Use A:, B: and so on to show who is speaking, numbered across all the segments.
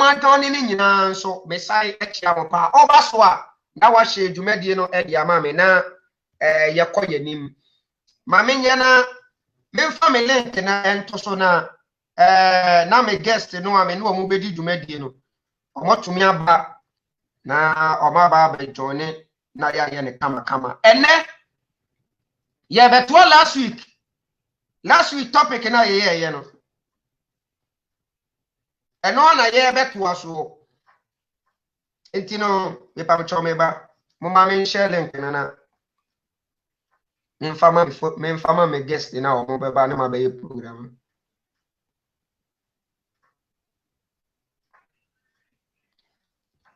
A: man toni ni nyina so mesai ekia mo pa oba so a na wa hye dwumadie no e dia ma me na yekoye nim ma me nya na me family link na ento so na na me guest no a me no mo bedi dwumadie no omotumi aba na omaba ba join na ya ye ne kama ene ye beto last week topic na ye no eno na ye beto aso entino me pa chome ba mo ma me share link na me fama me guest na o mo be ba na ma be program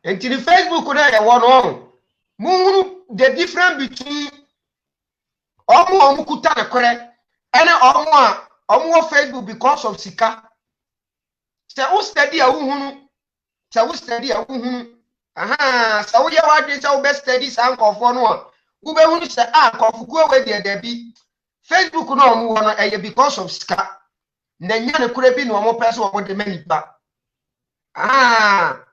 A: entini Facebook na ye wono mu the difference between omo kuta na kore ene omo Facebook because of sika se u study a uhunu aha se wo ye wadwe se wo be study san kofo no a wo be hunu se kofukuo we de bi Facebook no omo wono eye because of sika na nya ne kore bi no omo pese omo de manipa ah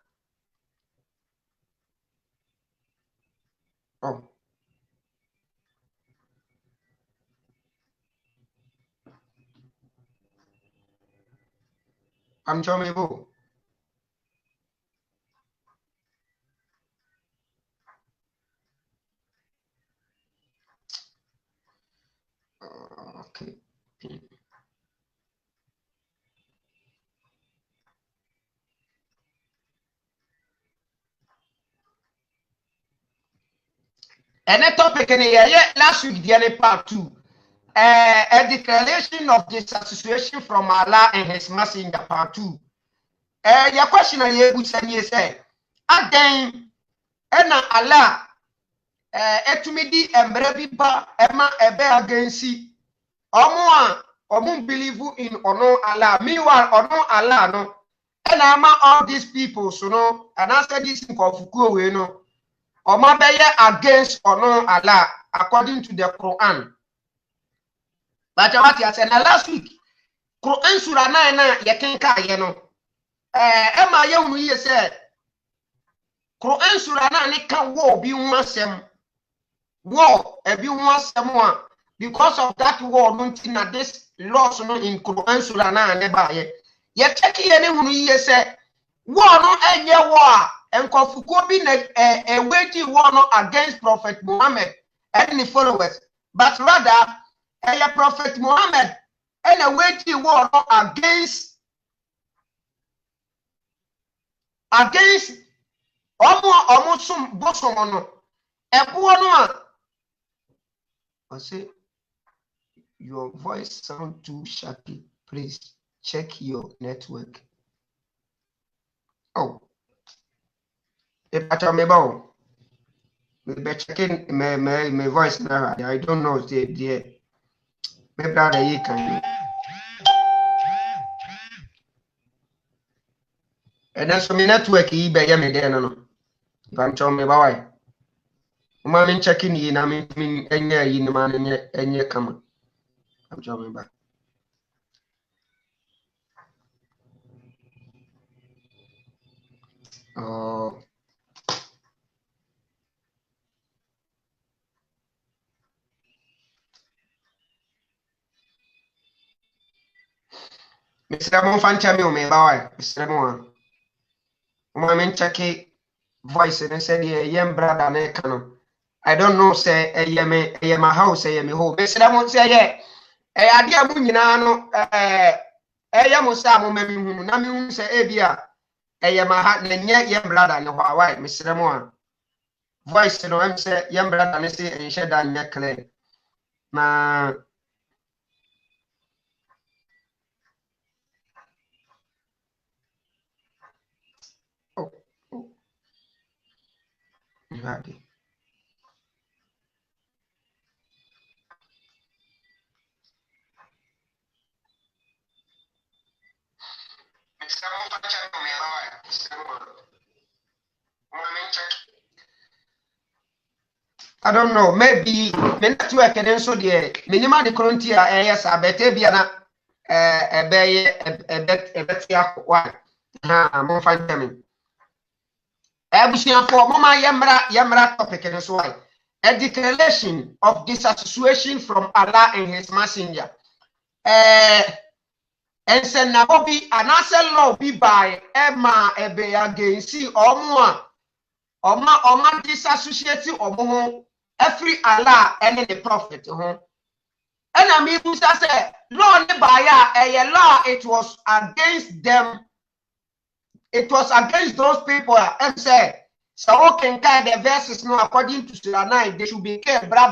A: oh I'm chome bo okay and the topic in here last week the part 2 a declaration of disassociation from Allah and his messenger part 2 your question I would say aden ena Allah etumidi embre biba ema ebe agency omo believe in ono Allah meanwhile ono Allah no ena ama all these people so no and answer this nkofuku we no omo be against ono Allah according to the Quran. But what you said last week Quran surah 9 na yekenka ye no ema ye hunu ye said Quran surah 9 ne kan wo bi nwasem wo e bi nwasem a because of that word until na this loss no in Quran surah 9 ne ba ye check ye ne hunu ye said wo no enye wo a enkofuko bi na wage wo no against Prophet Muhammad and the followers but rather Prophet Muhammad and a wage war against almost bosomono I say your voice sound too sharpy. Please check your network. Oh, if I tell me about maybe checking my voice now. I don't know the my brother you can and then so my network he be me there no if I'm telling me about why I'm checking you na me enye yi man enye kama I'm telling me about oh Mr. Mon fancha me o me ba why Mr. Mon I'm checking voice and said yeah brother na kano I don't know say my house my home Mr. Mon say yeah ade amu nyina no mo sa mo mami hunu na me hunu say bia my heart na nye ye brother ne why Mr. Mon voice no am say ye brother ne say en sheda nya clear na Happy. I don't know, maybe me network and so the minimum the current year yes I bet be na bet one mo find them for mama yemra topic and so why a declaration of disassociation from Allah and his messenger and say na obi anase law be by Emma ebe against Oma disassociate omo every Allah and the prophet and I mean say law ne by a law it was against them. It was against those people and said, so okay, kind the verses no according to Surah 9, they should be killed, bra.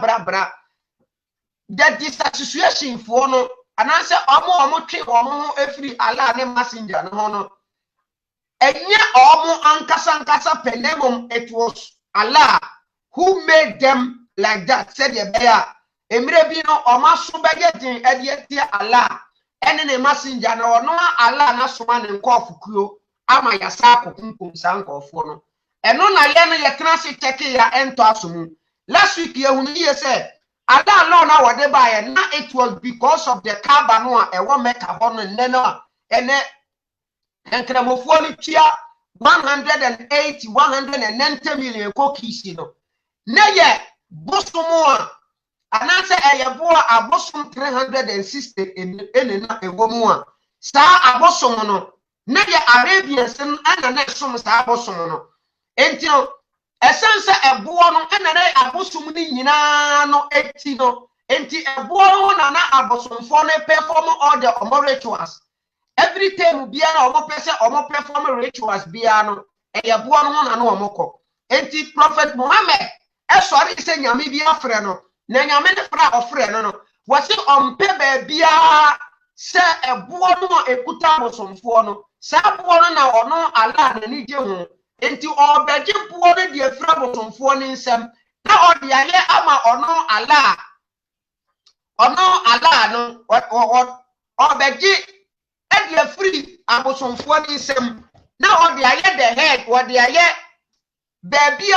A: That disassociation for no, and I say, omo every Allah ne messenger no. And yet, omo ankasa penemum, it was Allah who made them like that. Said the bear, Emrebino, oma subagetin, ediete Allah, and the messenger no Allah na suman and call for ama yasako kunsanko fono eno na ye no ye tena se check ya ento asomu last week ye hunu ye say ada law na wode ba ye na it was because of the Kaaba no a ewo Mecca ho no nne no ene enkramofo ni tia 190 million cookies no na ye bosomo a anase eye bo abosom 360 ene na ewo mu a sa abosom no na ye Arabians ana na som sa abosom no enti no esense ebo no ana na abosom ni nyina no eti no enti ebo no na abosomfo no perform all the rituals every time bia na omo pese omo perform rituals bia no ebo no na omoko enti prophet Muhammad esori se nyame bia frɛ no na nyame ne fra ofrɛ no no wasi ompe ba bia se ebo no ekuta abosomfo no Sabuo na ono Allah na ni je ho enti obeje buo ne de afra bosomfo ne nsem na ode aye ama ono Allah no obeje e de afri abosomfo ne nsem na ode aye the head ode aye baby a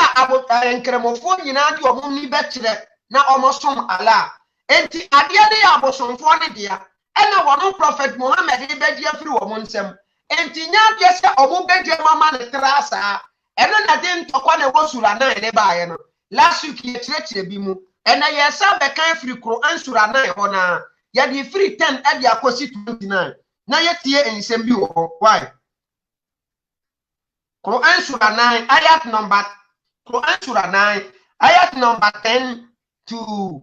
A: enkremofo nyina de omum ni bekyere na omosom Allah enti ade ne abosomfo ne dia ena wono prophet Muhammad be beje afri wo nsem enti nya bia se omubedwe mama ne trasa eno na de ntokwa na wo Surah 9 ne baaye no last week ye kyerɛkyerɛ bi mu ena ye sa be kan free Quran Surah 9 ho na ye de free 10 e de akosi 29 na ye tie ensem bi wo why Quran Surah 9 ayat number 10 to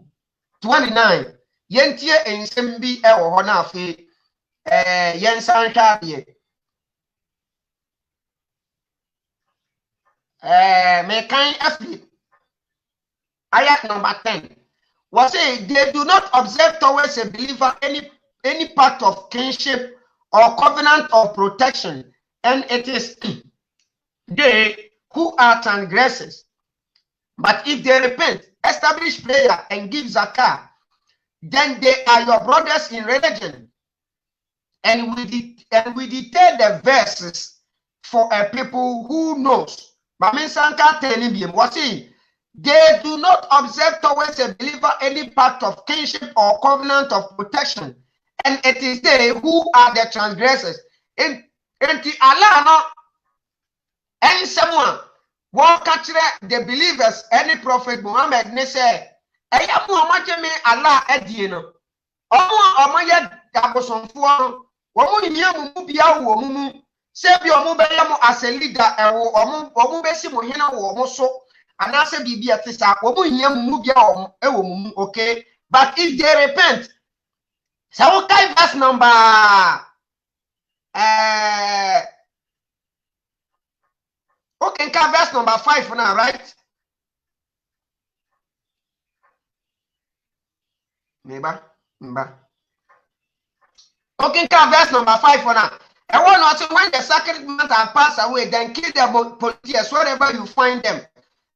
A: 29 ye tie ensem bi e wo ho na afi ye nsan hwa de ayat number 10 was say they do not observe towards a believer any part of kinship or covenant of protection, and it is they who are transgressors. But if they repent, establish prayer, and give zakah, then they are your brothers in religion. And we detail the verses for a people who knows. They do not observe towards a believer any part of kinship or covenant of protection, and it is they who are the transgressors. And Allah no, and someone won't catch the believers. Any prophet Muhammad ne say, "I am Muhammad me Allah edino." Omo ya abosomfo omo ni mu bia wo mu. Se bi omo be yam as a leader omo be si mo hena wo omo so anase bibia tisa omo nyam mu bia omo e wo mu okay, but if they repent so okay verse number okay verse number 5 now, right? Mba okay verse number 5 for now. And one also, when the sacred months have passed away, then kill the politicians wherever you find them.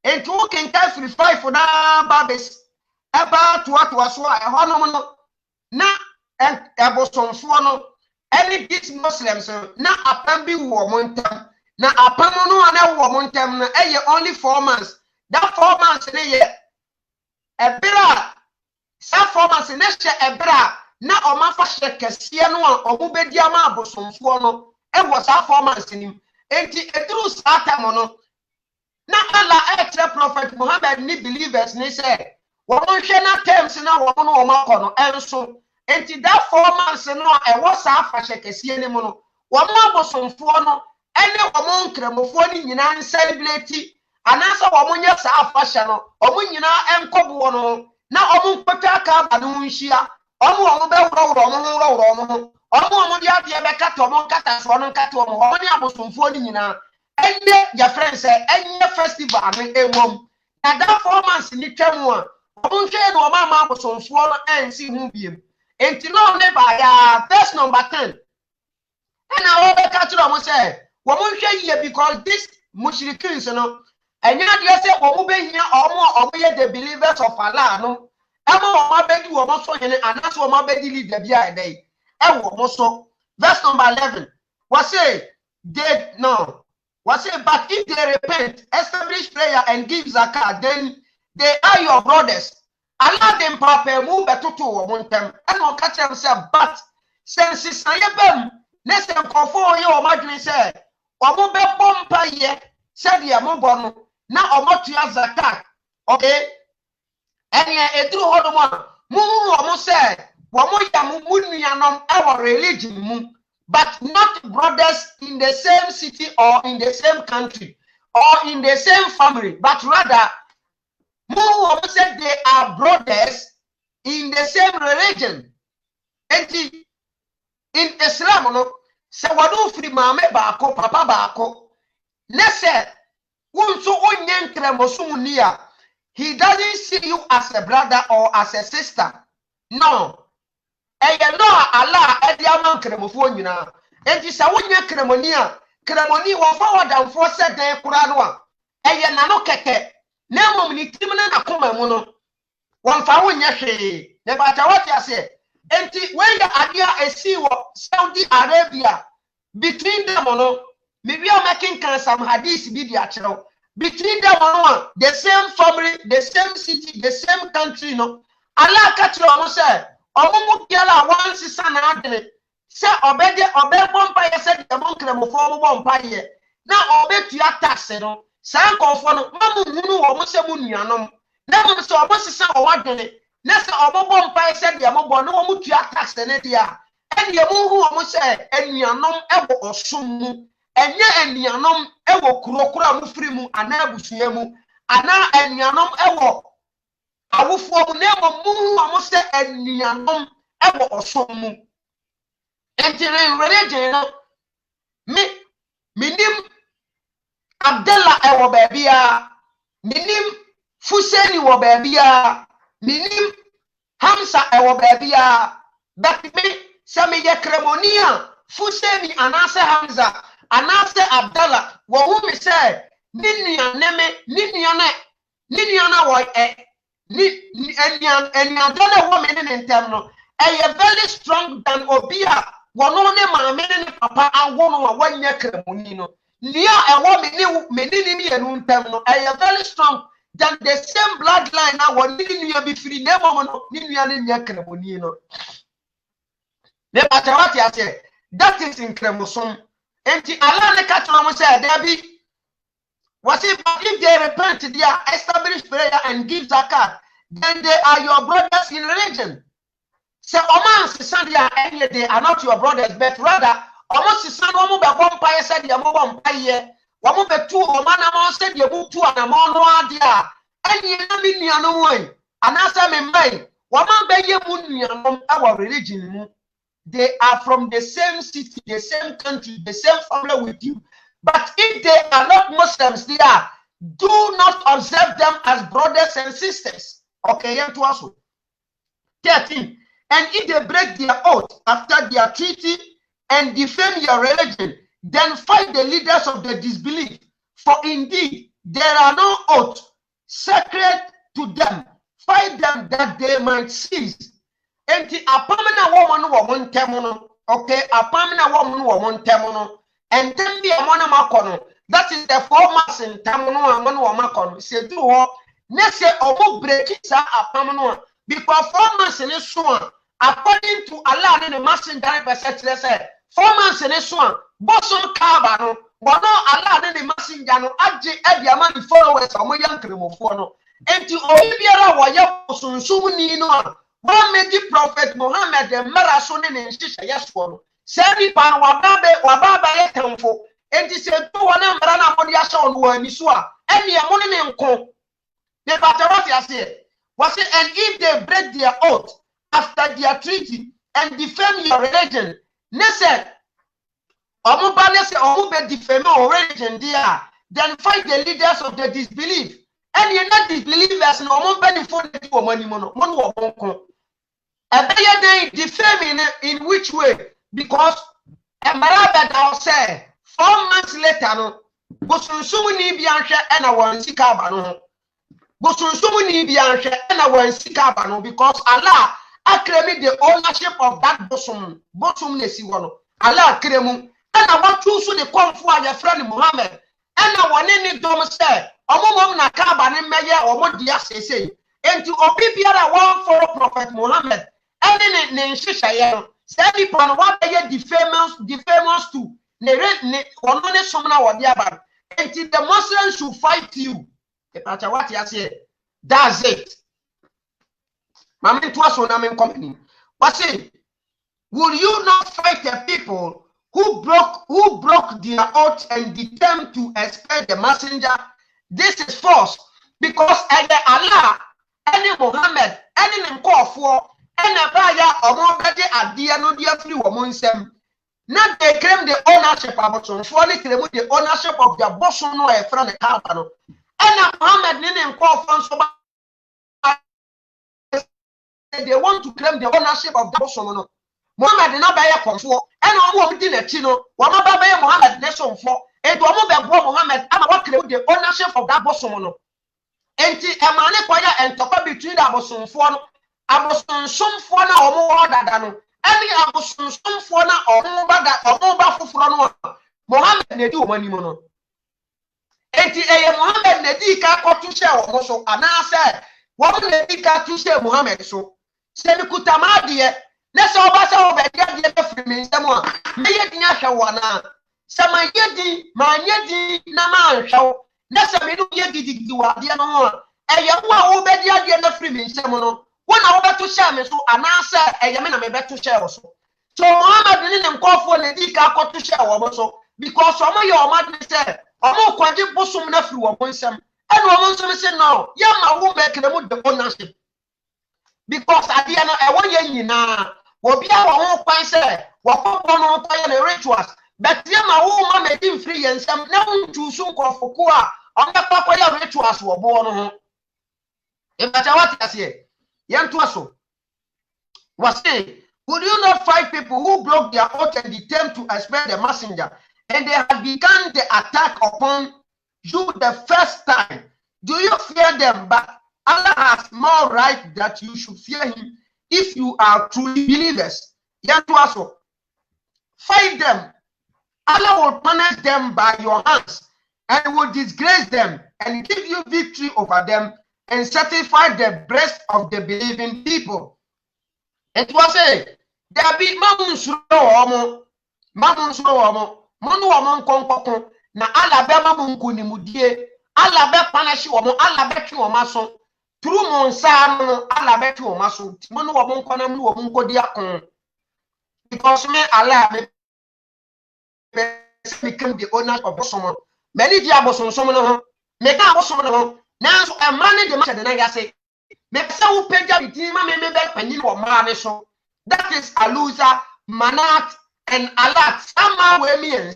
A: And two can free 5 for now, babies. About what was why a honour now and about some funnel. Any these Muslims now a pambi woman time. Now a pamono and a woman time, only 4 months. That 4 months in a year. A bra, some 4 months in a year, a bra. Na oma fa hye kese no a omo bediama abosomfo no e was our 4 months in him. And a true starter na Allah prophet Muhammad ni believers ni say woman hwe na terms na woman no woman kono enso enti that 4 months no e was afa hyekesie ni mu no woman abosomfo no ene woman nkramofo ni nyina celebrate anasa woman nya sa afa hye no woman nyina enkobo no na woman kpata Kaaba no nhia woman be wuro woman dia de be kata woman kata so no kata woman abosomfo ni nyina ene ya friends ene festival no ewom na that 4 months ni twam a onhwe no ma abosomfo no ensi hu biem enti no ne ba ya verse number 10 ena wo be ka tro mo say wo mo hwe ye because this mushrikins no enya de say wo mo be hia omo ye the believers of Allah no ema wo ma be di wo mo so hene anaso wo ma be di leader bia e dey e wo mo so verse number 11 what say they no what say but if they repent establish prayer and give zakat then they are your brothers. Allah them papa mu betoto wo montem and on catch them say but since sayebem nese nkofo ye o madwin say o mo be bompa ye say dia mo bono na o motua zakat okay enya eduru hodo mo mu mo say wo mo ya mu nuanom our religion mu but not brothers in the same city or in the same country or in the same family but rather who said they are brothers in the same religion. And in Islam, no, se wadu free mame bako, papa bako. Nese, unso onyen kremosumunia. He doesn't see you as a brother or as a sister. No. Eye no Allah ediaman kremofo nyina. Enti sa wonya kremonia, kremoni wo forward and for said den kura no a. Eye na no keke. Nemo ni timna na koma mu no wonfa wonya hwe ne bata what ya say enti when the idea esi wo Saudi Arabia between them no maybe I'm making some hadith bi dia chero between them no the same family the same city the same country no Allah ka chero no say omumu biala wan sisa na adene say obompa ye say the monkre mo fo bompa ye na obetua tax no san konfo no mamu hunu wo mo se mu nuanom na mo se obo sisa o wadene na se obobọ mpa se de mo bo no wo mu tua tax ne dia ene ye mu hu wo mo se anuanom ebo osom mu enye anuanom ewo kurokura mu firi mu ana abusua mu ana anuanom ewo awofo mu na mo mu hu wo mo se anuanom ebo osom mu entire religion no minim Abdullah ewo babia minim Fuseni wo babia minim Hamza ewo babia but me sami ye kremonia Fuseni anase Hamza anase Abdullah wo hu me say ninia wo enian dole wo me ne ntem no e very strong than obia wo no ne ma me ne papa awono wa wanya kremoni no Nia ewo menini enu ntem no are very strong than the same bloodline na won nini be free na mom no nini ne nya kremoni no ne patawati ase that is in kremosom enti Allah ne ka tro mo say there be was it if they repent they establish prayer and give zakat then they are your brothers in religion say oman sisandia any they are not your brothers but rather almost the son of a vampire said, "The mobile pie, one of 2 or man said, you move to an amount idea, and you know me no way. And as I'm in May, one man be our religion. They are from the same city, the same country, the same family with you. But if they are not Muslims, they are. Do not observe them as brothers and sisters. Okay, yeah, to us. 13. And if they break their oath after their treaty, and defend your religion, then fight the leaders of the disbelief. For indeed, there are no oaths sacred to them. Fight them that they might cease. And the apamina woman temono, okay, apamina woman temono, and then be a monamacono. That is the 4 months in tamono and monamacono. Say, do what? Nese omo break it apamino, because 4 months in this one, according to Allah and the messenger, 4 months in this one, bosom Kaaba no, but no Allah the messenger no aje e man followers or young kremofo no. Enti obiara wa ya bosunsun ni no a, one made Prophet Muhammad the maraso ne nhihye yeso no. Sani pan wa baba ye temfo. Enti se to wana mara na modi asha on wa ni so a, ene e mo ne nko. The batawati ase. Was it, and if they break their oath after their treaty and defame your religion, listen, defame your religion there, then fight the leaders of the disbelief. And you're not disbelievers, no money defame in which way? Because a marabet I'll say 4 months later, no, Bosunsumuni Bianca and I want to Kaaba. Because Allah acclaimed the ownership of that bosom nesiwano. Allah kremu. And I want to the comfort your friend Muhammad. And I want any dom say, Omom na Kaaba ni meye or what dia say. And to opipiara one for Prophet Muhammad. And then Shisha Sadi Pan what they defamers to ne onone somna wadiaba. And the Muslims should fight you. What you say? That's it. Mama, to us when I'm in company. But say, will you not fight the people who broke their oath and determined to expel the messenger? This is false because either Allah, any Muhammad, any Nkofo, any Abaya or Mobadi Adia no dear free woman sem. Not they claim the ownership of the ownership of their boss no a friend Kaaba. And Muhammad didn't call from so they want to claim the ownership of the bosom. Muhammad did not buy a control, and I'm working a chino, one of Muhammad nation for, and to Muhammad, I'm about to claim the ownership of that bosom. And a man acquire and talk between the bosom for some fauna or more than any abosom some fauna or more that Muhammad they do money mono. Eti Muhammad Nedika kotushe omoso anase wo Nedika tushe Muhammad so se mi kutamadi na se obasa obedia de befri mi nsem a meye din ahwe wana se manyedi na ma nhwe na se mi no ye gidi wa de no ho wo a obedia de na fri mi nsem no wona obeto sha me so anase me na me beto sha so Muhammad ni nkofo Nedika kotushe omoso because omo ye omad say Omo kwaje bosom na firi wo nsem and wo nsem say no ya ma wo make them the ownership because adia no e won ye nyina wo bia wo ho kwan say wo popo no kwan na rituals but ya ma wo ma me din free ye nsem na untu su nkofoko a onga papa ya rituals wo bo no ho e bata what ase ye nto aso was say would you not fight people who broke their oath and determined to expel the messenger? And they have begun the attack upon you the first time. Do you fear them? But Allah has more right that you should fear him if you are truly believers. Yet also, fight them. Allah will punish them by your hands and will disgrace them and give you victory over them and satisfy the breast of the believing people. It was a there be mamun slow Monu woman konkokon na ala be mamunku ni mudie ala be panashi woman ala be twi woman so turu mon sa no ala be twi woman so monu woman konam no woman kodi akon because me ala me become the owner of bosom many dia bosom so no ho me ka bosom no ho nanso emra ne de ma de na yase me se wo pagya bitin ma me be panin wo ma ne so that is Aluza, Manat and Alat, somehow we mean,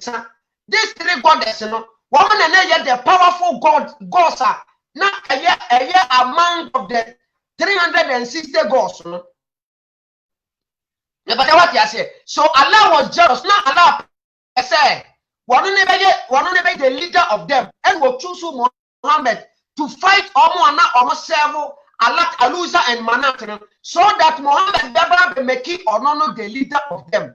A: these three goddesses, you know, woman and yet the powerful gods are not a year among of the 360 gods, you know. But what you say? So Allah was jealous, not Allah. I say, one only the leader of them, and will choose Muhammad to fight almost several Alat, Aluza, and Manat, so that Muhammad never be making or no the leader of them.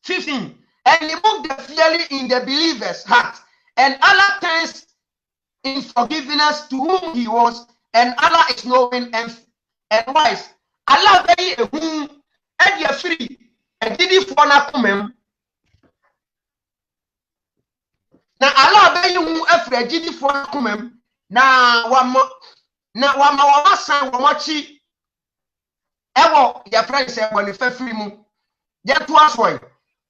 A: 15. And he moved the fear in the believer's heart, and Allah turns in forgiveness to whom he was, and Allah is knowing and wise. Allah be ehu e dia free e didi fo na komam na Allah be ehu afra didi fo na komam na wama san womachi ewo ya friend say when fa free mu get to us why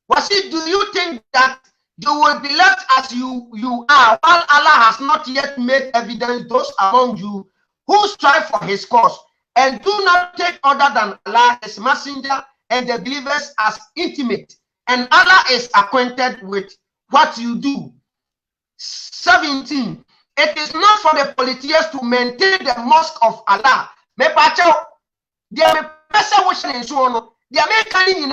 A: was it do you think that you will be left as you are while Allah has not yet made evidence those among you who strive for his cause and do not take other than Allah, his messenger, and the believers as intimate, and Allah is acquainted with what you do. 17. It is not for the politicians to maintain the mosque of Allah. Me pacho, they me pesa wishing and so on. They are making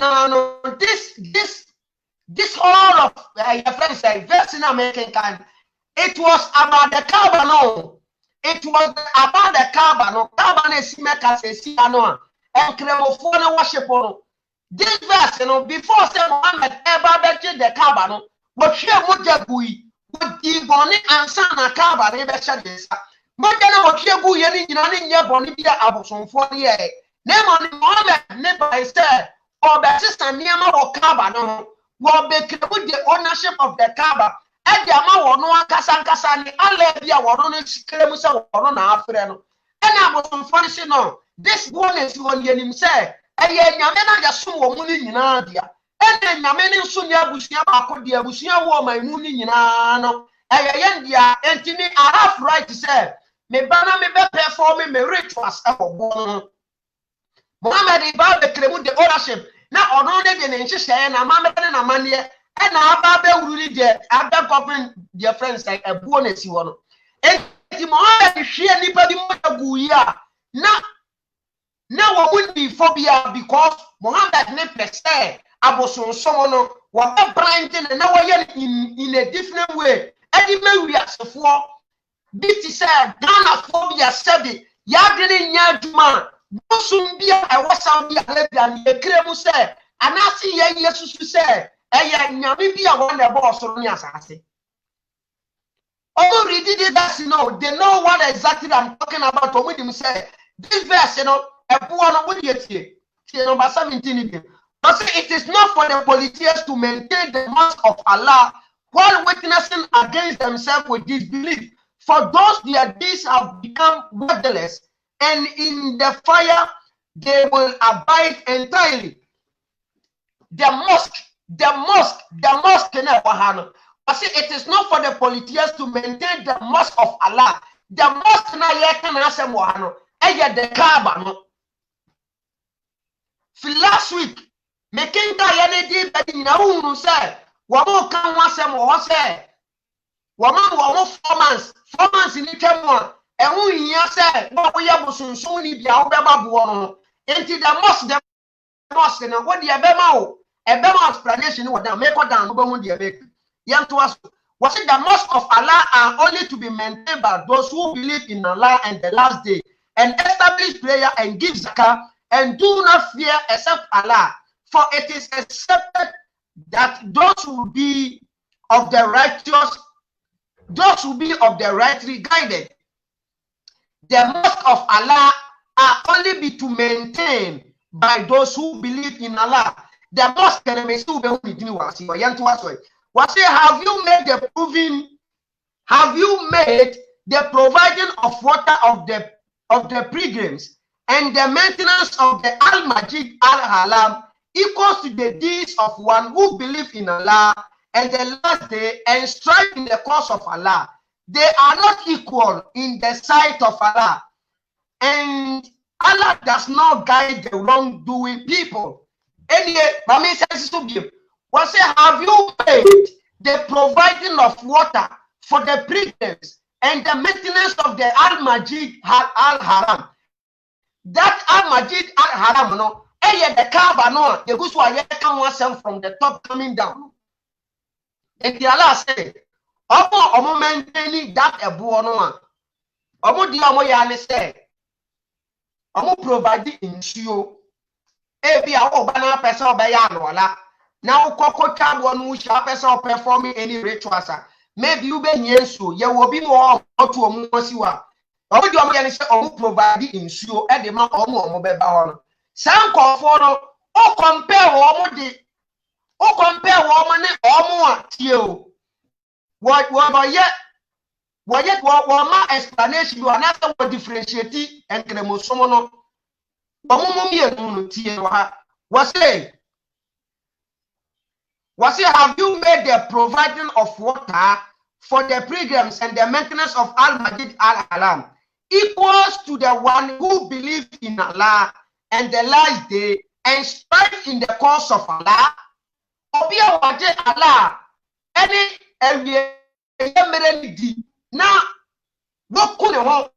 A: this all of your friends say verse in American kind. It was about the Kaaba, no. It was about the Kaaba, no. Kaaba is Mecca, see, no. And Kremofona worship on this verse, you know, before say Muhammad ever mentioned the Kaaba, no. But here, Mujabui, would the bonnet and son of Kaaba, never said this. Mojana, what you go in your bonibia aboson for the year. Name on Muhammad, never said, or the sister Niama or Kaaba, no. Will be the ownership of the Kaaba. And the amount no Kasani, Alebia, or on Kremusa, or on African. And I was on funny, no. This one is one year himself. And yet, Yamena Yasu, Muni in Adia. And then Yamena Sunya Busia, Bakodia, Busia, my Muni in Ano. And Yandia, Antony, I have right to say, me banner me be performing me rich was ever born. Mohammed about the Kremu, the ownership. Now, on the nation, and a man and a man here, and Abba really there, Abba copying their friends like a bonus you want. And Mohammed, she anybody Guya. Now, wouldn't be phobia because Mohammed never said, I was on someone what a blind and now in a different way. And even we are so for this is a Ghana phobia study. Yagrin Yadman. Sumbia, I was out here and the Kremu said, and I see yes to say, Namibia won the boss on your assassin. Already did that, you know, they know what exactly I'm talking about. Or with him say, this verse, you know, a poor would yet here, number 17. But it is not for the politicians to maintain the mosque of Allah while witnessing against themselves with disbelief. For those their deeds have become worthless. And in the fire, they will abide entirely. The mosque, I say it is not for the politicians to maintain the mosque of Allah. The mosque na yekan asem wahano. Eye the Kaaba no. Last week, making ka yene di na unu say, wamo kan wasem wo say. Wamo 4 months. 4 months in the and who here said, what we have soon be our Baba into the mosque, and what the Abema, a Bema explanation what they make down, young to us. Was it the mosque of Allah are only to be maintained by those who believe in Allah and the last day, and establish prayer and give zakah, and do not fear except Allah, for it is accepted that those will be of the righteous, those will be of the rightly guided. The mosque of Allah are only be to maintain by those who believe in Allah. The mosque can be still be was say, have you made the proving? Have you made the providing of water of the pilgrims and the maintenance of the Al-Majid Al-Halam equals to the deeds of one who believes in Allah and the last day and strive in the cause of Allah? They are not equal in the sight of Allah, and Allah does not guide the wrongdoing people. Anyway, Mami says to be, say, have you paid the providing of water for the pilgrims and the maintenance of the Al-Majid Al-Haram? That Al-Majid Al-Haram, no, the Kaaba, no, the goose were come from the top coming down. And the Allah said, Omo maintaining that a buono. Omo di omo ya say. Omo provide insure. Ebi a bana person obeya no la. Now koko tab one who shall person performing any rituals. Maybe you be nyensu. Ye will be more to omo siwa. Omo di omo ya say omo provide insure. E de ma omo beba hono. Some conform or compare woman or compare woman or more what yet what explanation you are not what differentiate and cremosomono. Was it have you made the providing of water for the pilgrims and the maintenance of Al-Majid Al-Alam equals to the one who believes in Allah and the last day and strive in the cause of Allah? Obia waje Allah any ewie na woku ne ho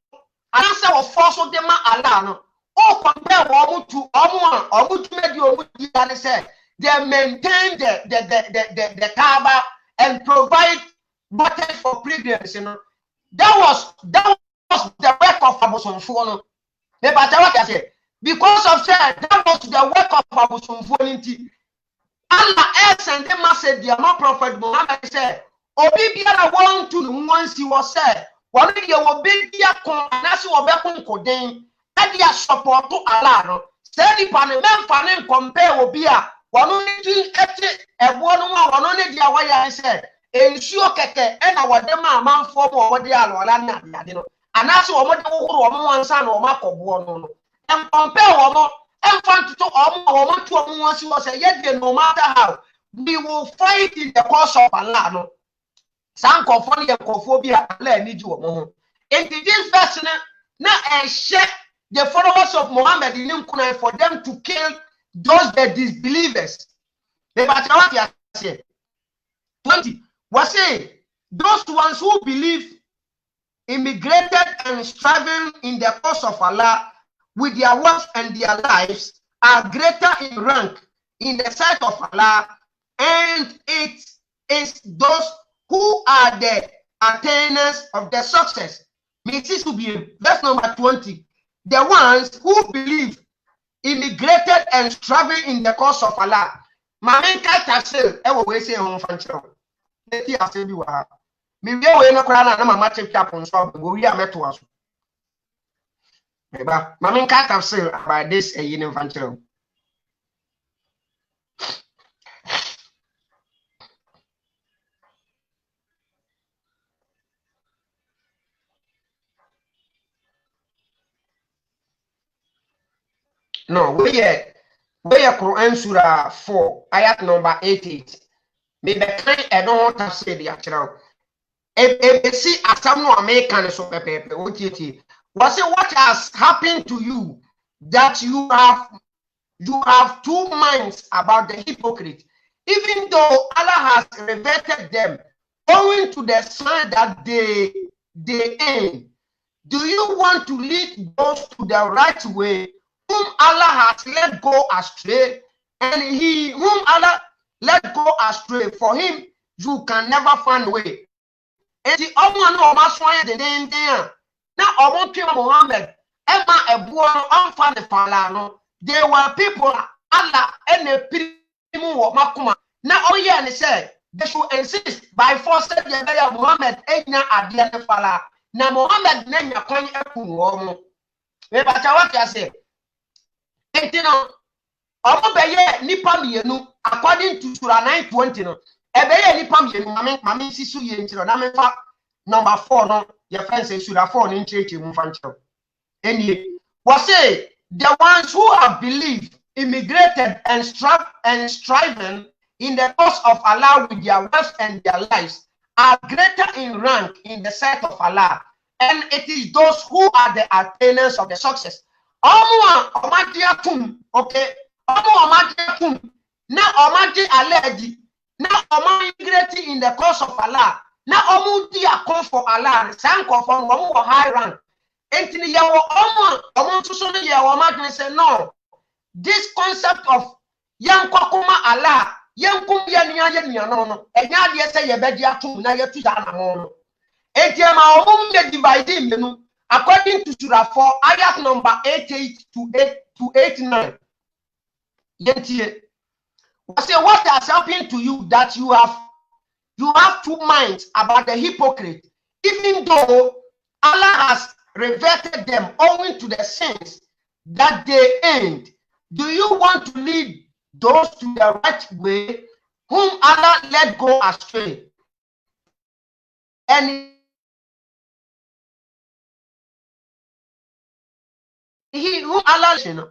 A: anase wo force dem Allah no o compare wo to omu to medi omu di ane say they maintain the Kaaba and provide water for pilgrims, you know. That was the work of Abosomfo. Because of that, that was the work of Abosomfo. Allah else and them said they are not prophet Muhammad said, Obibiara want to once he was said, one of your obedient and as you obey Kodin, and you support to Allah. Steady Panaman Fanem compare Obia. One only doing a one only the way I said, ensure keke and our dema man for what they are, and as you one son or Marco Buono, and compare one and find to almost to once you was a yet, no matter how we will fight in the course of Allah. Some conformity and conphobia need you a moment. In this verse, now I share the followers of Muhammad in Nimkuna for them to kill those that disbelievers. The Batawati said 20 was saying those ones who believe immigrated and striving in the cause of Allah with their wealth and their lives are greater in rank in the sight of Allah, and it is those who are the attainers of the success. This will be verse number 20. The ones who believe immigrated and striving in the cause of Allah. Mamenka taxel we say on fancho. Neti ase bi wa. Me we no kra na mama chepcha pon so we are meto aso. Eba mamenka taxel about this yin fancho. No, we are Quran Surah 4, ayat number 88. Maybe I don't want to say the actual. If see as some American so pepe, was it what has happened to you that you have two minds about the hypocrite, even though Allah has reverted them owing to the sign that they aim. Do you want to lead those to the right way whom Allah has let go astray, and he whom Allah let go astray, for him you can never find way? And the other one maswaya the name there. Now I want Muhammad Emma Ebuano Anfa the Falano. There were people Allah and the people makuma. Now oh yeah, and he said they should insist by force that the Muhammad Enya Adia the Fala. Now Muhammad Nenya Kwan Epuno. But what I say. Nipa mienu according to Surah 9:20 no ebeye nipa mienu mame sisu ye ntiro na mefa number 4 no your friend say Surah 4 no ncheche mu fa ntiro eni was say the ones who have believed, immigrated and striving in the cause of Allah with their wealth and their lives are greater in rank in the sight of Allah, and it is those who are the attainers of the success. Okay. Now Omadi Aledi. Now immigrating in the cause of Allah. Now Omudi account for Allah. Some confirm one high rank. And say no. This concept of young Kokuma Allah, young Kumya no. And now you say you bedia to na you to that. And dividing according to Surah 4, ayat number 88 to 89. What has happened to you that you have two minds about the hypocrite, even though Allah has reverted them owing to the sins that they aimed, Do you want to lead those to the right way, whom Allah let go astray? And he whom Allah, you know,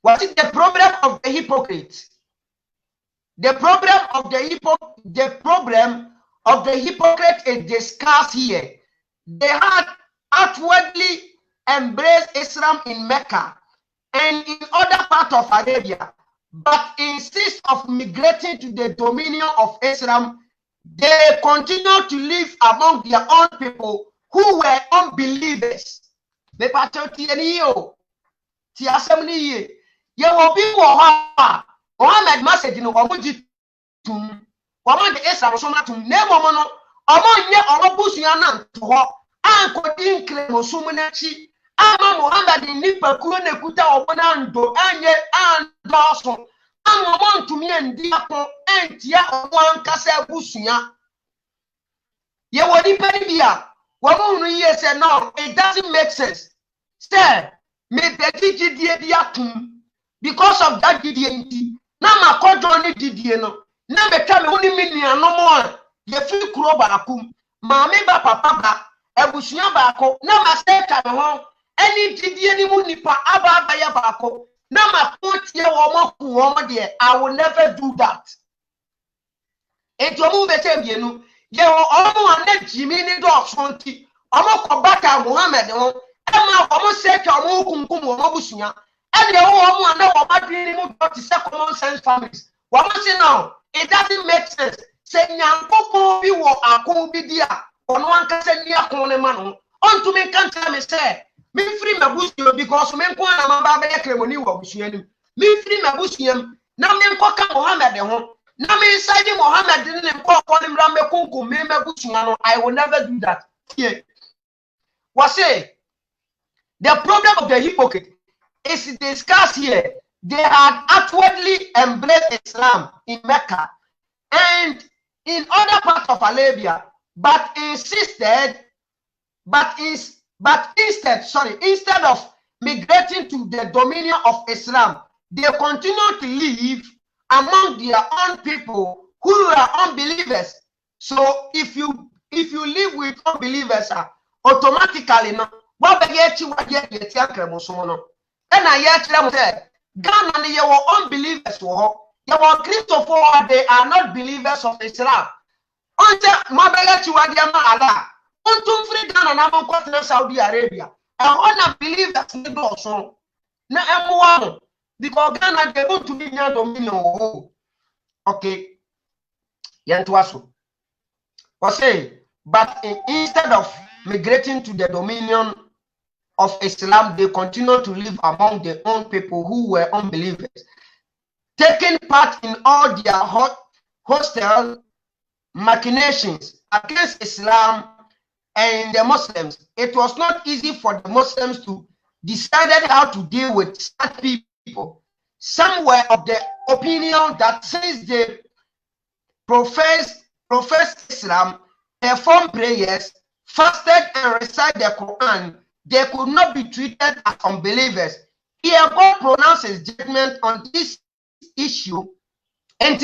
A: what is the problem of the hypocrite? The problem of the hypocrite is discussed here. They had outwardly embraced Islam in Mecca and in other parts of Arabia, but insist of migrating to the dominion of Islam. They continue to live among their own people who were unbelievers. They Muhammad message no omoji tum woman the Islam so na tum na momo no omonye orobusua na to ho ankodi nkle no sum na chi ama Muhammad ni pakuro na kuta obona ndo anye andoso ama montumi ndi akon entia omo ankasa abusua ye wodi pani bia womo no ye say no, it doesn't make sense. Say me begiji die dia tum because of that DDNT. Na makojo ni didie no na beka me woni minia no mo a ye fi kuro barakum maame ba papa ba ebusua ba ko na maseka me ho ani didie ni mu nipa aba ya ba ko na makotie wo mo ku wo mo de. I will never do that. Ejo mu bete bienu ye wo omo ana jimi ni do sonti omo ko baka Muhammad ho e ma omo seka omo kunkum wo mo busua. And the woman know what to say common sense families. What say now? It doesn't make sense. Say Yanko be what I could be dear. On one can say near corner man. On to me can't tell me say me free my bush because men go on a baby cremoni or me free my bush him. Now men cock Mohammed the home. Now me inside Mohammed didn't call him Rambe Kunku, me bush. I will never do that. Yeah. What say? The problem of the hypocrite is discussed here. They had outwardly embraced Islam in Mecca and in other parts of Arabia, but instead of migrating to the dominion of Islam, they continue to live among their own people who are unbelievers. So if you live with unbelievers, automatically no, what get you what get the and I yet say, Ghana, they were unbelievers. They were Christopher, they are not believers of Islam. Until Mabella Chiwadiama Allah, until free Ghana, I'm going Saudi Arabia. And all believers in the also. Now, because Ghana, they want to be near dominion. Okay. Yantuasu. But instead of migrating to the dominion of Islam, they continue to live among their own people who were unbelievers, taking part in all their hostile machinations against Islam and the Muslims. It was not easy for the Muslims to decide how to deal with such people. Some were of the opinion that since they profess Islam, perform prayers, fasted and recite the Quran, they could not be treated as unbelievers. Here, God pronounces judgment on this issue. And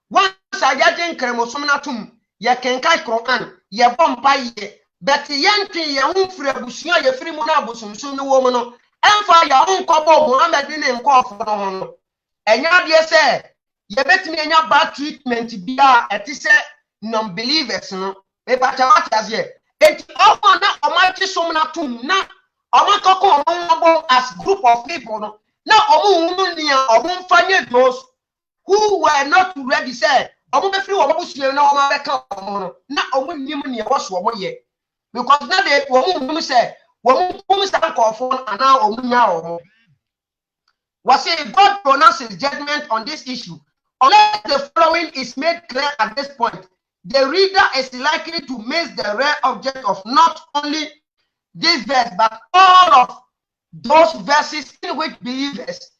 A: once I get in Kremosumnatum, ye can kai Quran, ye bompaye, but yanti ya free bushia, ye free monabus, soon woman, and for your own couple, Muhammad didn't call for the honor. And yet, ye say, ye bet me in your bad treatment to be at this non-believers, no. But as yet, it often not a mighty sumna to not a macako as group of people. Now, a find those who were not ready, said, I won't be free of us, you know, my account. Not a woman near was 1 year. Because now they won't say, won't stand for an hour. Was it God pronounces judgment on this issue? Unless the following is made clear at this point. the reader is likely to miss the rare object of not only this verse, but all of those verses in which believers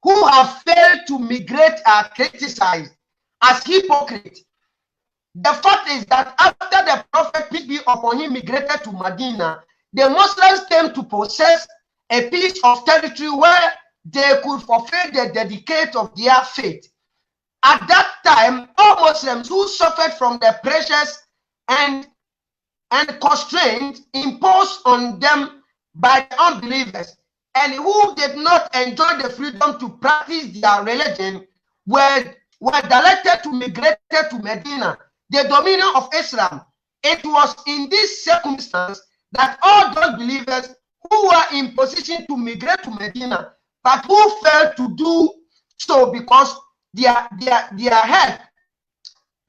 A: who have failed to migrate are criticized as hypocrites. The fact is that after the Prophet, peace be upon him, migrated to Medina, the Muslims came to possess a piece of territory where they could fulfill the dedicate of their faith. At that time, all Muslims who suffered from the pressures and constraints imposed on them by the unbelievers, and who did not enjoy the freedom to practice their religion, were directed to migrate to Medina, the dominion of Islam. It was in this circumstance that all those believers who were in position to migrate to Medina, but who failed to do so because their head,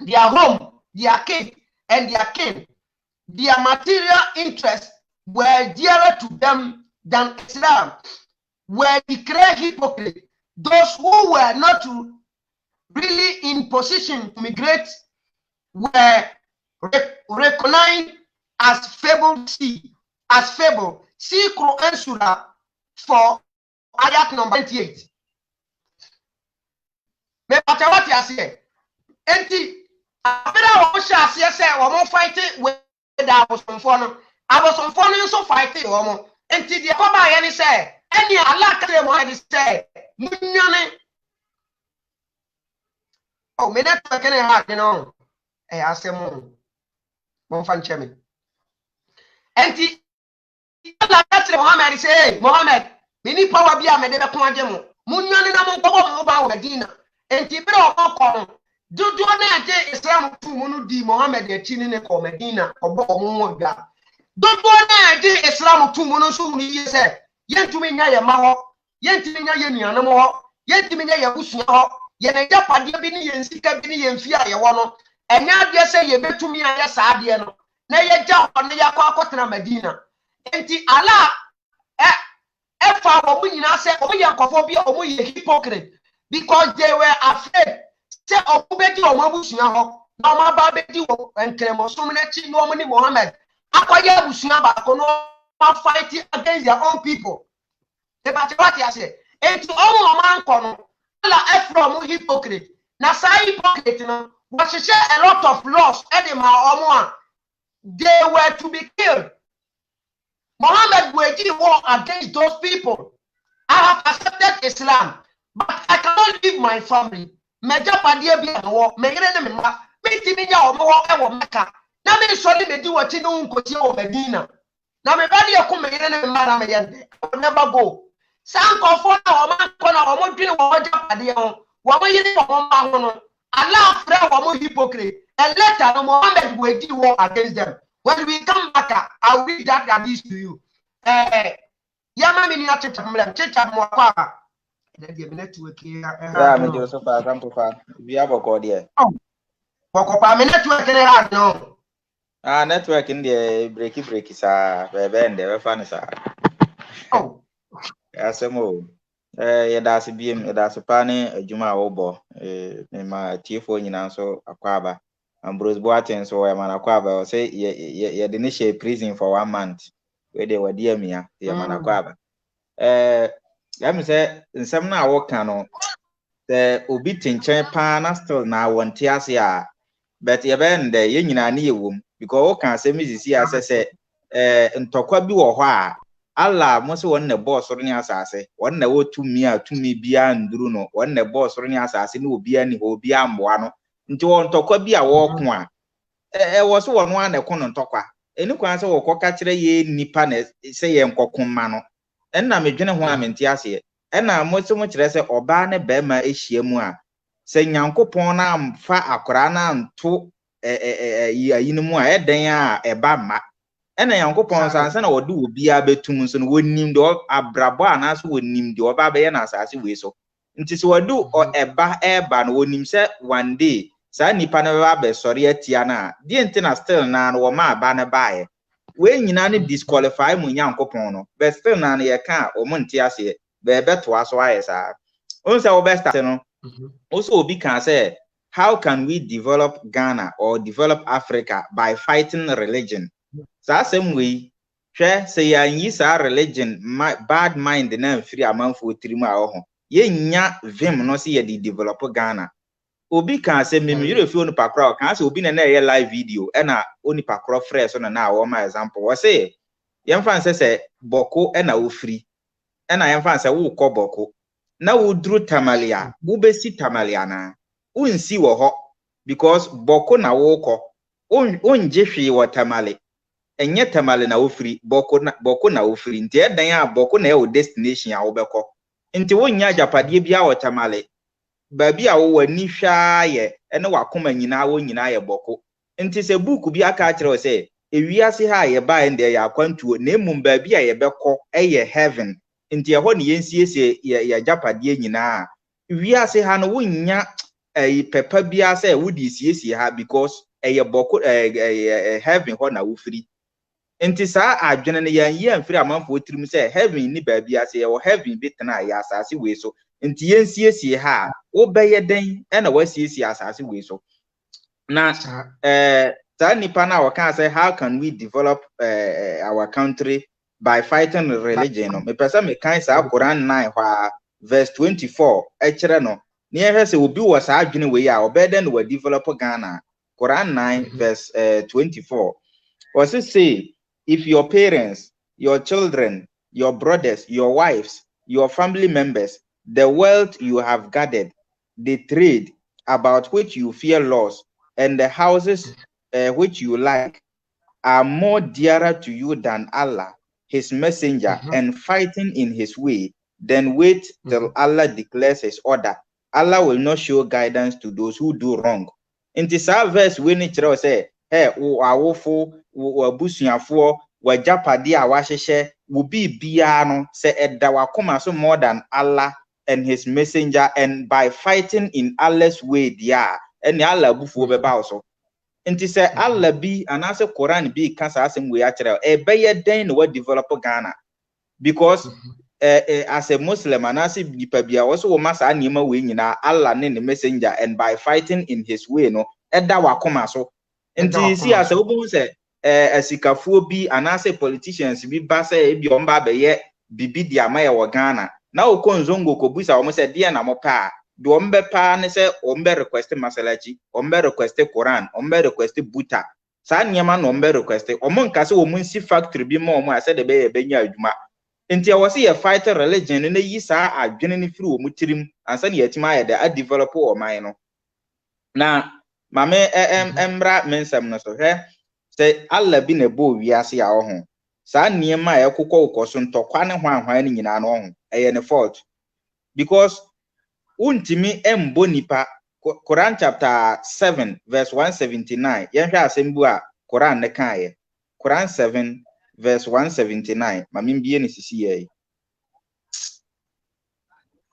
A: their home, their king, and their king, their material interests were dearer to them than Islam, were declared hypocrites. Those who were not really in position to migrate were recognized as fable. See Quran Surah 4, ayat number 28. Me pata what you say. Enti abira wo sha ase say wo mo fight with abosomfo no. Abosomfo no so fight wo mo. Enti de ko ba ye ni say eni Allah ka mo he say munyane. Oh, me that can happen, you know. I ask him, one fan chairman. And he, Mohammed say, Mohammed, many power be a medeva quantum, Munyan and about Medina, and Tibro Ocon. Do not Islam to Munudi Mohammed, the Chin or Medina or Bomoga. Don't want Islam to Monosu, he said, Yen to me, Yamaho, Yen to me, Yanamo, Yen to me, Yabushio. Yene japa dia bi ni yen sika bi ni yen fia ye wono enya dia se ye betumi aya saa dia no na ye ja ono ya kwa akotena Medina enti ala fa wo nyina se o ye nkofo bi o ye hypocrite because they were afraid say o bedi o mabusua ho na o maba bedi wo enkremo so na chi no ni Muhammad akoye abusua ba ko no fight against their own people e ba what you say enti o man ko no from hypocrite. Now, say hypocrite, but she said a lot of laws. They were to be killed. Muhammad waged war against those people. I have accepted Islam, but I cannot leave my family. Major Padia be a war, make it a Mecca. Now, me sorry, me do what you know, Cotia Medina. Now, me body a come and I will never go. Some confirm our man corner or more drink or Japan. What were you Allah pray or more hypocrite and later Muhammad will do war against them. When we come back, I'll read that hadith to you. Yama mini na checha mwakwa. Then network here.
B: Yeah, me Joseph Akampofa. We have a code here.
A: Oh, Pokopa, me network here no.
B: Network in the breaky sir. Bebe fan sir.
A: Oh.
B: Asemo yɛda ase biem yɛda ase pa ne adwuma a wɔbɔ ma tiefo nyina nso Kaaba Ambrose Boateng so yɛ man Kaaba say yɛde ne hyɛ prison for 1 month we de wadi amia yɛ man Kaaba yɛm sɛ nsɛm na wɔka no sɛ obi tenkyɛn pa na still na wɔnte ase a but yɛbɛn dɛ yɛ nyina ne yɛwom because wɔka asɛm sisi asɛ sɛ ntɔkwa bi wɔ hɔ a Allah mo se won na boss ro ni asase won na wotumi a tumi bia nduru no won na boss ro ni asase ne obi ani obi amboa no nti won tokwa bi a wo ko a wo so won an na ko no ntokwa eni kwan se wo koka kire ye nipa na se ye nkokoma no enna medwene ho amenti ase enna mo se mo kire se oba ne bema ehia mu a se nyankopon na amfa akora na nto ayinu mu a eden a eba ma ena yankopon sanse na wode obi a betum nso no wonim de abrabo anaso wonim de oba be ye na asase we so nti se wode eba no wonim se one day sa nipa na ba be sori atia na de nti na still na no ma aba na baaye we nyina ne disqualify mu yankopon no but still na na ye ka o mo nti ase be beto aso aye sa on se wo best no o so obi kan se how can we develop Ghana or develop Africa by fighting religion? So same way, say yanyi sa religion bad mind na free amanfo trimu a ho. Ye nya vim no se ye di develop Ghana. Obi kan say me you refi onu pakra kan say obi na na live video e na oni pakra fresh so na wo ma example. Wo say yemfa say boko e na wo free. E na yemfa say wo kọ boko. Na wo duru tamalia, wo besi tamalia na. Unsi wo ho because boko na wo kọ. Onje hwe wo tamale. Enye tamale na wo free, boko na wo free. Nti edan a boko na e wo destination a wo bekọ. Nti wonya japade bia wo tamale. Baby a wo ni hwa ye ene wakoma nyina wo nyina ye boko. Nti se book bi aka kire wo se ewiase ha ye ba ende ya kwantuo na emum baby a ye bekọ eye heaven. Nti eho ne yensiesie ye japade nyina. Wiase ha no wonya pepa bia se wo di siesie ha because eye boko heaven ho na wo free. Nti saa adwene ne yan ye amfiri amanfo tirim se heaven ni baby ase ye wo heaven bitena ya asase we so. Nti yensiesie ha wo beye den e na wasiesie asase we so. Na ta nipa na wo kan say how can we develop our country by fighting religion no me pesa me kan sa Quran 9 hwa verse 24 e kire no ne ye hwese obi wo sa adwene we ya obeden no develop Ghana. Quran 9 verse 24 was it say if your parents, your children, your brothers, your wives, your family members, the wealth you have gathered, the trade about which you fear loss, and the houses which you like are more dearer to you than Allah, his messenger, and fighting in his way, then wait till Allah declares his order. Allah will not show guidance to those who do wrong. In this verse, we need to say, hey, awofo, abusuafo, wajapade a wahyehyɛ wo bibia no se edda wakoma so more than Allah and his messenger, and by fighting in Allah's way dia and Allah bufuo beba so. Nti se Allah bi anase Quran bi kasa asem we akere e beye den no develop Ghana because as a Muslim anase nipa bia wo so wo masa anima we nyina Allah ne the messenger, and by fighting in his way no edda wakoma so. Nti si ase wo bu se asikafuo bi anase politicians bi ba say bi omba beye bibi di amaye wo Ghana na okonzongo kobusa wo se dia na mopa do ombe pa ne se ombe request masalachi ombe request Quran ombe request buta sa nyema no ombe request omo nkase wo munsi factory bi ma omo ase de be benya adwuma. Nti wo se ye fight religion ne yi sa adwene ne firi wo mutirim ansa ne yatima ye de develop o man no na mame emra mensam no so he say Allah bi na bo wiase ya ho sa niema e kokọ ukoso ntokwa ne hwanhwan ne nyina no ho eye ne fault because untimi embo nipa. Quran chapter 7 verse 179 yenhwe asembu a Quran ne kan Quran 7 verse 179 mamimbie ne sisi ye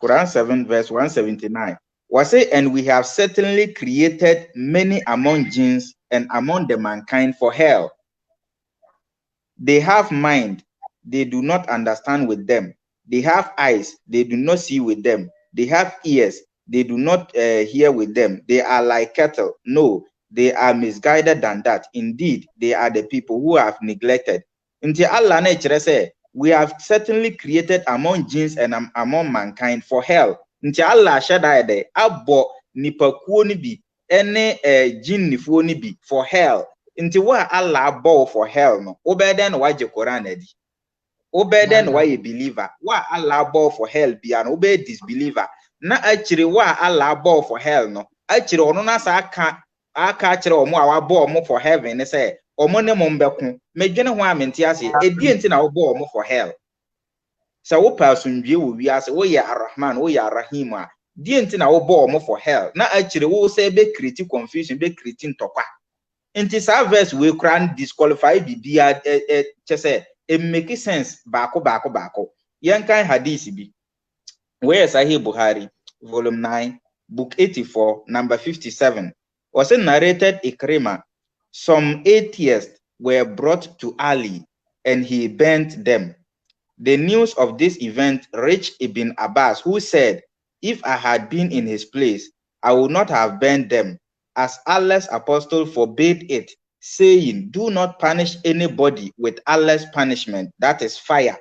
B: Quran 7 verse 179 was say, and we have certainly created many among jinns and among the mankind for hell. They have mind, they do not understand with them. They have eyes, they do not see with them. They have ears, they do not hear with them. They are like cattle. No, they are misguided than that. Indeed, they are the people who have neglected. Until Allah nature say, we have certainly created among jinns and among mankind for hell. Until Allah shada de abo nipakuo ni bi ene jinn nifuo ni bi for hell. Until what Allah abo for hell no. Obeden waje Quran edi. Obeden wa ye believer. Wa Allah abo for hell bi an obe disbeliever. Na achiri wa Allah abo for hell no. Achiri ono na sa aka achiri omo a wabo omo for heaven ne say omo ne mo mbeko medwene ho amenti ase edi enti na wabo omo for hell. Sa wo pasundwe wo wiase wo ye Arrahman wo ye Arrahim a di enti na wabo omo for hell. Na achiri wo say be create confusion be create ntokwa. Enti sa verse we kran disqualify bibia chese it make sense bako yankan hadisi bi where Sahih Bukhari volume 9 book 84 number 57 was narrated Ikrima. Some atheists were brought to Ali and he burnt them. The news of this event reached Ibn Abbas, who said, if I had been in his place, I would not have burned them, as Allah's apostle forbade it, saying, do not punish anybody with Allah's punishment, that is fire.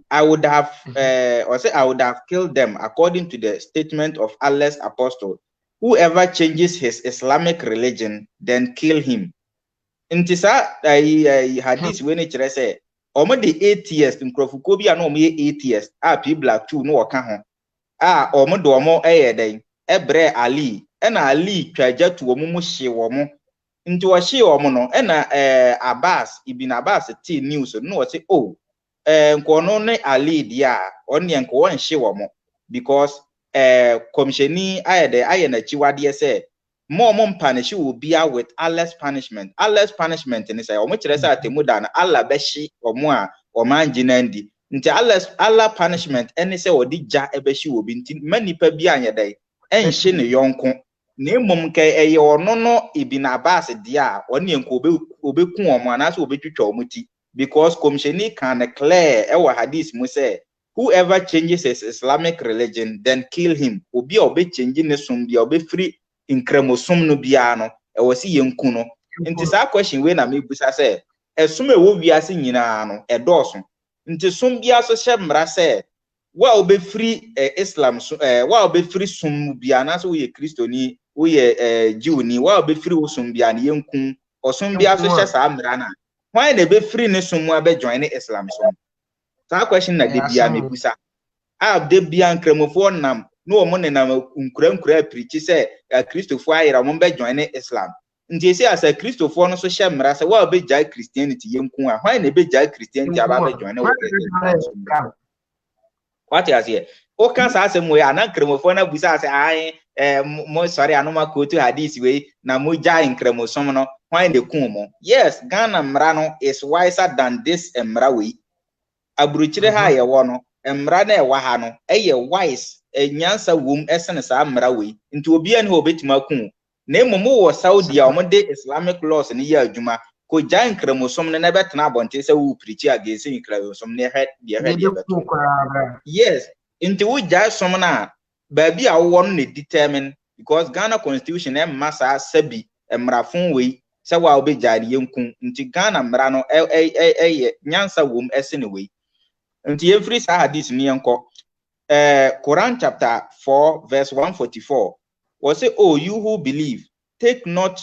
B: I would have I would have killed them according to the statement of Allah's apostle. Whoever changes his Islamic religion, then kill him. Nti sa hadith we ne kire say omo de atheist nkrofo bi na omo ye atheist a pe black 2 no woka ho a omo de omo den ebre Ali na Ali twaja to omo mu hye omo nti wo hye omo no na Abbas ibn Abbas ti news no wo say oh nko no ne Ali dia onye nko won hye omo because komsheni aye na chiwade say more punish will be with Allah's punishment. Allah's punishment in say omo kire say atemuda na Allah beshi omo a o man ginandi nti Allah punishment any say odi ja ebeshi obi nti manipa bi anyedai enhye ne yonko na emom kai eye ono no Ibn Abbas dia oni enko obeku omo anase obetwitwa omo ti because komsheni can clear e hadith mu say whoever changes his Islamic religion then kill him obi obe change ne sum bia obe free in chromosome no bia no e wose yenku no nti sa question we na me busa say esum e wo wiase nyina no e dooso nti sum bia so hye mra say wa obe free Islam wa obe free sum bia na so we Kristoni we Jew ni wa obe free wo sum bia na yenku osum bia so hye sa mra na why na be free ne sum abe join ne Islam so sa question na de bia me busa de bia nkremofo nam no omo ne na nkura preach say Christopher ayira mo be join Islam nti say as a Christopher no so hye mra say wa be jai Christianity yenku a why na be jai Christianity aba be join Islam what you say o kan sa asem we ana nkremofo na busa say ai mo sorry anoma quote hadith we na mo jai nkremosom no why na ku mo yes Ghana mra no is wiser than this mra we aburuchire ha ye wo no mra na e wa ha no eye wise nyansa wom esene sa mra we nti obi an ho betima ku na emomo wo Saudi a omode Islamic laws ni ya adwuma ko jan kremosom ne na betena abonte se wo preach against kremosom ne head dia beto yes nti wo ja som na ba bi a wo no ne determine because Ghana constitution e masa sabi mrafon we se wa obe jari yenku nti Ghana mra no nyansa wom esene we nti every sa hadith ni enko Quran chapter 4 verse 144 was say, oh, you who believe, take not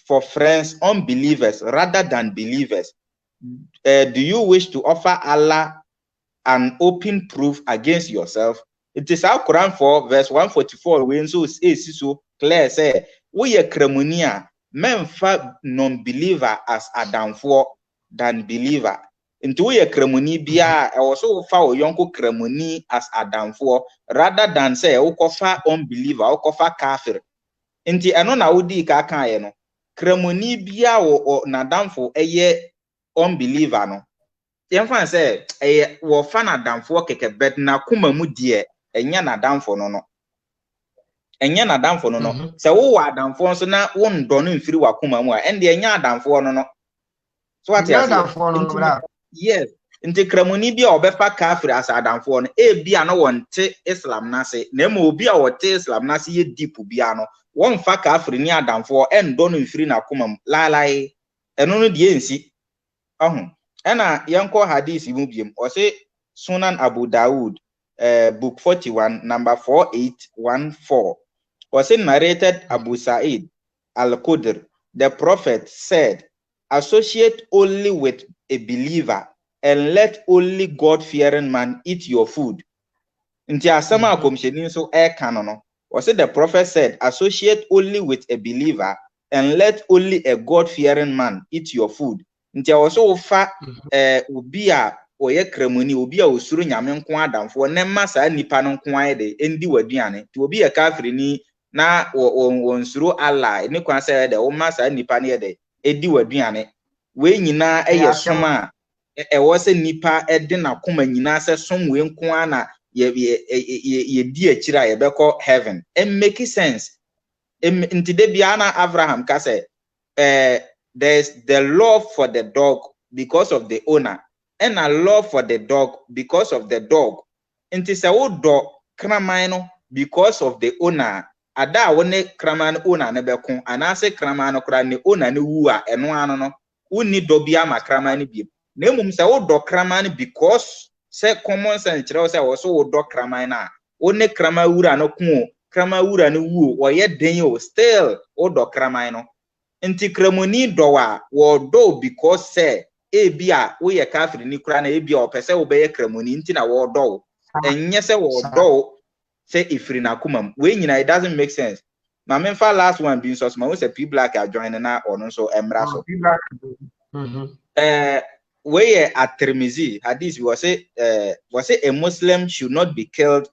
B: for friends unbelievers rather than believers. Do you wish to offer Allah an open proof against yourself? It is our Quran 4 verse 144 when so so clear say we are cremonia men fa non-believer as Adam for than believer. Into we kremoni bia e also fa oyonko kremoni as adamfo rather than say ukofa unbeliever ukofa kafir nti eno na odi ka kan ye no kremoni bia wo na adamfo eye unbeliever no yemfa say eye wo fa na adamfo keke bet na kuma mu die enya na adamfo no no enya na adamfo no no say wo wa adamfo so na wo ndo no mfiri wa kuma mu a ende enya adamfo no no so what you yes nti kremoni bia obefa kafir as adamfo no bia no wonte Islam na se na ema obi a wote Islam na se ye deep bia no won fa kafir ni adamfo endo no mfiri na komam lalai eno no de ensi ena yanko hadith mu biem o se Sunan Abu Dawood book 41 number 4814 was narrated Abu Sa'id al-Khudri the prophet said, associate only with a believer and let only God-fearing man eat your food. Nti asama akomsheni so kanono. Was it the prophet said, associate only with a believer and let only a God-fearing man eat your food. Nti also fa ubia oye kremoni ubia osuru nyame nko adamfo ne masa nipa no nko ayede endi waduane. Ti obi kafiri ni na wonsuru Allah ni kwa say de o masa nipa ne yede edi waduane. We nyina eye soma wose nipa ede na koma nyina se som we nko ana ye di akira ye beko heaven. It make sense. Nti de bia na Abraham ka say there's the love for the dog because of the owner and a love for the dog because of the dog. Nti se wo do kraman no because of the owner ada wone kraman ona ne beko anase kraman kra ne ona ne wu a eno ano no woni do bia ma kraman bi na emum se wo do kraman because se common sense kire se wo so wo do kraman na one kraman wura no ku kraman wura ne wu wo ye den o still wo do kraman no nti kramoni do wa wo do because se ebia wo ye kafiri ni kra na ebia opese wo be ye kramoni nti na wo do enye se wo do say ifri na kumam we nyina it doesn't make sense na me fa last one being so we say P Black are joining na or no so emra so we at Tirmizi hadith was say a Muslim should not be killed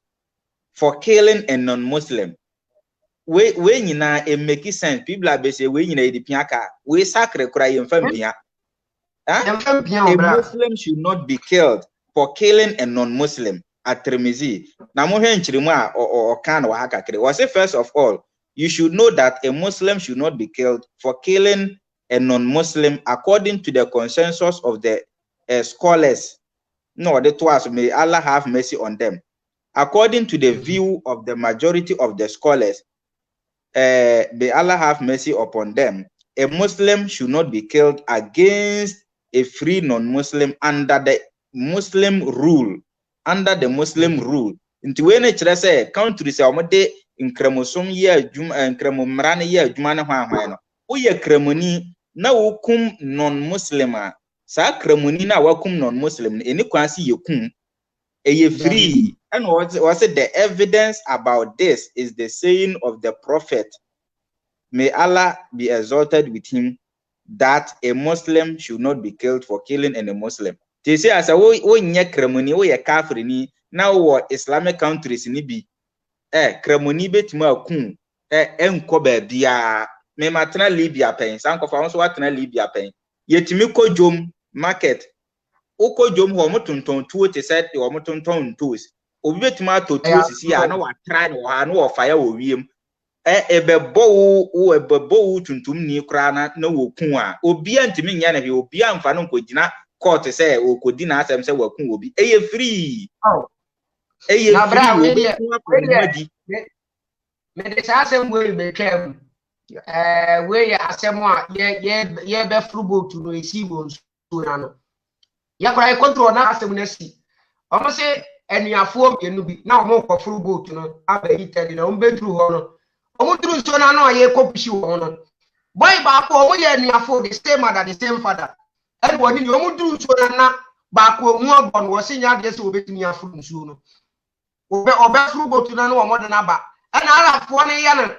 B: for killing a non-Muslim. We nyina it make sense. People are say we nyina di piaka we sacre kura yemfam bia. A Muslim should not be killed for killing a non-Muslim at Tirmizi. Na mo hwe nchirimu a o kan wa hakakere. Was say first of all, you should know that a Muslim should not be killed for killing a non-Muslim according to the consensus of the scholars. No, the twas may Allah have mercy on them. According to the view of the majority of the scholars, may Allah have mercy upon them. A Muslim should not be killed against a free non-Muslim under the Muslim rule. Under the Muslim rule. Into when it say country say omode nkramosom ye adwuma nkramomra ne ye adwuma ne hwan no woye kramoni na wokum non-Muslim a sa kramoni na wakum non-Muslim eni kwansi yekum eye free. And was it the evidence about this is the saying of the prophet, may Allah be exalted with him, that a Muslim should not be killed for killing a Muslim. They say as a wo nye kramoni wo ye kafiri ni na wo Islamic countries ni bi kramoni betimo akun enko ba bia me matena Libya pen sankofa won so watena Libya pen yetimi kodwom market ukodwom ho motonton tuo te set wo motonton toes obi betimo atotuo sisi ya na wa try no ha no wo fire wo wiem ebebo tuntum ni kra na wo kun a obi antimi nya na hwe obi amfa no nkogina court say okodi na asem say wakun obi eye free eye
A: na bra we
B: de
A: say asem we be twam we asem a ye be frubo to no receive on so na no ya kra control na asem na si omo say eniafo mienu bi na omo ko frubo to no abayi tell na omo be through ho no omo through so na no ye kopishi ho no boy ba ko omo ye eniafo the same mother the same father and when you omo through so na ba ko hu ogbon wo se nya de se obetimi afuru nsu no obe frubo to na no omo de na ba and ala fo ne ya no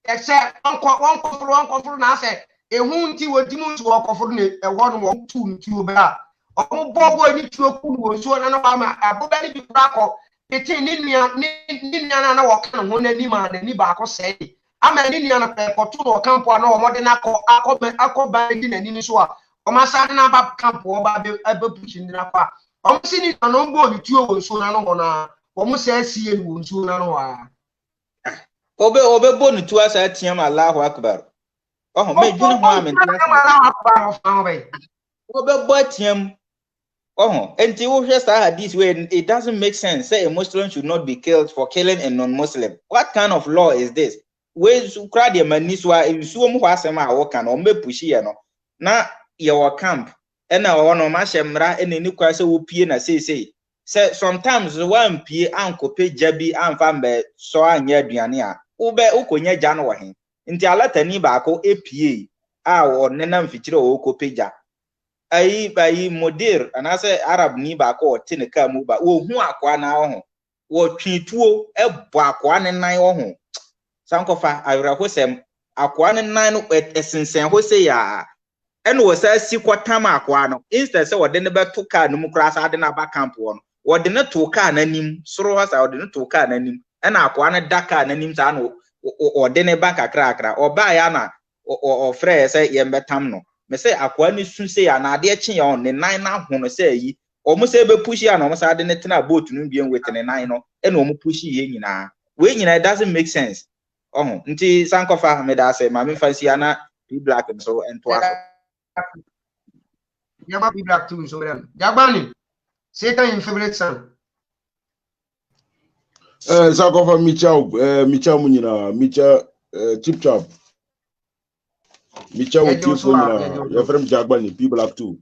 A: except one furu na say ehun nti wodimu nsu wo kofuru ne ewo no wo tu nti obe a omo bobo ni tuoku no nsu na no ba ma aboba ni bi kura ko eti ni nia na wo kan ho na ni ma na ni ba ko sei ama ni nia na pekoto no kampo na omo de na akọ di na ni so a omo sa na ba kampo ba be pushi ni na pa omo si ni no mbo ni tuo wo nsu na no na omo sa asie ni wo nsu na no wa
B: obe bonu tu asa tiam Allahu akbar me dwene ho amen
A: Allahu akbar
B: obe bo tiam enti wo hwe sa hadith where it doesn't make sense say a Muslim should not be killed for killing a non-Muslim. What kind of law is this? We crowd the maniswa nsuo mu asema a wo kan o me pushi ye no na ye wo camp na wo no ma hyemra ni kwa se wo pie na sei sometimes one pie ankope jabi amfa mbe so anya aduane a ukonya gya no wo hen nti alatani ba ko epie a wo nenam fikire wo kopeja ayi modir anase Arab ni ba ko tene ka mu ba wo hu akwa na ho wo twituo ebo akwa ne nan ho sankofa awira hosem akwa ne nan no esensen ho se ya ene wo sa si kwatam akwa no instead se wo de ne beto ka no mu kra sa de na ba camp wo no wo de ne to ka na nim soro ho sa wo de ne to ka na nim ena akwa ne daka na nim sa no o de ne ba kakra oba ya na o frɛ se ye mbetam no me say akwa ni su say ya na ade eche ya on ne nan na ho no say yi omo say be push ya na omo say ade ne tena boat no bien with ne nan no e na omo push ye nyina we nyina it doesn't make sense nti sankofa me da say ma me fancy ya na P Black so ento aso
A: ya ba P Black too so dem jagbani Satan in favorite son
C: Sakofa Micha Munina, Micha Chip Chop, Micha
A: Yeah,
C: with you for your friend Jagbani, people up too.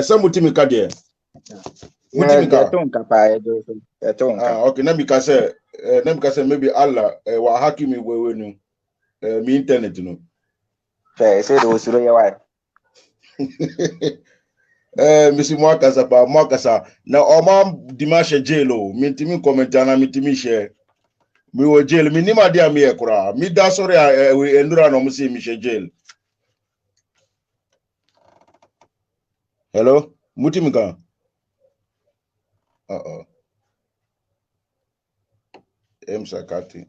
C: Some Mutimika there.
B: Mutimika.
C: Okay, Namika say maybe Allah wa hakimi we me internet no.
B: Say those wife.
C: Missy Mwakasa na Oma Dimashe jailo, mintimi commentana mitimi share. Mi wo jail, mi nima dia mi ekura. Mi da sorry we endura no musi mi she jail. Hello? Mutimika. Sakati.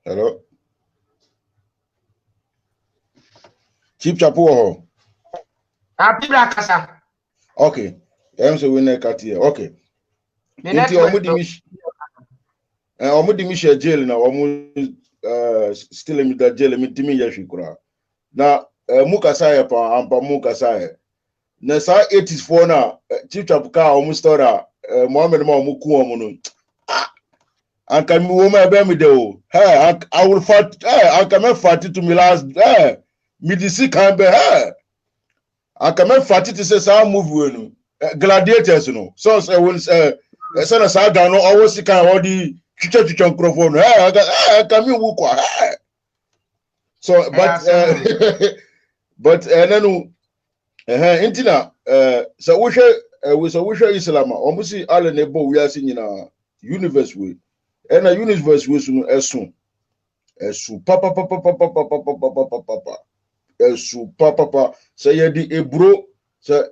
C: Hello? Chief Chapo.
A: People kasa.
C: Okay. So we ne kati. Okay. Inti omudi mi she jail na still mi da jail mi timi ya shikura. Na mukasa ya pa ampa mukasa. Na sa 84 na Chief Chapo ka stora Mohammed ma omuku omuno. And can woman be me de hey I will fight hey I can fight it to me last hey me the see can be hey I can fight it to say some move we no gladiators no so when say na sa ga no always see can all the chicha microphone hey I can me wo kwa hey so but nanu intina so we hwe Islam omusi ale ne bo wi ase nyina universe we and a universe we sunu esu papa esu papa say ye di ebro say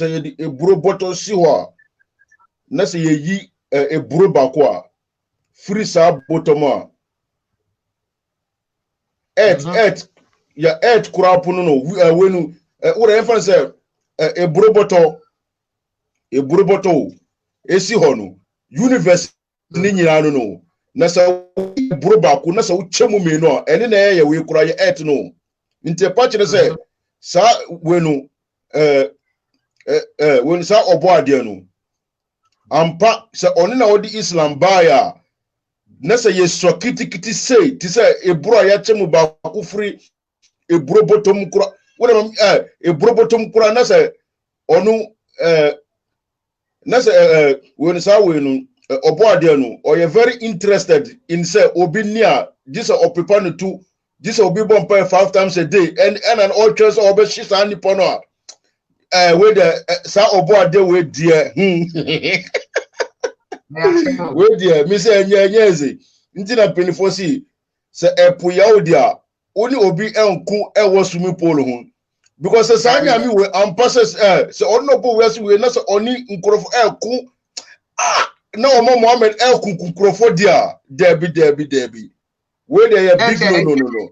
C: ye di ebro bottle si ho na say ye yi ebro bako a free sa bottom a earth ya earth kura punu no wenu ura enfan say ebro bottle esi ho no universe ni nyina no na sa bro baako na sa uchemu me no ene na ye we kura ye earth no nte pa kire say sa wenu wenu sa obo ade no ampa sa oni na odi Islam baya na sa ye so kitikiti say ti say ebro ya chemu baako free ebro bottom kura wona ebro bottom kura na sa onu na sa wenu sa wenu Oboade no or you're very interested in say obi near this or prepare to this obi bomb 5 times a day and an all choice obi shisa ni pono where the sa Oboade we dear we dear me say nyeze ntina penifo si say epu ya odia oni obi enku ewo swimming pool ho because say anya mi we ampasses say onno bo we say we na say oni nkrofo enku na omo Mohammed kunkrofo dia debi where they big no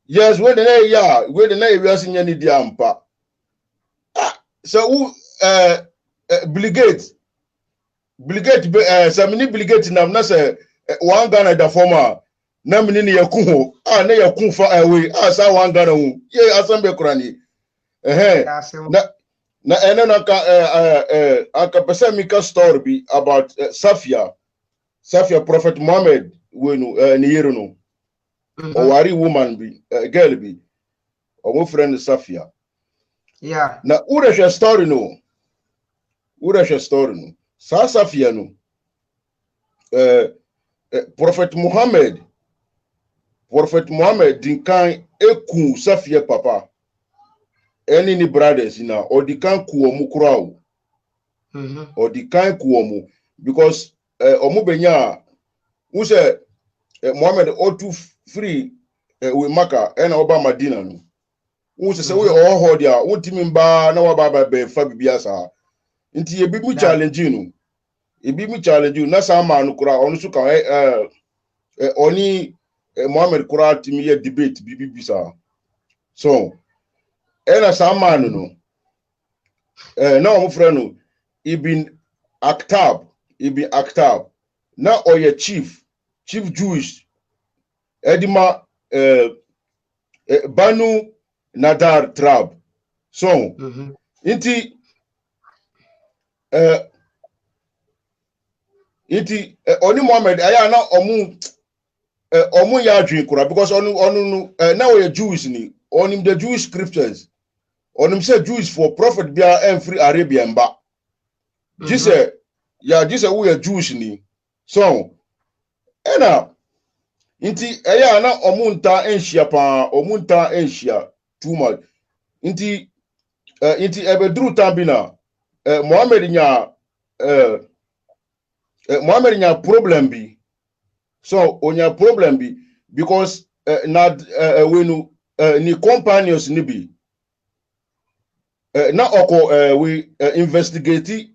C: yes where they ewiase nya ni dia ampa so who Billigate so mini Billigate nam na say one Ghana da former na mini ne yakun ho na yakun fa away sa one Ghana hu ye asambe kurani na ene na aka pesa mika story be about Safia Prophet Muhammad wenu ni yero no owari woman be girl be omo friend Safia na ura story no sa Safia no Prophet Muhammad dinkan eku Safia papa any ni brothers na odikan ku omu kura odikan ku omu because omu benya who say Muhammad otu free we maka na oba Madina no who say we ho dia wontimi mba na waba be fa bibia sa nti ebi mu challenge no na sa ma no kura onu su ka oni Muhammad kura timi ye debate bibi sa so ena sa ma no na omu frɛ no ibn Aktab na oye chief Jewish edima Banu Nadar tribe so inti iti oni Muhammad aya na omu ya adwin kura because onu na we Jews ni onim the Jewish scriptures onim say Jews for prophet bia free Arabian ba jise we Jewish ni so ena inti aya na omunta enhia pa omunta enhia too much inti ebedru tambina Muhammad nya problem bi so onya problem bi because wenu ni companions ni bi na oko we investigate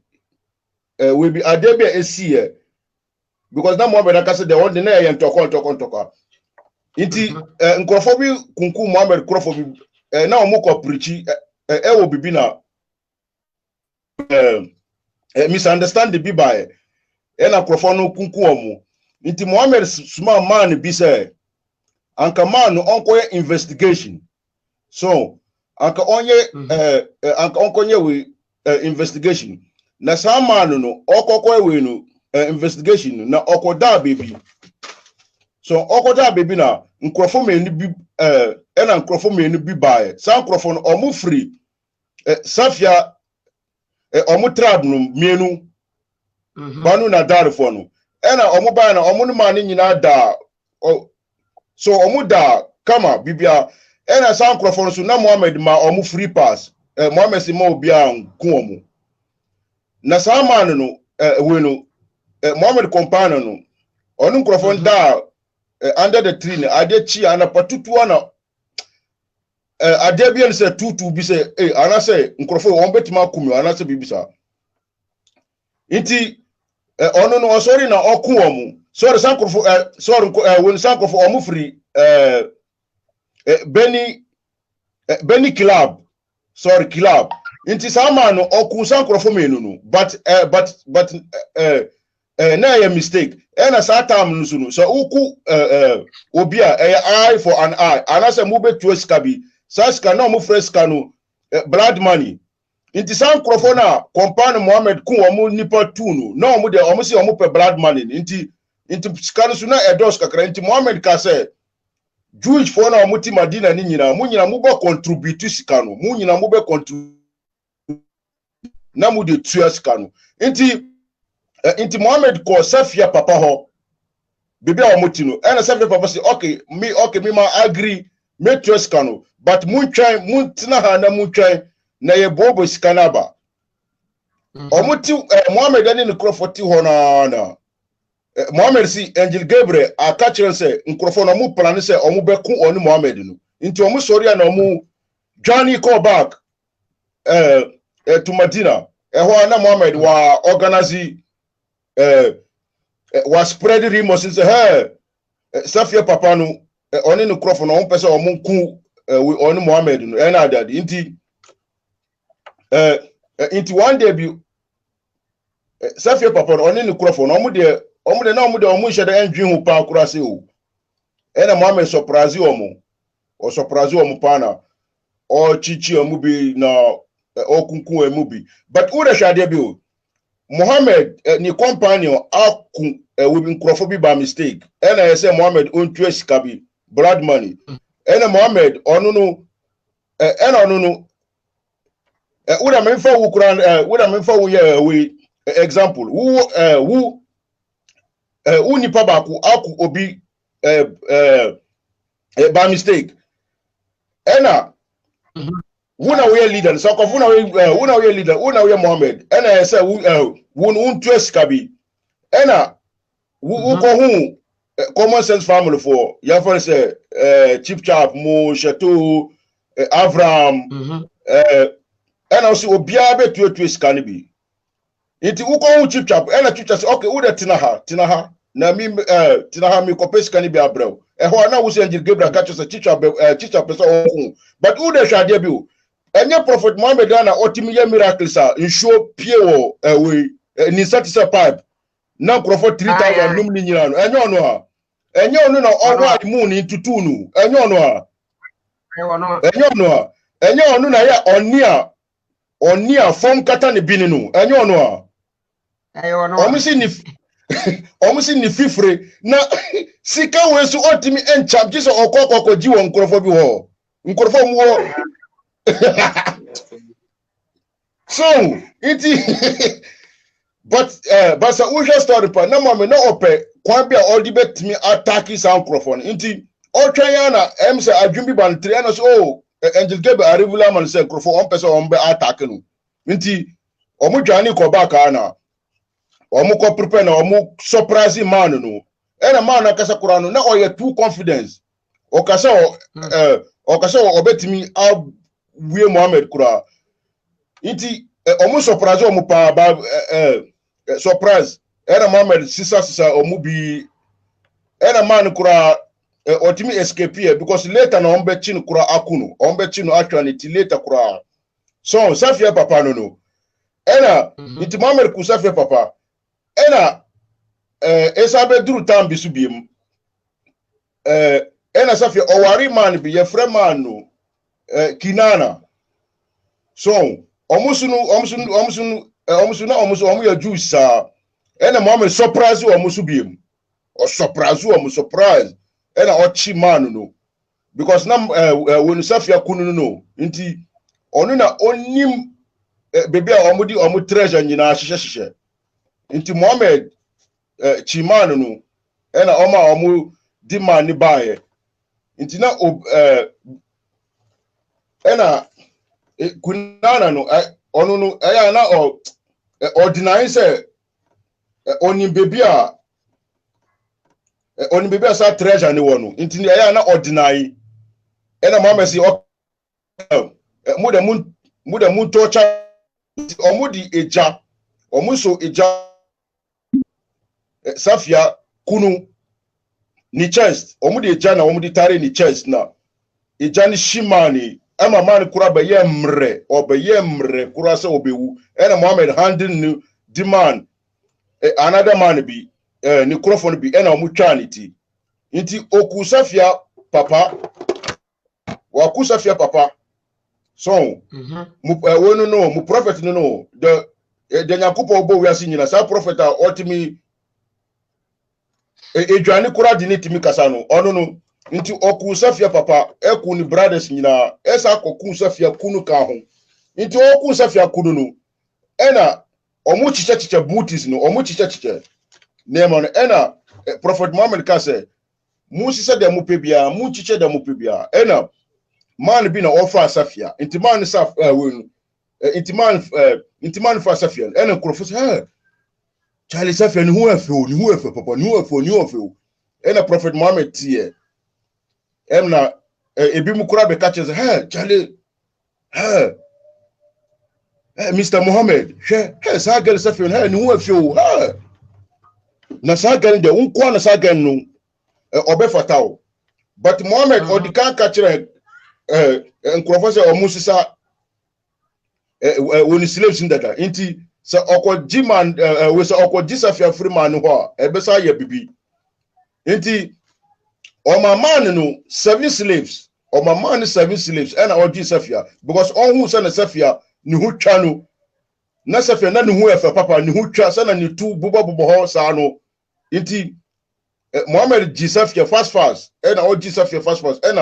C: we be adebia esi because na Muhammad aka say the one na yen toko inti nkrofo bi kunku Muhammad krofo bi na omukọ preachi wo bibi na misunderstand bi by na krofo no kunku omu inti Muhammad suma man bi say anka man no onko investigation so anka onkonye we investigation na sa man no okokọ we no investigation na okoda baby so okoda baby na nkrofo me ni bi na nkrofo me ni bi by sa nkrofo no omu free safia omu tribe no mienu banu na darfo no ena omu ba na omu no ma ni nyina da so omu da kama bibia ena sa nkrofo no so na Muhammad ma omu free pass Muhammad si ma obia nku omu na sa man no we no Muhammad companion no onu nkrofo da under the tree na ade chi ana patutu ana ade bia se tutu bi se ana se nkrofo won betima kumi ana se bibisa inti onu no sorry na oku omu sorry sankrofo sorry when sankrofo omu free Benny club sorry club inti sama no oku sankrofo menu no but na ya mistake ena sa time no so no so uku obi a eye for an eye anase mu betu sika bi sa sika na mu freska no blood money inti sankrofo na companion Muhammad ku omu nipa tu no na omu de omu si omu pe blood money inti sika no so na edos kakra inti Muhammad ka say Jewish for na omu ti Madina ni nyina mu bo contribute sika no mu nyina mu be contribute na mu de tu sika no inti Muhammad ko Safia papa ho bibi a omoti no ena Safia papa say okay me ma agree me tu sika no but mun tina ha na mun twan na ye bobo sika na ba omoti Muhammad ani ne krofoti ho na Muhammad si Angel Gabriel aka kire say nkrofo no mu plan say omu beku onu Muhammad no inti omu sori na omu Johnny call back to Madina ho na Muhammad wa organize was spread rumors say hey Safia papa no oni no krofo no on pese omu ku we onu Muhammad no e na dadi inti one day bi Safia papa no oni no krofo no omu de omu hye de endwin hu pa akura se o e na Muhammad surprise omu pa na o chichi omu bi na okunkun emu bi but who the shade bi o Muhammad ni companion aku we bin krofo bi by mistake and I say Muhammad on tu sika bi blood money and Muhammad onu no would me for who kran would me for we example who nipa ba aku obi by mistake and wuna we leader so ko wuna we leader wuna we Muhammad and I say wun tu sika bi ena wo ko hu common sense family for ya for say Chief Chap mo Chateau Avram ena so obia betu sika ni bi inti wo ko hu Chief Chap ena Chief Chap say okay wo de tina ha na mi tina ha mi ko pe sika ni bi abrel ho na wo say Angel Gabriel ka say Chief Chap so hu but wo de hwade bi o enye Prophet Muhammad na otimi ya miracles a nsho pie wo we ni satisfy pipe na Prophet 3000 num ni nyina no enye ono na owa mu ni tutu nu enye ono na ya onia fom kata ne bini nu enye ono Almost in the fifre. Now, Sika was to ultimate and champ just or cock or G on Crawford war. War. So, it but so we just started pa na mama na ope kwan bia all debate me attacking sound microphone nti all try na em say adwumbi ban three na so angel gebe a regular man say microphone on person on be attack no nti omo dwane ko back na omo ko prepare na omo surprise man no e na man na kasa kura no na oye too confidence o kasa obetimi a wie Mohammed kura nti omo surprise omo pa ba surprise era Mohammed sisa omubi era man kura otimi escape because later na ombe chin kura akunu ombe chinu actually ti later kura so safia papa no era nti Mohammed ku safia papa era esabe duru tam bisu biem ena safia owari man bi ye frɛ man no kinana so omusunu ya juice ena Mohammed surprise omusu biem o surprise ena ochi man no because na when safia kunu no nti onu na onim bebe a omu treasure nyina hyehyehye nti Mohammed chi man no ena omu di man ni bae nti na ena kunana no onu no eya na ordinary say oni baby a sa treasure ni wono nti eya na ordinary ena Mohammed si muda mun torture omudi eja omuso eja safia kunu ni chest omudi eja na omudi tare ni chest na eja ni shimani ama man kura be yemre kura se obewu ena Mohammed handle ni demand another man bi ni microphone bi ena omu chanity nti oku safia papa so mu prophet no the nyakupo obo wi asinyina sa prophet a otimi edwane kura di ni timi kasa no ono no nti oku safia papa eku ni brothers nyina esa koku safia kunu ka ho nti oku safia kunu no ena omu chiche booties no omu chiche name no ena prophet Muhammad ka say mu sise de mu pebia mu chiche de mu pebia ena man bi na offer safia nti man nti man fa safia ena krofo say Charlie safia ni hu efe papa ni hu efe ena prophet Muhammad tie emna ebi mu kura be catch say Charlie Mr. Muhammad sa girl safia ni hu efe na sa girl de unko na sa girl no obe fatao but Muhammad odikan catch nkrofo say omusisa woni slaves ndada nti sa okoji man we sa okoji safia free man ho ebesa ya bibi nti o man no 7 slaves and oji safia because on who say na safia ni hu twa no na safia na ni hu efa papa ni hu twa sa na ni tu bubo ho sa no nti Muhammad ji safia fast and oji safia fast and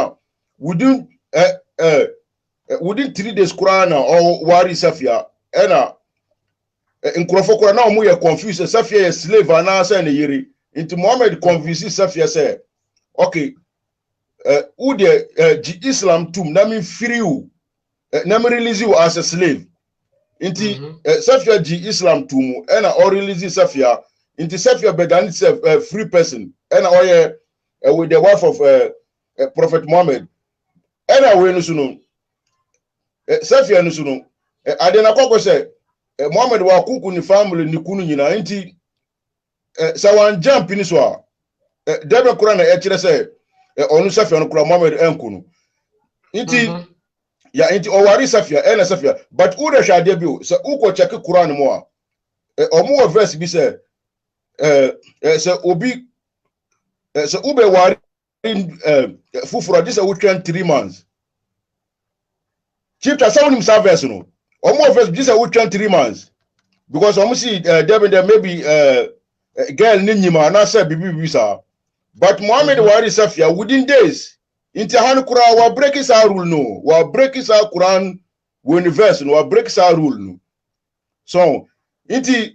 C: within 3 days kurana or wari safia ena nkrofo kura na omu ye confuse safia ye slave ana say na yiri nti Muhammad convince safia say okay who the Islam tum na me free you na me release you as a slave nti safia Islam tum ena or release safia nti safia began self free person ena oye with the wife of Prophet Muhammad ena we no suno safia no suno adena kokko say Muhammad wa kuku ni family ni kunu nyina nti sa wan jump ni so a debe kura na kire say onu safia no kura Muhammad enkunu nti ya nti o wari safia ena safia but u de hwade bi o sa uko check Quran mo a omo wa verse bi say say obi say ube wari fufuro this we 3 months chief ta sound himself verse no omo verse this we 3 months because almost see there maybe girl ninyima na say bibi bisa but Muhammad wari safia within days into han Quran wa break his rule no wa break his Quran universe no wa break his rule no so into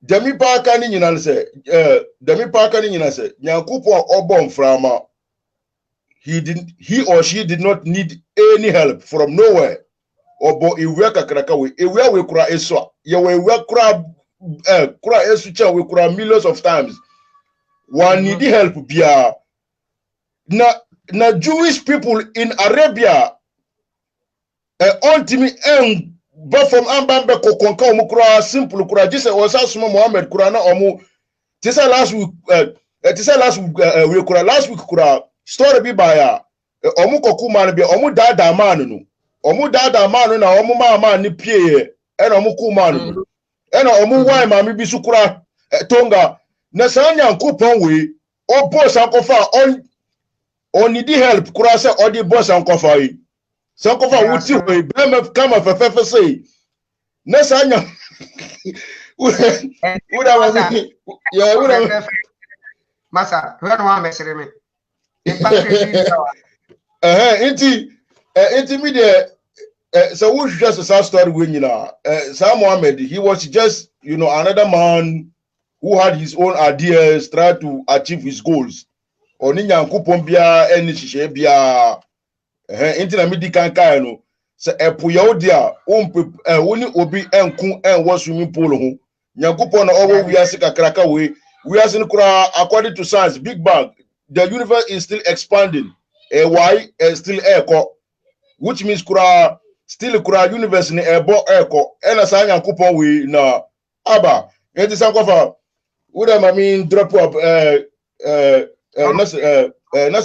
C: demi parka ni nyina say Nyankopon obon frama he or she did not need any help from nowhere obo ewe kakraka we ewe we kura eso ye we kura esu cha we kura millions of times one need help bia na Jewish people in Arabia ontimi but from ambambe kokonka omu kura simple kura just osa suma Muhammad kura na omu tisa last week we kura last week kura story bi baya omu koku man bia omu dada man no omu dada man na omu mama ni pie e na omu ku man no e na omu wine mama bi su kura tonga na sa Nyankopon we o boss ankofa on need help kura se o di boss ankofa yi sankofa wuti we be me kama fefefe say na sa nya uda
A: masa we no wa mesere me
C: inti me there so we just a story when you know Sam Mohammed, he was just another man who had his own ideas, tried to achieve his goals oni Nyankopon bia eni hihye bia inti na medi kankan no se epoya dia woni obi enku enwo swimming pool ho Nyankopon na owo wiase kakraka we wiase no kura according to science big bang the universe is still expanding why still echo which means kura still kura universe ni ebo echo ena sa Nyankopon we na aba enti sankofa would I mean drop up that's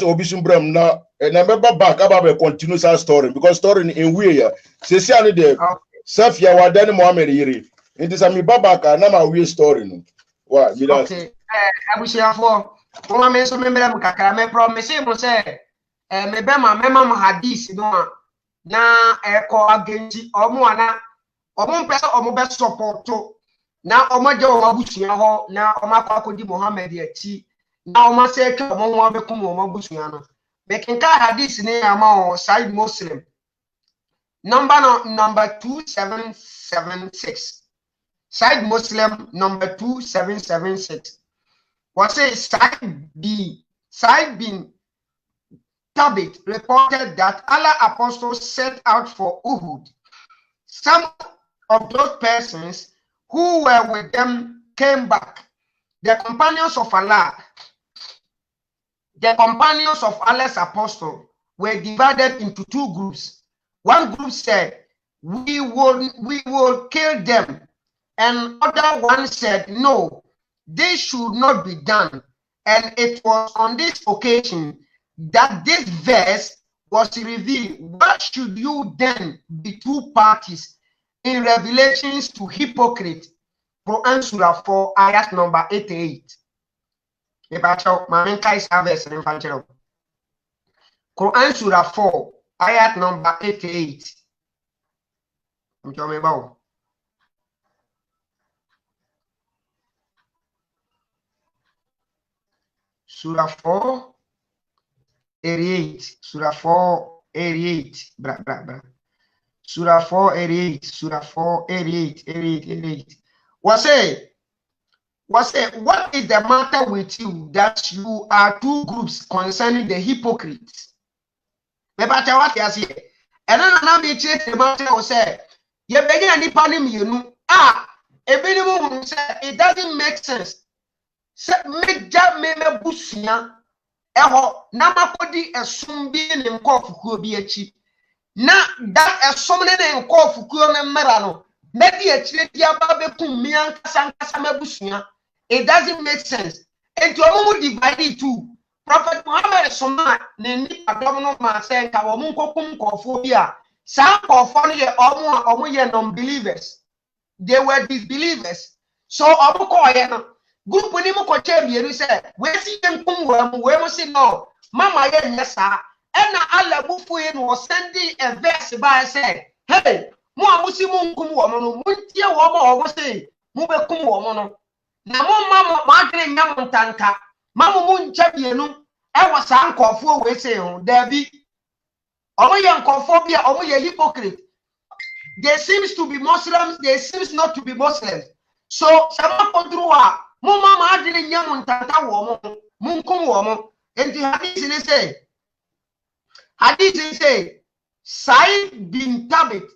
C: obisum bram na member back about continue our story because story in we say see ani de Safia wa dan Muhammad yiri enti sa mi babaka na ma we story no wa mi da
A: okay abusiafo mo me so me mbere kakra me promise mo say me be ma mema hadith no na eko agenji omo ana omo mpese omo be support na omo je o abusua ho na omo akodi Muhammad achi na omo say ke omo ho be kum omo abusua no me kenka hadith ni ama o side Muslim number 2776 side Muslim number 2776 was a Sa'id bin Thabit reported that Allah apostles set out for Uhud. Some of those persons who were with them came back. The companions of Allah's apostle were divided into two groups. One group said, we will kill them. And other one said, no, this should not be done. And it was on this occasion that this verse was revealed. What should you then be two parties in Revelations to hypocrite? Quran Surah 4, ayat number 88. Quran Surah 4, ayat number 88. Surah 4, 88. Surah 4, 88. Surah 4, 88. Surah 4, 88. 88. What is the matter with you that you are two groups concerning the hypocrites? And then I be the matter was say, you begin any panim you it doesn't make sense. Make job me busia eho na makodi esum bi ne nkofukuo bi achi na that esum ne nkofukuo ne mmara no na di achire di aba bekum mi ankasa mabusia. It doesn't make sense. And to omo divide it too. Prophet Muhammad soma ne ni adom no ma say nka wo nkokum nkofo bi a sa nkofo no ye omo ye non-believers. They were disbelievers. So omo ko ye no group ni mo ko champion say we see them kum we mo say no mama ye nyesa and Allah bufu ye no sending a verse by say hey mo amusi mo nkum wo no mo ntie wo mo say mu bekum wo mo no na mo ma mo adwene nya mo ntanka ma mo ncha bienu e wo sa nkofo we say ho da bi omo ye nkofo bia omo ye hypocrite. They seems to be Muslims, they seems not to be Muslims. So sama kodruwa mo ma adwene nya mo ntanta wo mo mo nkum wo mo. Enti hadith say Sa'id bin Thabit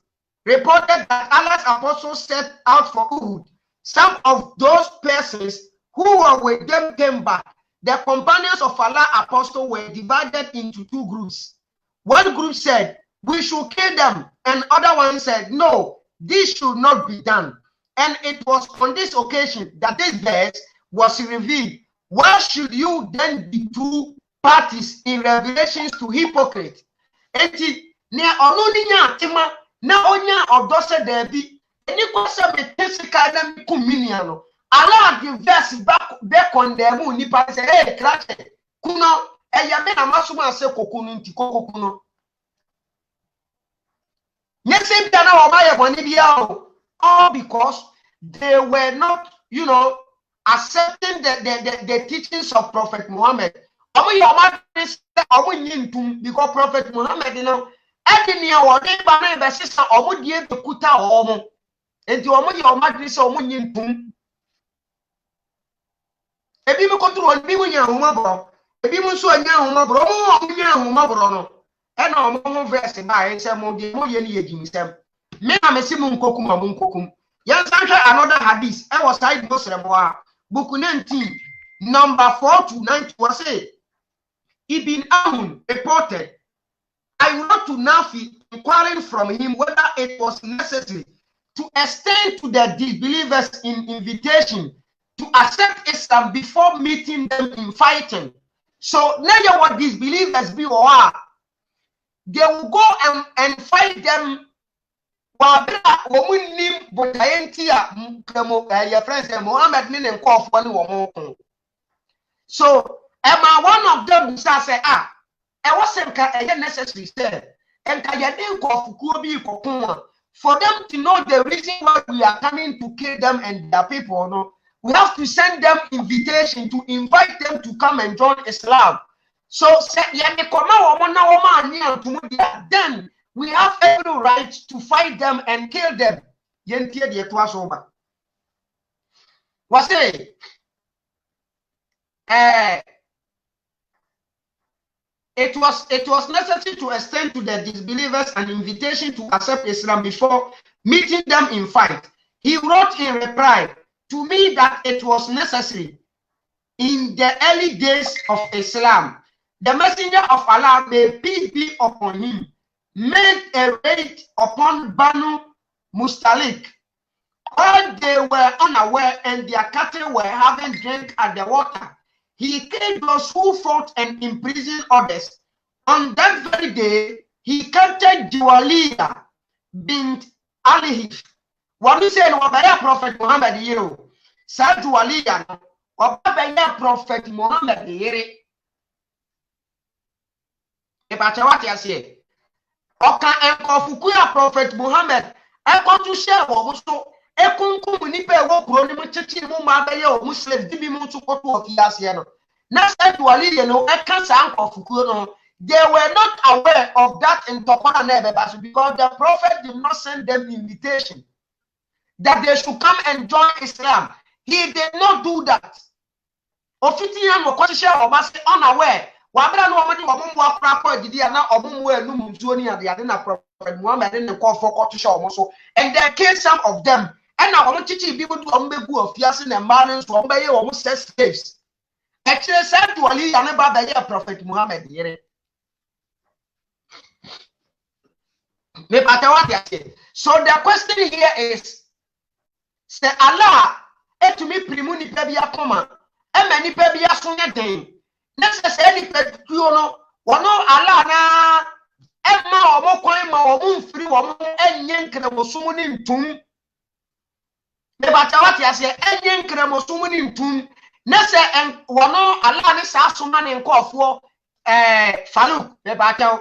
A: reported that Allah's apostles set out for Uhud. Some of those persons who were with them came back. The companions of Allah's apostles were divided into two groups. One group said, we should kill them, and other one said, no, this should not be done. And it was on this occasion that this verse was revealed. Why should you then be two parties in revelations to hypocrites? Enti ne ono ni nya tema na onya odose da bi eni kwase betesika na mikumini no ala the verse be condemn nipa say eh krache kuno eya me na masuma ase kokunu nti kokokuno nyese bia na o maye boni bia o all because they were not accepting the teachings of Prophet Muhammad. Because Prophet Muhammad, Edenia or Neba Neba sister or would ye to Kuta or and to your madness or Munyin Pum. A people control and be with your mother, a people so a young mother, and our mom verse by and some of the Moyan Yajim. Me am a Simon Kokum among Kokum. Yes, another hadith. I was tied Muslim book 19, number 4 to 9 was it. Ibn Amun reported, I wrote to Nafi inquiring from him whether it was necessary to extend to the disbelievers in invitation to accept Islam before meeting them in fighting. So now what disbelievers be or are, they will go and fight them. Your friends Muhammad meaning call for one. So Emma, one of them say, I wasn't necessary said, and for them to know the reason why we are coming to kill them and their people. No, we have to send them invitation to invite them to come and join Islam. So then we have every right to fight them and kill them. Was it? It was necessary to extend to the disbelievers an invitation to accept Islam before meeting them in fight. He wrote in reply to me that it was necessary in the early days of Islam. The messenger of Allah, may peace be upon him, made a raid upon Banu Mustalik. While they were unaware and their cattle were having drink at the water, he killed those who fought and imprisoned others. On that very day, he captured Juwaliya bint Alihif. What we say, Wabaya Prophet Muhammad Yero. Sa Juwaliya, Wabaya Prophet Muhammad Yere. Epachawati asiye. Oka enkofukuya Prophet Muhammad. Eko to share what ekunkum nipa ewo kuro ni mchechi mu ma be ye o Muslims di bi mu to koto ofiase no na said wali ye no e kan sa ankofukuo no. They were not aware of that in Topana Nebebas because the Prophet did not send them invitation that they should come and join Islam. He did not do that. Ofitian mo kwashe obase unaware. Wabra no omodi omumu akra kwa didi na omumu enu mtuo ni ade na Prophet Muhammad ne ko foko to show so, and there came some of them. And now I'm teaching people to ombebu of fiasin and marriage to obey almost slaves. Actually, said to Ali and about the Prophet Muhammad. So the question here is, say Allah, to me primuni pebia coma, and many pebia sonya day. Necessarily, you know, one Allah na Emma or Mokoima or Moon free or and Yankin was summoning tomb. Batawati ase enyen kremosumu ni ntum na se wono Allah ne sa asoma ne nkofo Faruk be bataw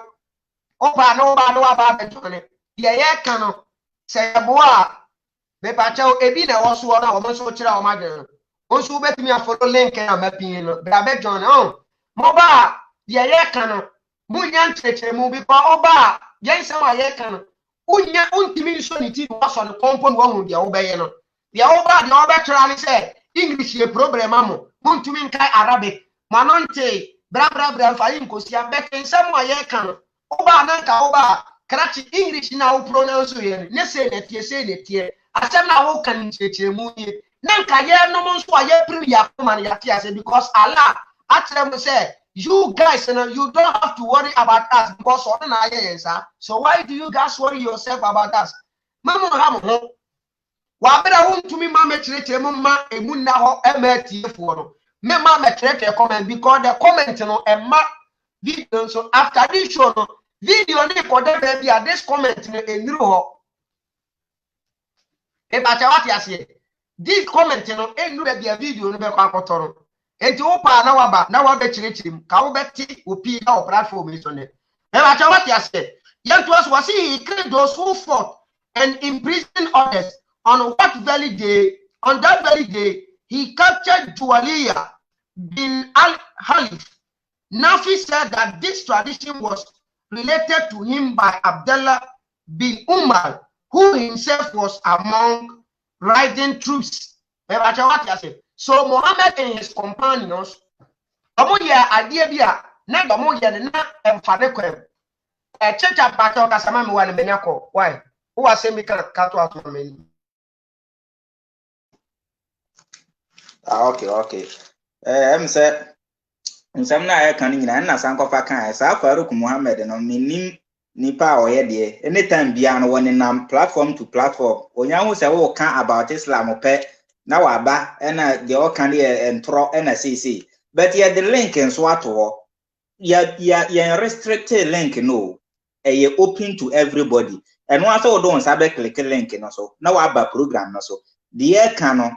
A: oba no aba be tone ye ye kan no se boa me pa cha ebi na wo so na wo so kira o madwen o so betimi afolo link na mapin no bra be join mo ba ye kan no munya ncheche mu bi kwa oba yen se wa ye kan no unya untimi so ni ti wo so no compound wo hu dia wo be ye no dia wo ba dia wo be tra ni say English ye problem amo muntumi nkai Arabic manonte bra fa yin kosia beten se mo ye kan no oba na nka oba krachi English na wo pronounce ye ne say ne tie asem na wo kan ncheche mu ye na nka ye no mo so ye pri ya kuma ya tie ase because Allah atrem say you guys, you don't have to worry about us because so why do you guys worry yourself about us? Mama hamu wa bera won to me mama chirete mama emunna ho MTF no me mama chirete comment because the comment no emma video so after this show no video ni ko de baby at this comment no enuru ho e ba cha what yase this comment no enuru be video no be kwa akotoro enti wo pa na waba na wa be chirechirim ka wo beti opi na o platform so ne e ba cha what yase yet was he killed those who fought and imprisoned others on that very day he captured Juwaliya bin al-Halif. Nafi said that this tradition was related to him by Abdullah bin Umar, who himself was among riding troops. So Muhammad and his companions, idea bia na na emfade kwem. Church abato kasama me wan menyako. Why? Who was saying me kan kato ato meni.
B: Okay. Em say nsam na ya kan nyina na sankofa kan sa Faruk Muhammad no menim nipa oye de anytime bia no won nam platform to platform onyahu se wo kan about Islam pe na waba na de o kan de entro na cc but ya the link nso ato ya restricted link no e open to everybody and once we don sabe click link no so na waba program no so the kan no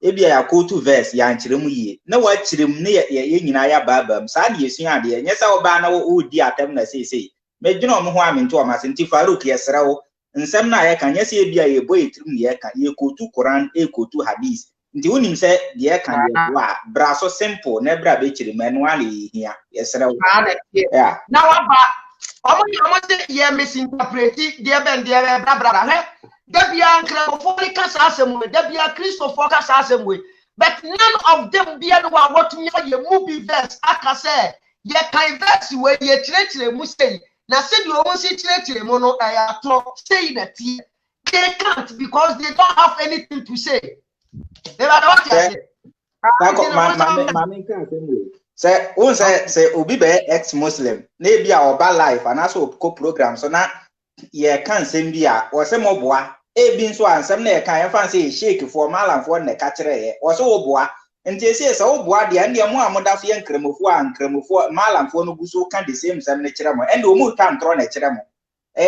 B: ebia ya go to verse ya nchirem yie na wa chirem ne ye nyina ya babam sa de yesu ade ye nyesa oba na wo di atam na sei medwina omo ho amento o masenti Faruk yesra wo nsem na ye kan nyesa ebia ye boy trim ye kan ye go to Quran e go to hadith nti wonim se de ye kan ye wa bra so simple na bra be chirem anu ale hia yesra wo
A: yeah na wa ba omo se ye misinterpret de ben de bra he Debia Christopher Casasem, Debia Christopher Casasem, but none of them be the one what me a movie verse. I say, ye kind verse where ye treachery must say. Now, said you almost say treachery mono, I talk say that they can't because they don't have anything to say. They are what you
B: say. Say, Obi be ex-Muslim, maybe our bad life and also co program. So now. Ye kan sembia wo se moboa e bi nso ansem na ye kan ye fan say shake for malam for na ka kire ye wo so oboa nti ese se oboa de ande mo amoda so ye nkremofo malam for no guso kan the same sam na kire mo ende o mu kan tro na kire mo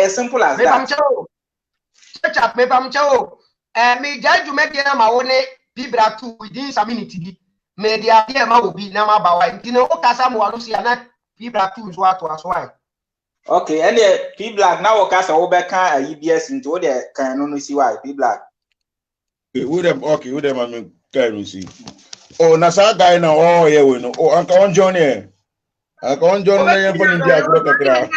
B: simple as that
A: me pam chao me jaju me de na ma wo ne bibra tu within some minute bi me de ade ma obi na ma ba wa nti no o kasa mo wanu si na bibra tu so ato aso ai.
B: Okay, and the P Black now cast over can EBS into the can only see why P Black.
C: With them, I mean, can see. Oh, Nasa guy now, oh, yeah, we know. Oh, Uncle on John here. Uncle on John, I am from India. Look at that.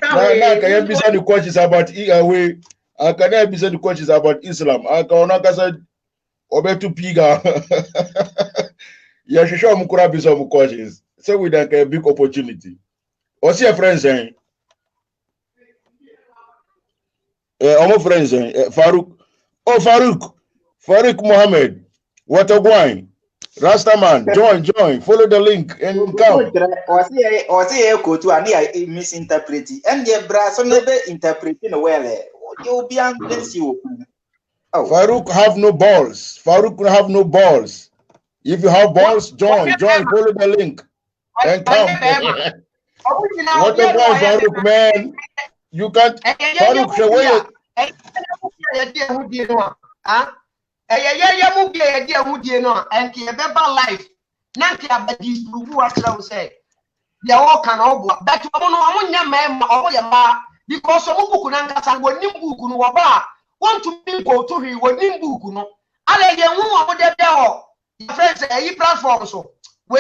C: Now, can you be said the questions about away? I can be said the questions about Islam. I can not say, Obetu Piga. Yeah, she show Mukura be some questions. So we don't get a big opportunity. What's your friend saying? My friend saying, Faruk. Oh, Faruk Muhammad. What a wine. Rastaman, join. Follow the link and come.
B: Or say, go to a misinterpret. And your brass on never interpreting well. You'll be against you.
C: Faruk have no balls. If you have balls, join. Follow the link and come. What a boy, Faruk, man. You can't. Faruk, show away.
A: Because want to be go to he when in book no ale ye hu wa de bia ho your friends e platform so we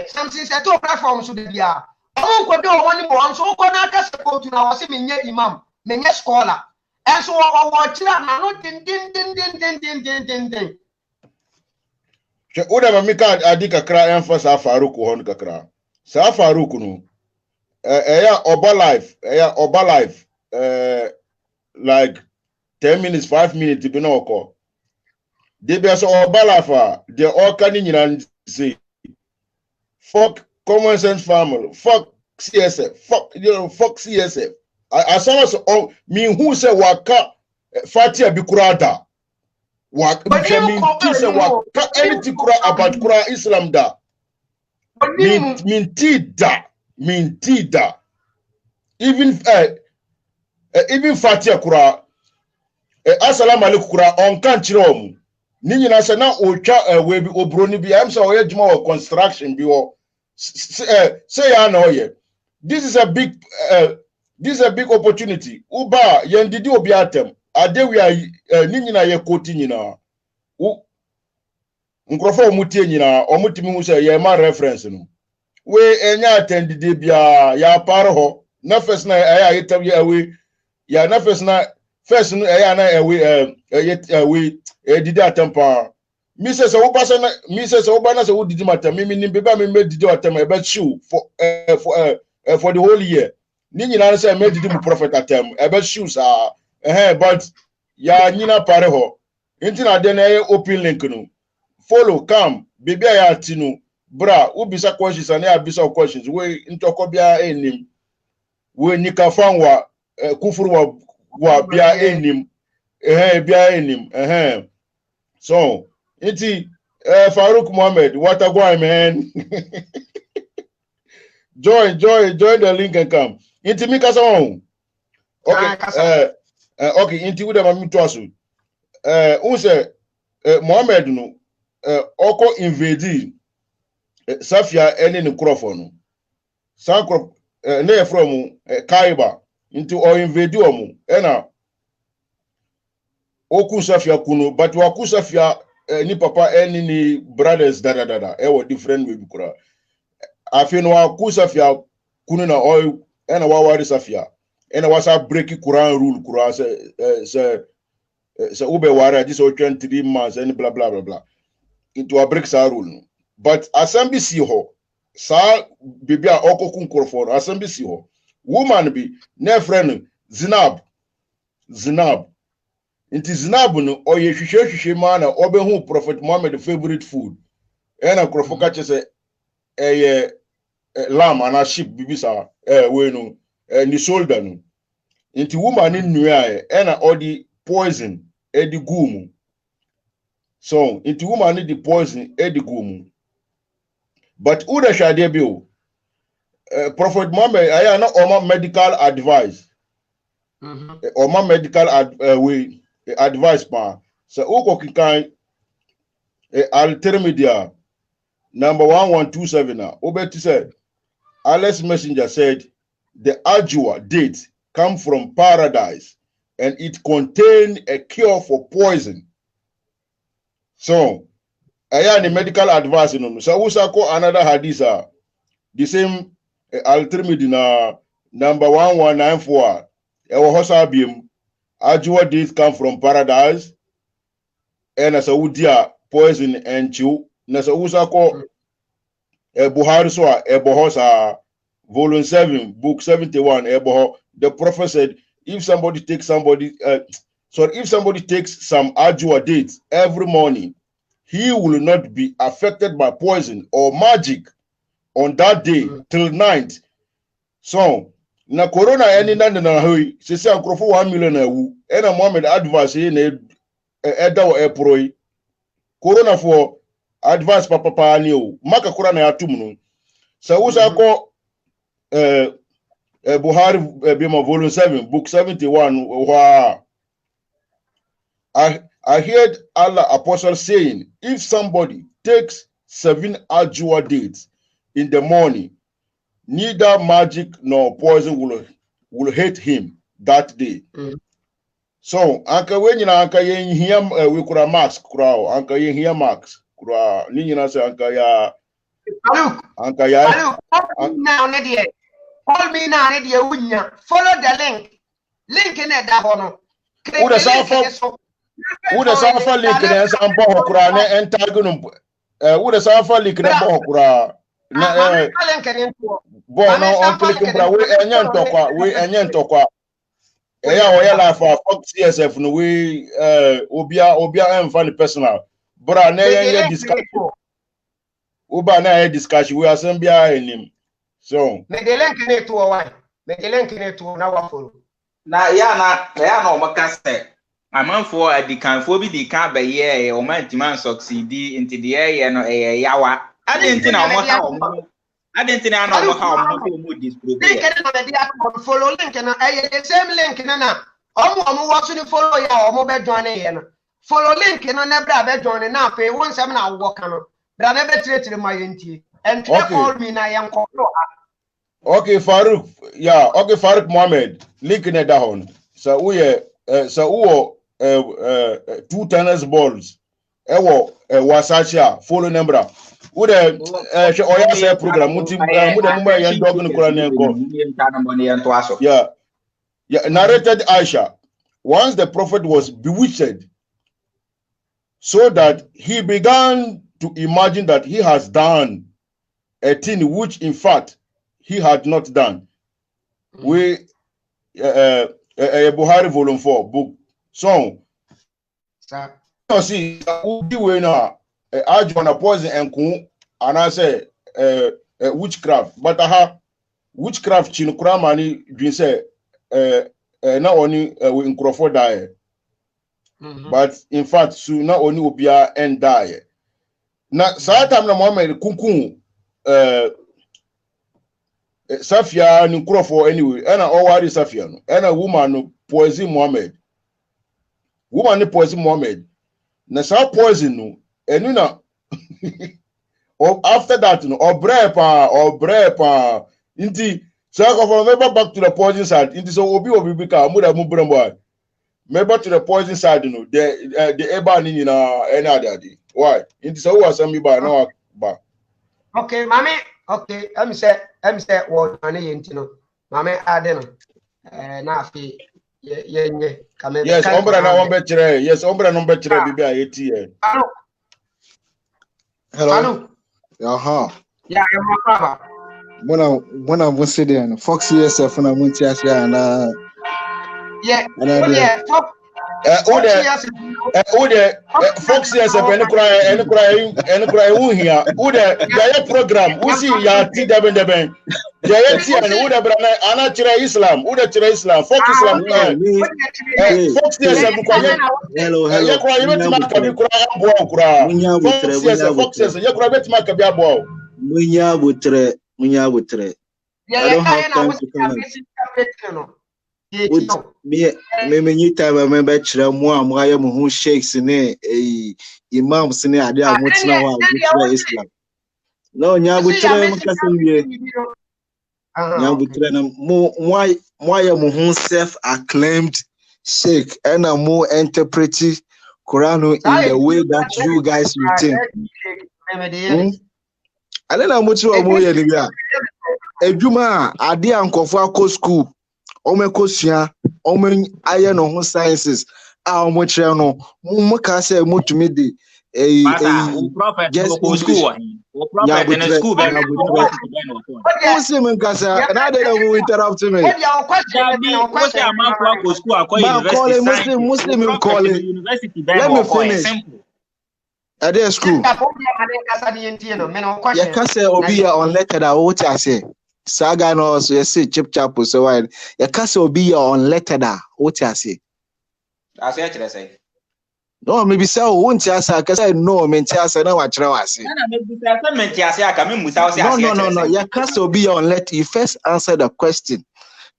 A: something set to platform so de bia o nko de o woni mo so ko na aka se ko tu na wo se menye imam menye scholar and so wo kira na no din
C: Uda mamika adi kakra emphasize Farouk hon kakra. Sa Farouk no eya oba life like 10 minutes 5 minutes bi na oko. They be so oba life they all can nyina say fuck common sense family, fuck CSF, fuck fuck CSF. As soon as me who say waka fatia bi kurada. Anything about Quran Islam da. Mintida. Even Fatia Quran Assalamu alaikum Quran on kan chire omu. Ni nyina se na otwa we bi obroni bi am say oye juma of construction bi o say ya na oye. This is a big opportunity. Uba yendidi obi atem. Ade we ni nyina ye koti nyina. Nkrofo omutie nyina omutimi hu se ye ma reference no we enya attendide bia ya pare ho na first na ya yetam ya we ya na first no ya na we didi atampa mi se wo pasa na mi se wo ba na se wo didi matam mi nim beba mi medidi atam e be show for the whole year ni nyina se me didi mu prophet atam e be show sa but ya nyina pare ho nti na de na open link no follow come baby ya tinu bra ubisa questions and abisa questions we ntoko bia enim we nika fanwa kufuru wa bia enim bia enim so iti Farouk Mohammed what a guy man join the link and come iti mika so okay okay iti uda mami to asu unse Mohammed no oko invade Safia ene ne krofo sankro na from Kaaba into o invade omu ena oku Safia kuno but waku Safia ni papa ene ni brothers dada e wo different way bikura afi no waku Safia kuno na o ena wawari Safia ena wasa break Quran rule Quran se ube wara this o 23 months and blah blah blah blah into a break sa rule but assembly si ho sa bibia okokun korofo assembly si ho woman bi na friend Zinab inti Zinab no oye hwehwehwehwe ma na obehu Prophet Muhammad favorite food ena korofo ka chese lamb and sheep bibisa we no ni shoulder no inti woman ni nua ena odi poison edi gumu so inti woman ni the poison edi gumu but uda shade bio Prophet Muhammad aya na oma medical advice oma medical advice pa so uko kikan Al-Tirmidhi number 1127 na obeti said Allah's messenger said the ajwa date come from paradise and it contained a cure for poison. So aya ni medical advice no so usako another hadith the same Al-Tirmidhi na number 1194 ewo hosa biem ajwa date come from paradise and as a udia poison and chew na so usako Buhari so hosa volume 7 book 71 the prophet said if somebody takes some ajwa dates every morning he will not be affected by poison or magic on that day till night. So na corona any na hoy se se akrofo 1 million awu ena Muhammad advice na edawo eproi corona for advice papa ni o maka corona ya tum no so usa ko Buhari bima volume 7 book 71 wa I heard Allah apostle saying, if somebody takes 7 ajwa dates in the morning, neither magic nor poison will hit him that day. So anka we nyina anka yen hia we kura max kura anka yen hia max kura ni nyina se anka ya anka ya
A: now ne call me now ne dia wunya follow the link in that hono
C: who the safa link ne san bo kura ne entagunum who the safa link ne bo kura na bo no on click bra we enye ntokwa eya oya la for Fox CSF no we obia enfa ni personal bra na yen discussion uba na yen discussion we asem bia enim so
A: me de link ne to why me de link ne to na wa follow
B: na ya o makase amanfo adikanfo bi di kan ba ye o man timan succeed into the ye no yawa adenti na o mo ha o mo adenti na o mo ha o mo disprove
A: link na me dia follow link na the same link na omo wo so ni follow ya omo be join ye na follow link na bra be join na pe won sem na wo kan no bra na be tire my yentie and call me na yan ko
C: okay Farouk okay Farouk Mohammed link ne da hon so we two tennis balls ewo wasachia follow number wo de oya say program muti mu yan dog no kura ne ko narrated Aisha once the prophet was bewitched so that he began to imagine that he has done a thing which in fact he had not done. We Buhari volume 4 book so you see we na ajona poison enku and I say witchcraft but witchcraft chin kura mani dwin say na oni we nkrofo die but in fact so na oni obia end die na saa na Muhammad kunkun Safia ni nkrofo anyway and owari Safia no and a woman no poison Muhammad na sa poison no enu na after that no obrepa inti so go remember back to the poison side inti so obi bika mu da mu brembo remember to the poison side no the eba ni na any other day why inti so was am ba na ba
A: okay mami okay am say what ani yenti no mami ade no na afi yenye kame
C: yes ombra na ombe chire yes ombra no be chire bibi ayeti
D: hello
A: yeah I'm Kaaba
D: Mona você den Fox CSF na munti asia na
A: yeah Fox
C: Fox CSF any cry who here who the program we see ya ti deben ya ti and who the brana ana chira Islam who the chira Islam Fox Islam Fox CSF
D: hello
C: ya cry beti maka bi cry abo cry Fox CSF ya cry beti maka bi abo
D: munya butre I don't have time to comment. Me you time remember chira mo amoye mo hu sheikhs ne imams ne ade amotina wa Islam no nya butre mo kasemwie nya butre na mo aye mo hu self acclaimed sheikh and mo interpret Quran in the way that you guys you think ale na mo ti wa mo ye ni bia edwuma ade ankofo akọ school omekosia omen aye no ho sciences a omo kire no mo ka say motumi de
B: prophet go school o prophet in school be
D: what say men kasa na dey no interrupt me
A: what your question
B: am for go school akọ university
D: muslim calling
B: university
D: let me finish at the school ya kasa obi ya on letter that what I say saga no so you say chip chap so why ya kasa obi ya on letter that what I say
B: say
D: no maybe say won't asa kasa no me asa na wa kire wa say
B: na maybe say me asa aka me musa say
D: no ya kasa obi ya on letter you first answer the question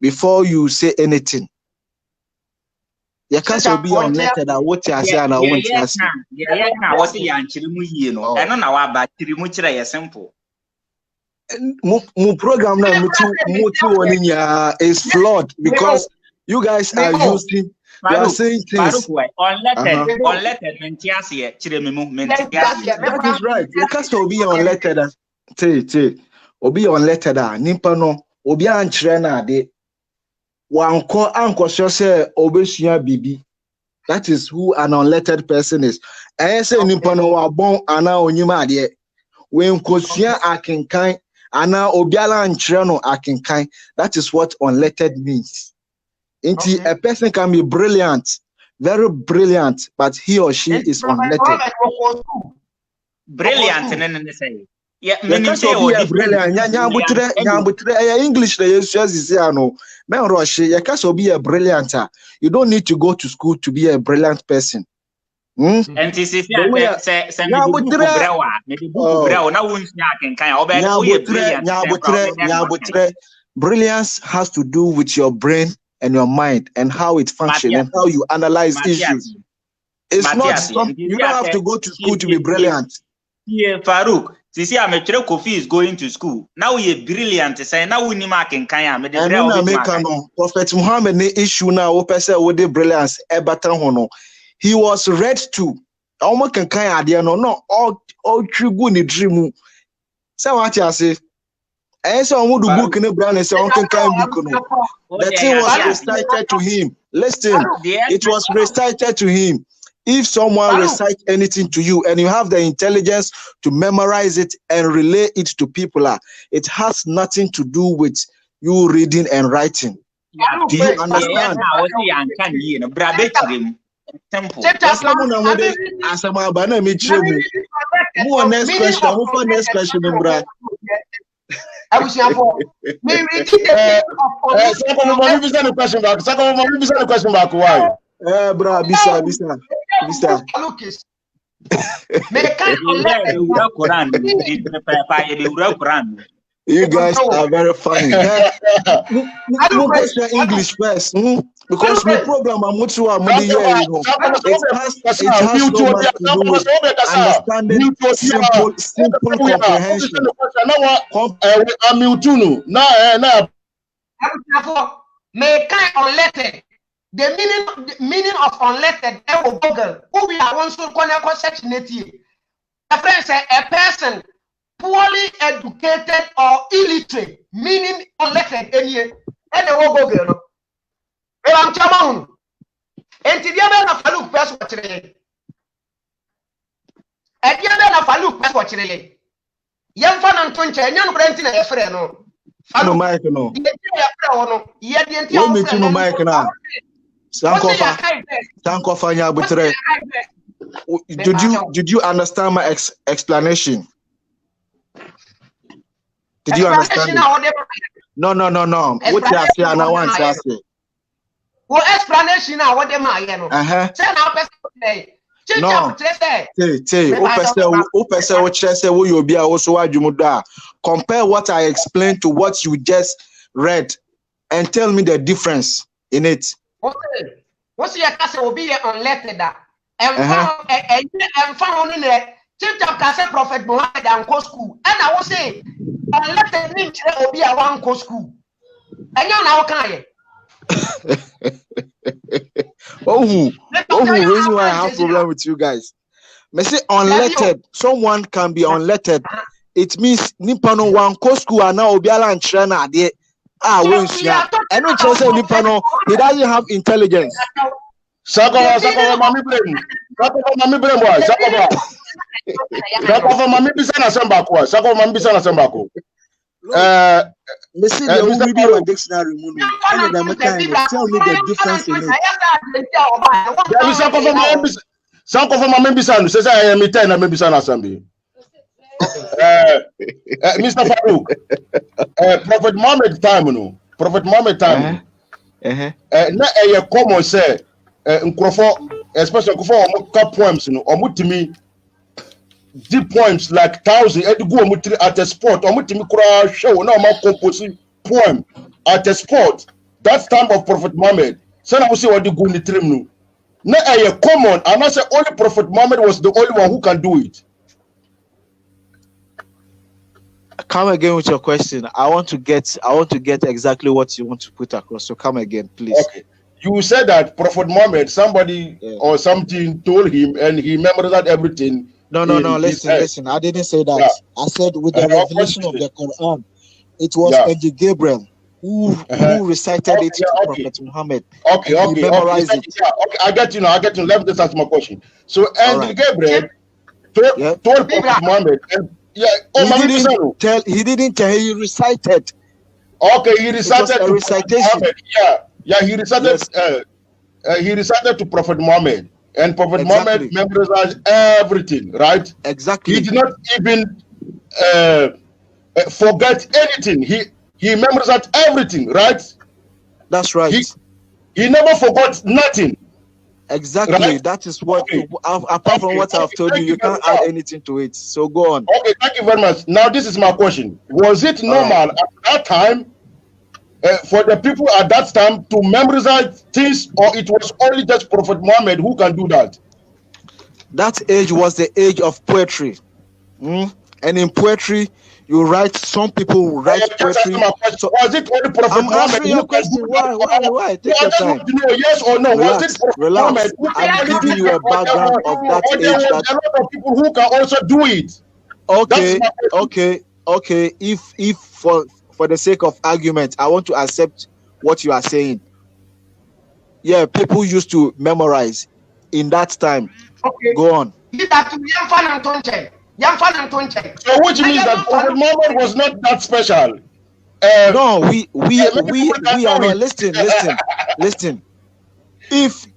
D: before you say anything. Ya kasa obi on letter that what you say na won't asa
B: ya na what ya nchiri mu yie no eno na wa ba tiri mu kire ya simple
D: mu program na mutu woninya is flawed because you guys are using We are saying things.
B: Unlettered, mentiasia,
D: that is right. You can't be unlettered. Obi unlettered. Nimpa no, obi anchre na de. Wanko anko say obesua bibi. That is who an unlettered person is. I say nimpa no wa bon ana onyima ade. When kosua akenkan ana obiala anchre no akenkan. That is what unlettered means. A person can be brilliant, very brilliant, but he or she is unlettered.
B: Brilliant, and say, yeah,
D: brilliant. English, brilliant. You don't need to go to school to be a brilliant person.
B: And this is
D: brilliance has to do with your brain and your mind and how it functions and how you analyze issues. It's not you don't have to go to school to be brilliant.
B: Yeah, Farouk. Sisi Ametre Kofi is going to school. Now you're brilliant. Say now we need making kaya.
D: Prophet Muhammad ne issue now. Opese with the brilliance. He was read to. Almost can kaya idea no all tribu ni dream. Say what you say. I saw who the book in the brand and say Uncle Kai book. The thing was recited to him. Listen, it was recited to him. If someone recites anything to you and you have the intelligence to memorize it and relay it to people, it has nothing to do with you reading and writing. Do you understand? Next question.
A: I wish you for me reading
C: the question back. The question back. Why?
D: Bro, bisa.
A: Lucas.
D: You guys are very funny. English first, because my program I'm not sure it has so much to do with understanding simple comprehension.
A: The meaning of unlettered Google. Who we are once to connect section 80. A friend say a person poorly educated or illiterate, meaning unlettered any and the Google. I'm Chamon. And the other of a look best watching. At the other of a look best watching. Young fan and Tuncha and young Brenton and a friend.
D: No, Mike, no.
A: Yet the
D: entire Mike now. Did you understand my explanation? Did you understand it? No. What you say and I want to say.
A: What explanation now? What am I?
D: No. Compare what I explained to what you just read and tell me the difference in it.
A: What's your cousin will be unlettered and found in there. Chief of Prophet Muhammad and co school. And I will say, unlettered means there will be a one co school. And you now can.
D: Reason why I have problem with you guys. Me say unlettered. Someone can be unlettered. It means Nipano one co school and now Obiala and China there. And he doesn't have intelligence.
C: Mami Bisana Sambako.
D: Listen, they will read your dictionary. Tell me the difference in it.
C: Some of my members says I am 10 and maybe Sana Sambi. Mr. Farouk, Prophet Muhammad time, no. Prophet Muhammad time. Na a common say, especially for poems, no, or mutimi deep poems like 1,000 at a sport, or mutimi kura show, no more composing poem at a sport. That's time of Prophet Muhammad. So I will see what you go in the trim no. Na a common, and I say only Prophet Muhammad was the only one who can do it.
D: Come again with your question. I want to get exactly what you want to put across. So come again, please.
C: Okay. you said that Prophet Muhammad, somebody or something told him, and he memorized everything.
D: No. Listen. I didn't say that. Yeah. I said with the revelation of the Quran, it was Angel Gabriel who recited it to Prophet Muhammad.
C: Okay.
D: Memorized it.
C: Yeah, okay. I get you now. Let me just ask my question. So Angel Gabriel told Prophet Muhammad, and
D: he didn't tell. He recited.
C: Okay, he recited to
D: recitation.
C: Yeah, he recited. Yes. He recited to Prophet Muhammad, and Prophet Muhammad memorized everything, right?
D: Exactly.
C: He did not even forget anything. He memorized everything, right?
D: That's right.
C: He never forgot nothing.
D: Exactly. Right? That is what. Okay. Apart from what I've told you, you can't add anything to it. So go on.
C: Okay, thank you very much. Now this is my question: was it normal at that time for the people at that time to memorize things, or it was only just Prophet Muhammad who can do that?
D: That age was the age of poetry, and in poetry, you write. Some people write poetry.
C: So was it only Prophet Muhammad?
D: Your question. Why? Take your time.
C: Yes or no?
D: Relax,
C: was it Prophet
D: Muhammad? I'm giving you a background of that age.
C: There was a lot of people who can also do it.
D: Okay. If for the sake of argument, I want to accept what you are saying. Yeah, people used to memorize in that time.
A: Okay.
D: Go on.
C: So which means that Prophet Muhammad was not that special.
D: No, we are not. Listen. If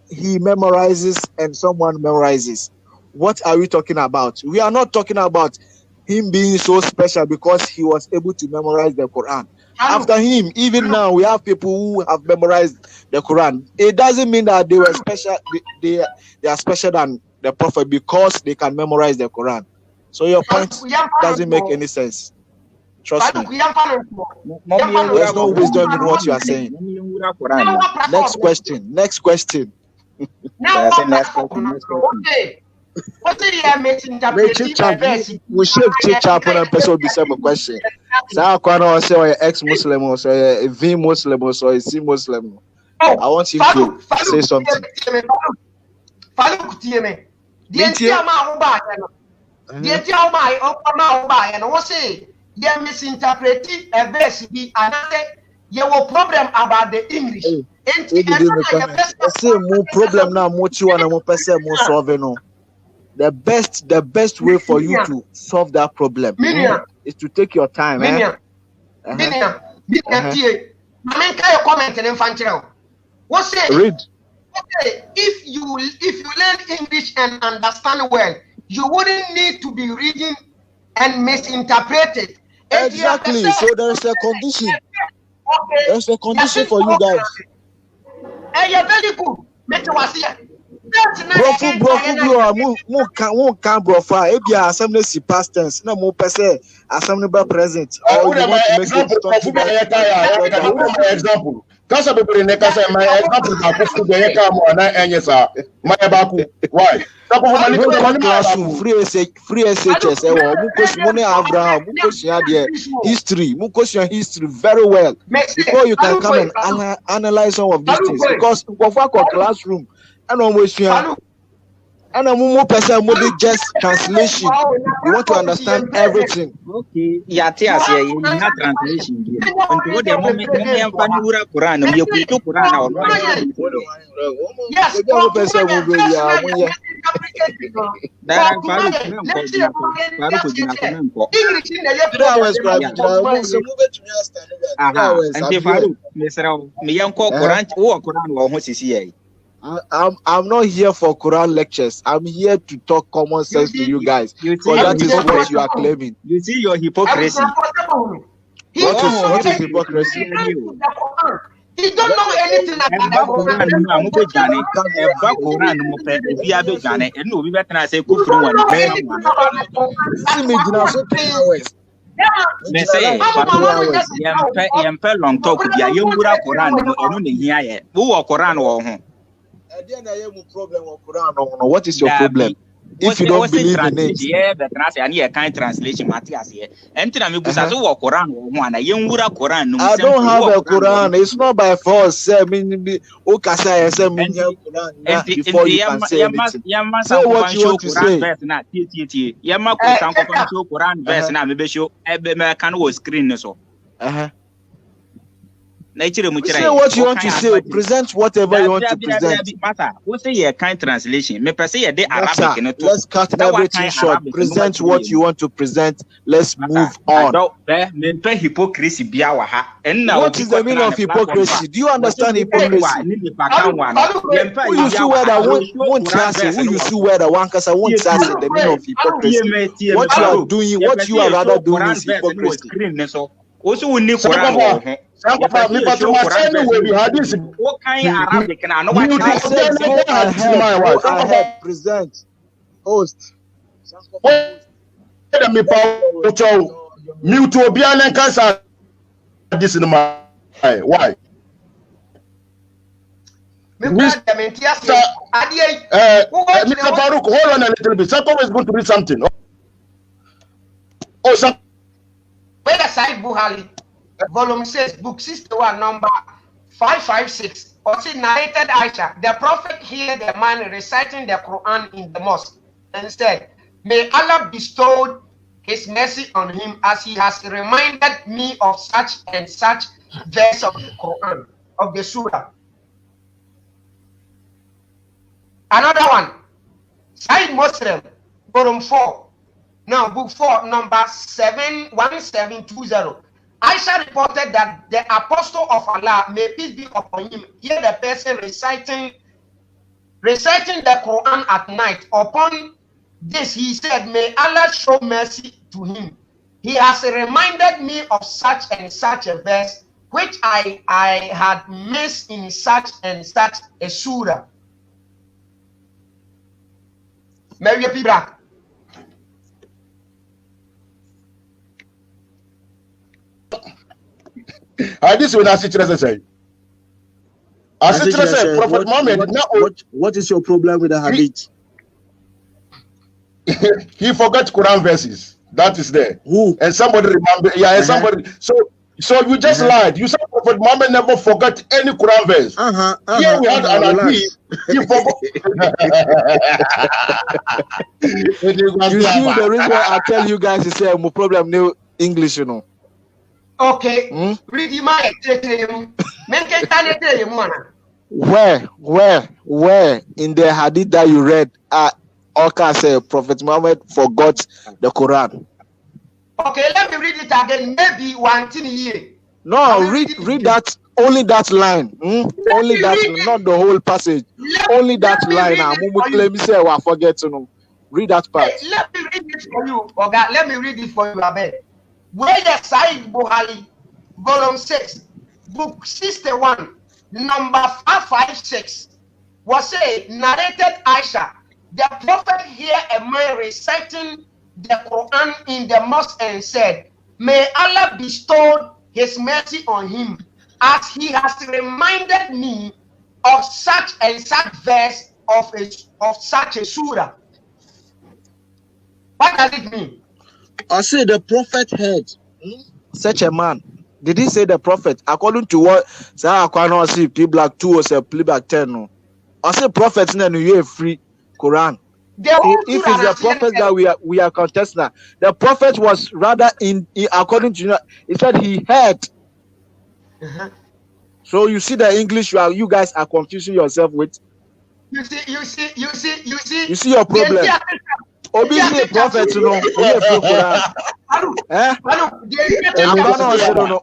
D: he memorizes and someone memorizes, what are we talking about? We are not talking about him being so special because he was able to memorize the Quran. After him, even now, we have people who have memorized the Quran. It doesn't mean that they were special. They are special than the Prophet because they can memorize the Quran. So your point doesn't make any sense. Trust me. There's no wisdom in what you are saying. Next question. We should chip and person be some question. So I can say ex-Muslim or say a V Muslim or say a C Muslim. I want you to say something.
A: They misinterpret a verse be another. You will problem about the English.
D: More problem now. More you and more person more solving no. The best way for you to solve that problem is to take your time.
A: Comment
D: read.
A: If you learn English and understand well, you wouldn't need to be reading and misinterpret it.
D: Exactly. So there's a condition. There's a condition for you guys.
A: Hey, you're very good.
D: Brofu can brofa. If you are assembly si past tense, no more per se assembly by present.
C: Or you want to make it example. Kasa bebere ne kasa my example ka kufu de yeka mo na enye sa. My baku. Why?
D: Free SHS. Abraham, history very well before you can come and analyze some of these things because classroom and almost and a person just translation. You want to understand everything.
B: Okay, yeah, not translation. Until the moment Quran, you put Quran.
A: Yes,
D: I'm not here for Quran lectures. I'm here to talk common sense to you guys. Because that is what you are claiming.
B: You see your hypocrisy.
D: What is hypocrisy?
A: He don't know anything about
D: What is your problem? If you don't believe in it.
B: Yeah, but I need a kind translation, Matthias here. And I mean, because Quran one, a young Quran.
D: I don't have a Quran. It's not by force. I mean, before you can say anything. Say what you want to say.
B: Quran verse now, maybe show a can screen so.
D: Say what you want to say. Present whatever you want to present.
B: What's a kind translation? Me per se de Arabic.
D: Let's cut everything short. Present what you want to present. Let's move on.
B: Hypocrisy.
D: What is the meaning of hypocrisy? Do you understand hypocrisy? Who you see where that won't answer? Who you see where that one person won't answer the meaning of hypocrisy? What you are doing, what you are rather doing is hypocrisy.
B: Also, we need Quran.
C: What kind Arabic and I know what
D: ahead, present, host.
C: Mute Obian and Cancer. This in my why? Mr. Farouk, hold on a little bit. Sakov is going to read something. Oh, some.
A: Where the side Buhari? Volume 6, book 61, number 556. Also narrated Aisha, the prophet heard the man reciting the Quran in the mosque and said, "May Allah bestow his mercy on him as he has reminded me of such and such verse of the Quran, of the surah." Another one, Sahih Muslim, volume 4, now book 4, number 71720. Aisha reported that the apostle of Allah, may peace be upon him, hear the person reciting the Quran at night. Upon this, he said, "May Allah show mercy to him. He has reminded me of such and such a verse, which I had missed in such and such a surah." Mary Pibra.
C: This will not say. Prophet Muhammad.
D: What is your problem with the hadith?
C: He forgot Quran verses. That is there.
D: Who?
C: And somebody remember. Yeah, and somebody. So you just lied. You said Prophet Muhammad never forgot any Quran verse. Here we had an hadith. He forgot.
D: You see the reason why I tell you guys to say no problem no English, you know.
A: Okay. Read my
D: Where in the hadith that you read, Oka said Prophet Muhammad forgot the Quran.
A: Okay, let me read it again. Maybe one thing here.
D: No, read that, only that line. Only that, not the whole passage. Only that line. Let me say I forget to know. Read that part.
A: Hey, let me read it for you. Okay, let me read it for you, Abed. Where the Sahih Buhari, volume 6, book 61, number 556, was say, narrated Aisha, the prophet heard a man reciting the Quran in the mosque and said, "May Allah bestow his mercy on him, as he has reminded me of such and such verse of such a surah." What does it mean?
D: I say the prophet heard such a man. Did he say the prophet? According to what I cannot see P-Black 2 or say P-Black 10. No. I say prophet in the free Quran. If it's the prophet that we are contesting, the prophet was rather in according to he said he heard. So you see the English you guys are confusing yourself with.
A: You see
D: your problem. Obviously, prophet, you know,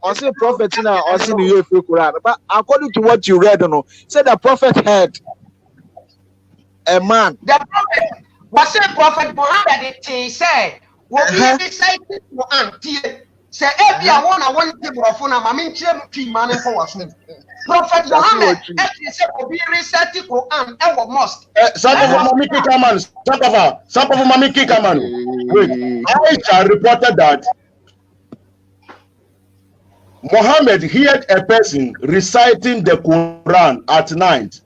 D: I say prophet now, I see the Quran. But according to what you read, said the prophet heard a man.
A: The prophet was a prophet Muhammad. He said, "What he recited Quran? Say, every one I want to go for now. I mean, man for us." Prophet Muhammad, said, "We recited Quran and we must."
C: Some of Mami Kikaman. Wait, Aisha reported that Muhammad heard a person reciting the Quran at night.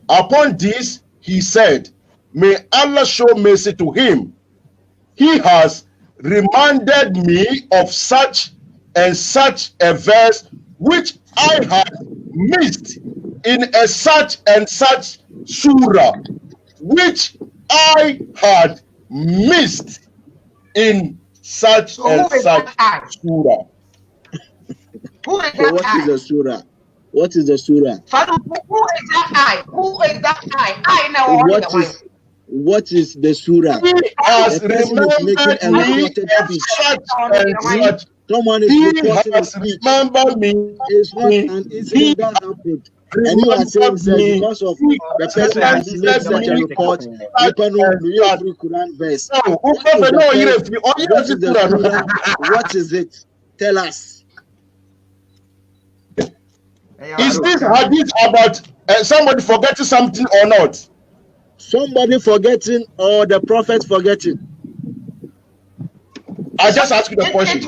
C: Upon this, he said, may Allah show mercy to him. He has reminded me of such and such a verse which I had missed in a such and such surah, which I had missed in such and such surah.
A: Who is
D: So
A: that
D: what
A: I?
D: is the surah? What is the surah?
A: Father, who is that I? Who is that I know
D: What is the surah?
C: He has
D: The person is making
C: remembered
D: a
C: me
D: reported
C: of
D: speech.
C: such and such.
D: Someone is
C: He
D: reporting a
C: has
D: speech.
C: remembered me.
D: It's not an incident that happened. And you are saying, sir, because of the person has made such a report, you can know free Quran verse. What is the surah? What is it? Tell us.
C: Is this hadith about somebody forgetting something or not?
D: Somebody forgetting or the prophet forgetting?
C: I just asked you the question.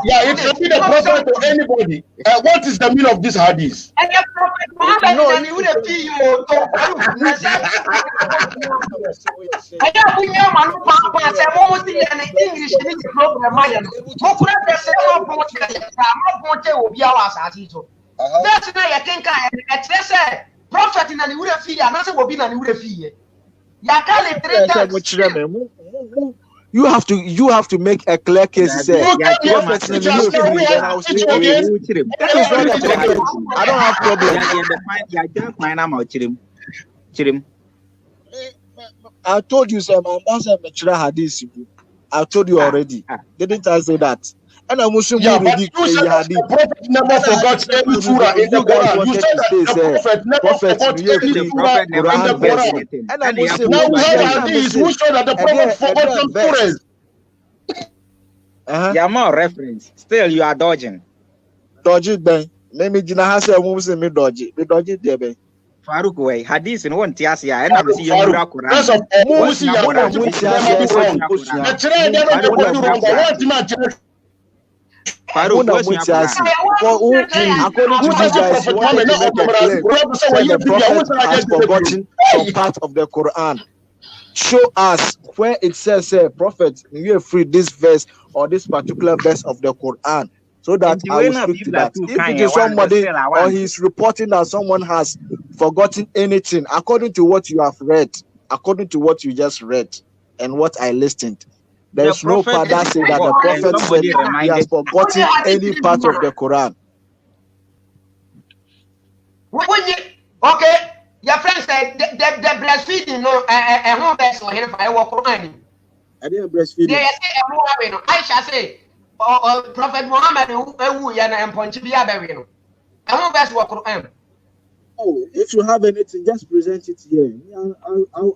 C: Yeah, it can be the prophet or anybody. What is the meaning of this hadith?
A: And the prophet Muhammad and you would be you. I don't think you man papa say mo see an English ni program man. Mo kura be say mo ponte obi awa asase so. That's na you think I say prophet na ni would fee and say obi na ni would fee. Ya can le 3 times.
E: You have to make a clear case. Say,
C: That is not
E: the problem. I don't have problem. I told you, sir, my master hadith. I told you already. Didn't I say that? And I'm Muslim.
C: Yeah, but you said that the prophet never forgot any surah in the Quran. You said that the prophet never forgot any surah in the Quran.
E: And I'm Muslim.
C: Now we have hadith who showed that the prophet forgot some surahs.
B: You are more reference. Still, you are dodging.
E: Dodging, ben. Let me just say, me dodgy. Me dodgy, there, ben.
B: Farouk way hadith in one tiasia and I'm seeing you Quran.
C: Because of Musi
E: according to you guys, the prophet has forgotten some part of the Quran. Show us where it says, prophet, you are free this verse or this particular verse of the Quran, so that I will speak to that. If it is somebody or he's reporting that someone has forgotten anything, according to what you have read, according to what you just read and what I listened, there is no part that says that the prophet said he has forgotten any part of the Quran.
A: Okay, your friend said the breastfeeding, no, a home verse or here for a Quran.
D: I didn't breastfeed.
A: I shall say, Prophet Muhammad, who yana and Ponchibia Berino. A home verse or Quran.
D: Oh, if you have anything, just present it here. I'll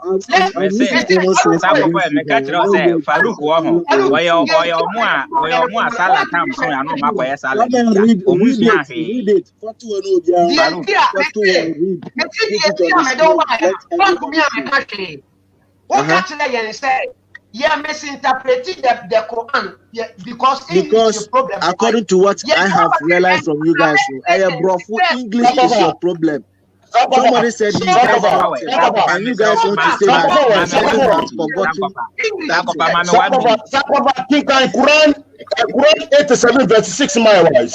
A: yeah, misinterpreting the Quran, because
D: according to what I have realized from you guys, English is your problem. Somebody said he has and you guys want to say that
C: Quran 87 verse 6 my wife.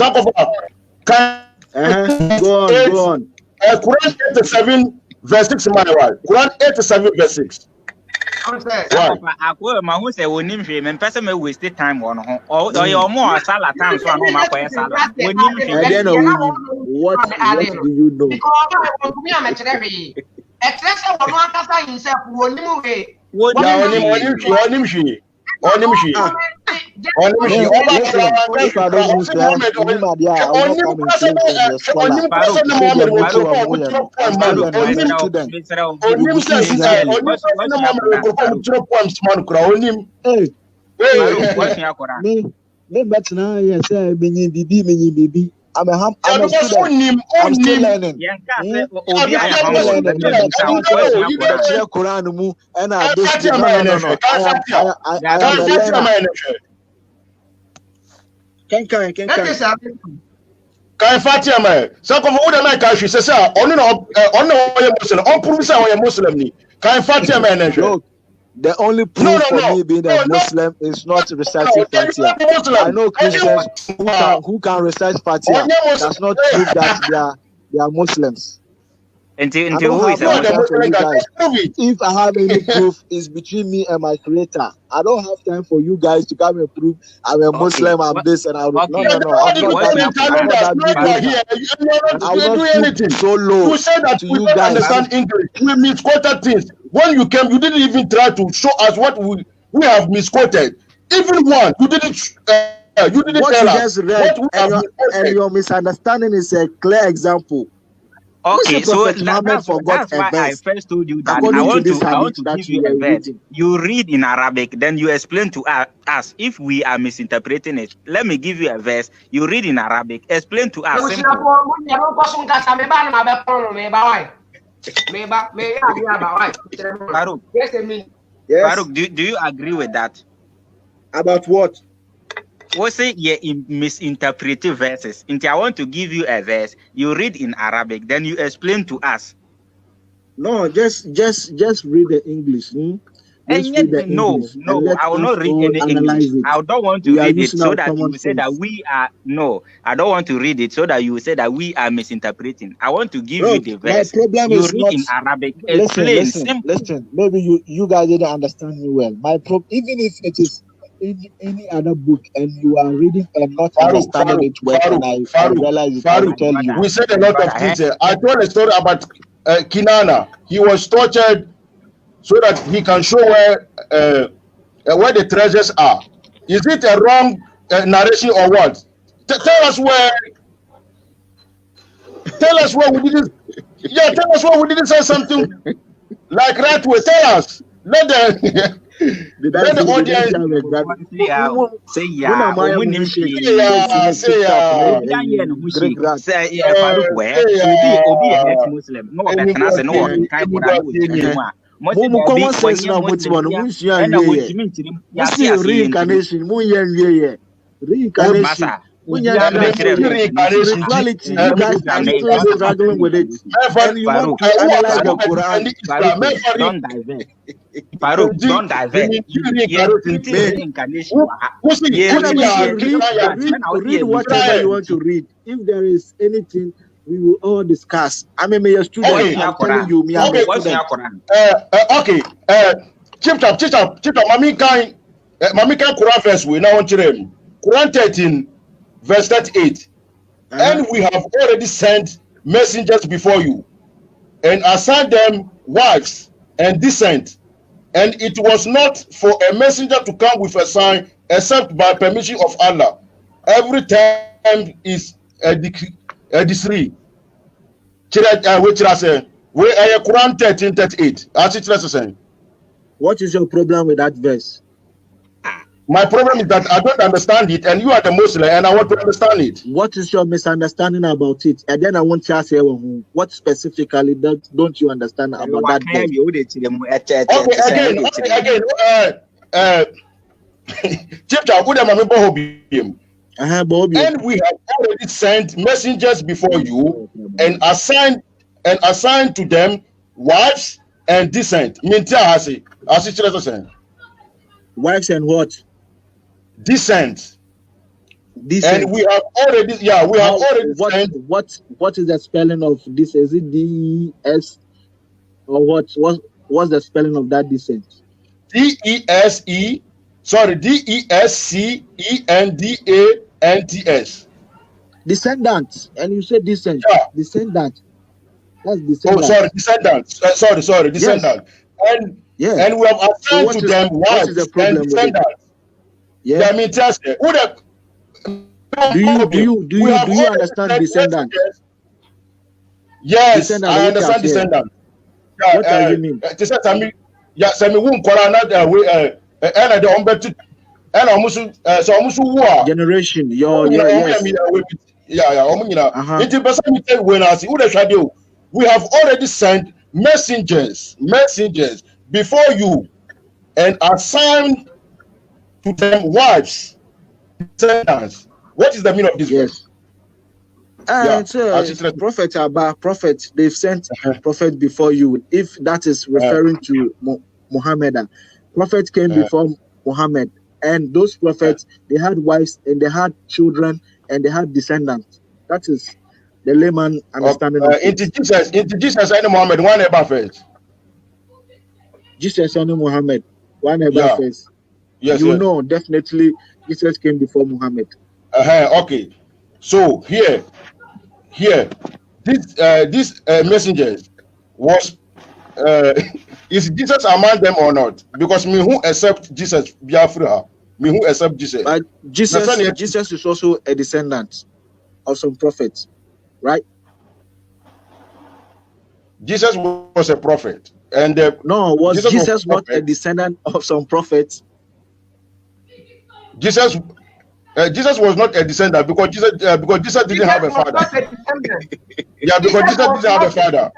D: Go on.
C: Quran 87 verse 6 my wife. Quran 87 verse 6.
B: I who say when him and person may waste time on or your more salad time so I know my salad.
D: What do you know?
A: Because I want to be a match. Except for one person himself, one movie.
E: I'm student. I'm still learning.
C: Can Fatia man? So come over the night she says, only Muslim, on prove say Muslim ni. Can Fatia manage?
E: Look, the only proof for me being a Muslim is not reciting Fatiha. I know Christians who can recite Fatiha. Does not prove that they are Muslims.
B: Until who is a
E: Muslim? If I have any proof, it's between me and my creator. I don't have time for you guys to come and prove I'm a Muslim, I'm this and I'm no. I'm not anything. So low.
C: You said that we don't understand English. We misquoted things. When you came, you didn't even try to show us what we have misquoted. Even one, you didn't tell us.
E: Just read, and your misunderstanding is a clear example.
B: Okay, so that's why I first told you that I want to give you a verse. You read in Arabic, then you explain to us if we are misinterpreting it. Let me give you a verse. You read in Arabic, explain to us. Farouk, do you agree with that?
E: About what?
B: What's it? Yeah, misinterpreted verses. And I want to give you a verse. You read in Arabic, then you explain to us.
E: No, just read the English.
B: No, I will not read any English. I don't want to read it so that you will say that we are. No, I don't want to read it so that you will say that we are misinterpreting. I want to give you the verse.
E: My problem
B: you
E: is
B: read
E: not
B: in Arabic.
E: Listen. Maybe you guys didn't understand me well. Even if it is in any other book and you are reading and not understanding it well, and I realize it, I will tell you.
C: We said a lot of things. I told a story about Kinana. He was tortured so that he can show where the treasures are. Is it a wrong narration or what? Tell us where. Tell us where we didn't. Yeah, tell us where we didn't say something like right way. Tell us. Let the audience
E: Spirituality, you guys are still struggling with it. And you want to analyze the Quran.
B: Don't divert. Farouk, don't divert.
E: Read whatever you want to read. If there is anything, we will all discuss. I mean, your student, I'm telling you, me, I'm
B: what's your Quran?
C: Okay. Chip, Mami can Quran first. We now want to read Quran 13, verse 38. And we have already sent messengers before you, and assigned them wives and descent. And it was not for a messenger to come with a sign except by permission of Allah. Every time is a decree. Which I say, where Quran 13:38. As it is saying.
E: What is your problem with that verse?
C: My problem is that I don't understand it, and you are the Muslim, and I want to understand it.
E: What is your misunderstanding about it? And then I want to ask you, what specifically don't you understand about that verse?
C: And we have already sent messengers before you, and assigned to them wives and descent.
E: Wives and what?
C: Descent. And we have already, sent.
E: What is the spelling of this? Is it D-E-S or what? What's the spelling of that descent?
C: D-E-S-C-E-N-D-A-N-T-S.
E: Descendant. And you said descent. Yeah. Descendant. That's descendant.
C: Oh, sorry, descendant. Sorry, descendant. Yes. And we have assigned to them wives and descendants.
E: Yeah.
C: Do
E: you understand descendant?
C: Yes, descendant, I understand descendant.
E: What does it mean? Generation.
C: We have already sent messengers before you, and assigned to them wives, descendants. What is the meaning of this verse?
E: Prophet Abba, prophet, they've sent prophet before you. If that is referring to Muhammad, prophet came before Muhammad, and those prophets, they had wives and they had children and they had descendants. That is the layman understanding of it.
C: Into Jesus and Muhammad, one ever first.
E: Jesus and Muhammad, one ever first.
C: Yes,
E: know definitely Jesus came before Muhammad.
C: Okay. So here, this messengers was is Jesus among them or not? Because me who accept Jesus Biafra, me who accept Jesus.
E: But Jesus is also a descendant of some prophets, right?
C: Jesus was a prophet, and
E: Jesus not a descendant of some prophets?
C: Jesus was not a descendant because Jesus didn't have a father. Yeah, because Jesus didn't have a father.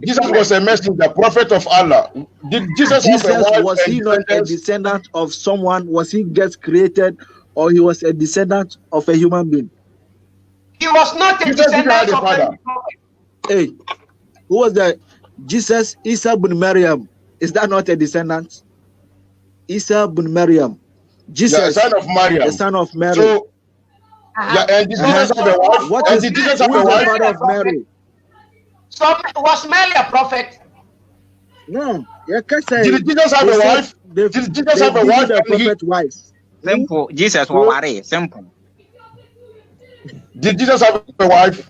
C: Jesus was a messenger, prophet of Allah. Did Jesus
E: was he not a descendant of someone? Was he just created, or he was a descendant of a human being?
A: He was not a descendant of a
E: Hey, who was that? Jesus, Isa bin Maryam. Is that not a descendant? Isa bin Maryam. Jesus,
C: the son of Maryam.
E: The son of Mary.
C: So, and Jesus have a wife.
E: What is Jesus have a wife? Father of Mary.
A: So was Mary a prophet?
E: No.
C: Did Jesus have a wife? Did Jesus have a wife?
E: A prophet wife.
B: Simple. Jesus was married. Simple.
C: Did Jesus have a wife?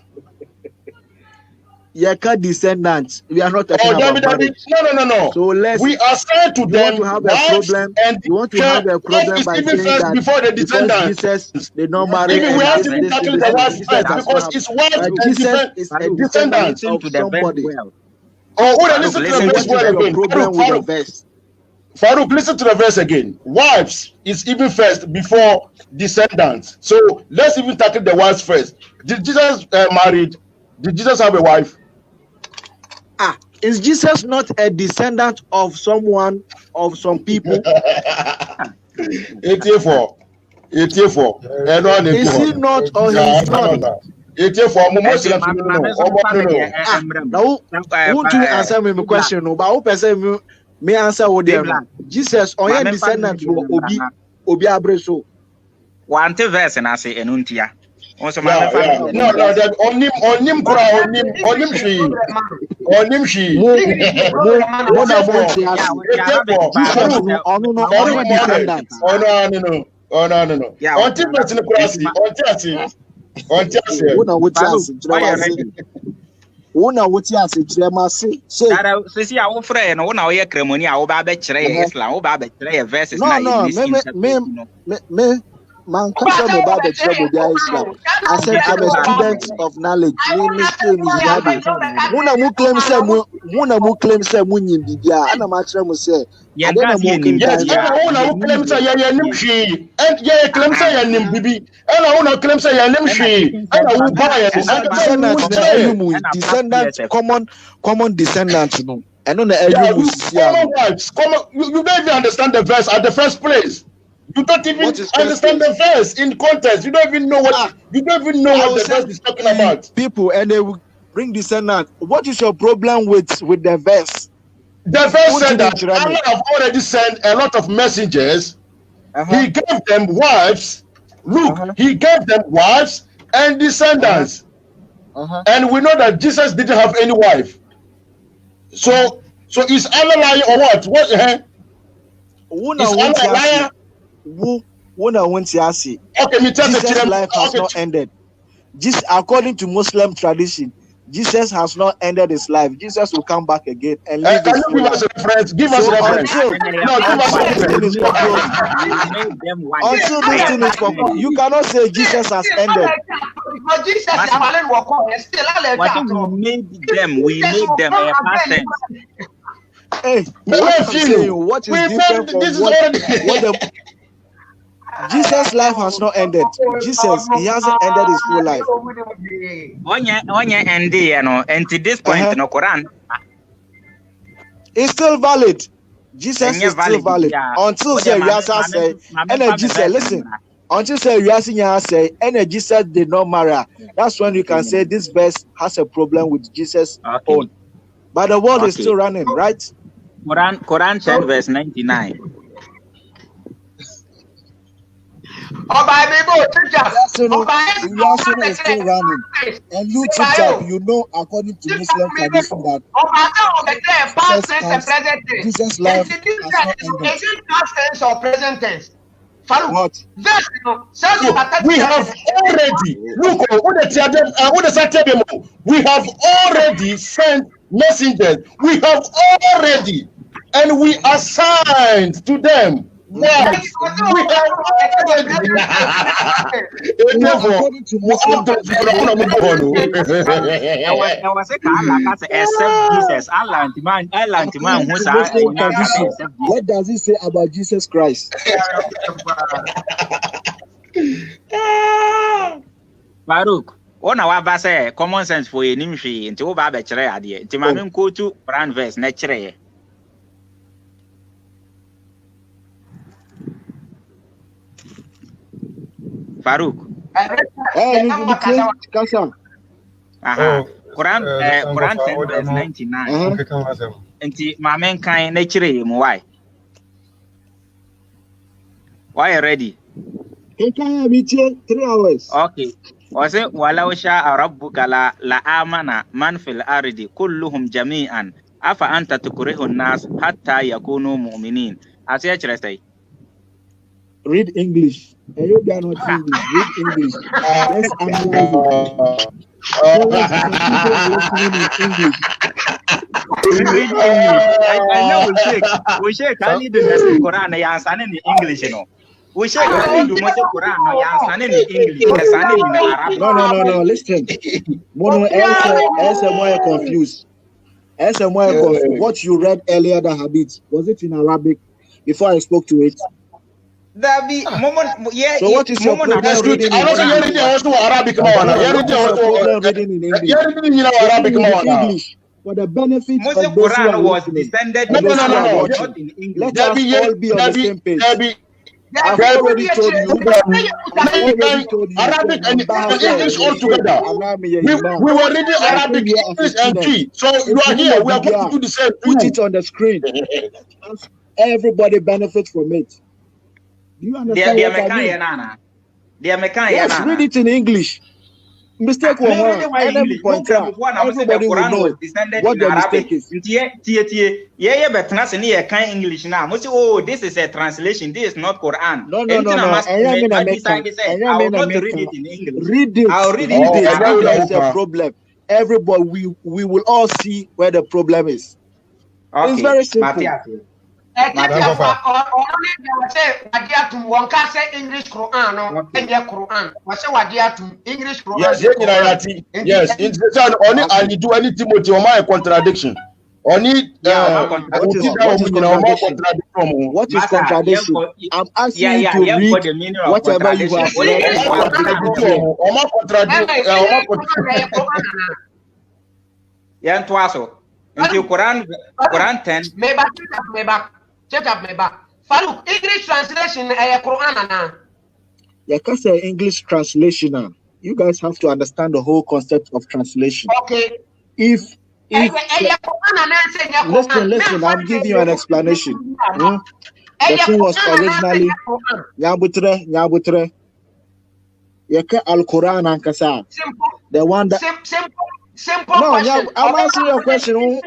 E: Yeka descendants. We are not talking about marriage.
C: No.
E: So
C: we are saying to them
E: to have a problem. You want to have a problem by saying that
C: before the descendants.
E: Jesus did not marry.
C: Even we have to be tackling the wife first because it's wife and
E: Jesus is a descendant of somebody.
C: Oh, listen to the verse again.
E: Problem with the verse.
C: Farouk, listen to the verse again. Wives is even first before descendants. So let's even tackle the wives first. Did Jesus married? Did Jesus have a wife?
E: Is Jesus not a descendant of someone, of some people?
C: 84. Is he
E: not or he's not?
C: 84.
E: Now, won't you answer me my question? But who person me answer what they Jesus or your descendant will Obi Abreso.
B: One verse and I say enuntia. Also,
C: no, that on him she.
E: Una wuti asikyerɛ ma se
B: dara sisi a wo frɛ no wona wo yɛ kremoni a wo ba bɛ kyerɛ Islam wo ba bɛ kyerɛ verses na
E: me man kasa me ba bɛ kyerɛ bodi Islam. I said I'm a student of knowledge. Me stay in Zimbabwe. Muna mu claim say mu nyim bibia ana ma kyerɛ mu say
B: I don't know
C: yes, and claim say ya nim hwi and ya claim say ya nim bibi and una claim say ya nim hwi and who buy
E: descendant common descendants no and on the
C: you don't even understand the verse at the first place. You don't even understand the verse in context. You don't even know what the verse is talking about.
E: People and they will bring descendants. What is your problem with the verse?
C: The verse said that Allah have already sent a lot of messengers. He gave them wives. Look, he gave them wives and descendants. And we know that Jesus didn't have any wife. So is Allah lying or what? What? Is Allah a liar?
E: Okay, Jesus' life has not ended. Just according to Muslim tradition, Jesus has not ended his life. Jesus will come back again and live his
C: full life. Give us a reference.
E: Until this thing is concluded, you cannot say Jesus has ended.
A: But Jesus
B: we made them a past tense.
E: Hey, what is different from what Jesus' life has not ended. Jesus, he hasn't ended his full life.
B: And to this point, no Quran.
E: It's still valid. Jesus is still valid. Until say, and Jesus, listen, until say you are say and Jesus did not marry. That's when you can say this verse has a problem with Jesus own. But the world is still running, right?
B: Quran 10 verse 99.
E: Yes, is still running. And you TikTok, you know, according to Muslim tradition that Jesus' life has not ended.
A: Is it past tense or present tense?
E: What?
C: We have already we have already sent messengers. We have already, and we assigned to them. Yes, we have already.
E: According to Muslim what does it say about Jesus Christ?
B: Baruch, ona wa ba say common sense for enim hwe nti wo ba be kire ade nti ma me nkotu brand verse na kire. Farouk. Quran 10 verse 99. Nti ma me nkan na kire mu why? Why ready?
E: Can be 3 hours.
B: Okay. Wase walau sha rabbuka la amana man fil ardi kulluhum jami'an afa anta tukrihu an-nas hatta yakunu mu'minin. Asiya kire sai.
E: Read English. I hope you are not English. Read English. Let's analyze it.
B: Read English. I know we shake. Can you do the Quran? I answer in English, you know. We shake. Can you do the Quran? I answer in English.
E: No. Listen. Mono else more confused. What you read earlier, the habit, was it in Arabic before I spoke to it?
B: Dabi, yeah.
E: So what is your problem reading in English? For the benefit of those
B: Quran
E: who
B: was descended
E: not
B: in English.
E: Let us all be on the same page. I've already told you.
C: Arabic and English all together. We were reading Arabic, English, and G. So you are here. We are going to do the same.
E: Put it on the screen. Everybody benefits from it. Do you understand what I mean? Yes, read it in English. Mistake one. Everybody will know what the mistake is.
B: English now. Oh, this is a translation. This is not Quran.
E: No. I will not read it in English. Read it. I'll read it. There's a problem. Everybody, we will all see where the problem is. Okay. It's very simple.
A: English Quran, English Quran.
C: Yes. Only I do any Timothy or my contradiction. Only
E: what is contradiction? I'm asking you to read whatever you have read.
B: Into Quran 10.
A: Check up me back. Farouk, English translation Quran na.
E: Yeah, because English translation. You guys have to understand the whole concept of translation.
A: Okay.
E: If listen, I'm giving you an explanation. The thing was originally Nyabutre. Yeke Al-Quran and Kasa. The one that
A: simple question.
E: I'm answering your question.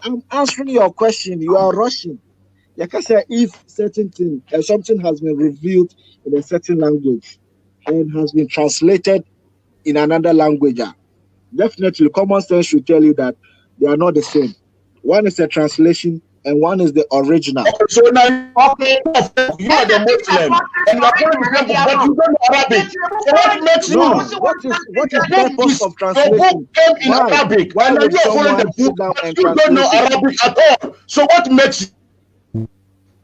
E: I'm answering your question. You are rushing. Like I said, if something has been revealed in a certain language and has been translated in another language, definitely common sense should tell you that they are not the same. One is a translation and one is the original.
C: So now, okay, you are the Muslim, and you are going to but you don't know Arabic. So what makes you?
E: What is the purpose of translation?
C: In Arabic, and you are following the book, but you don't know Arabic at all. So what makes you?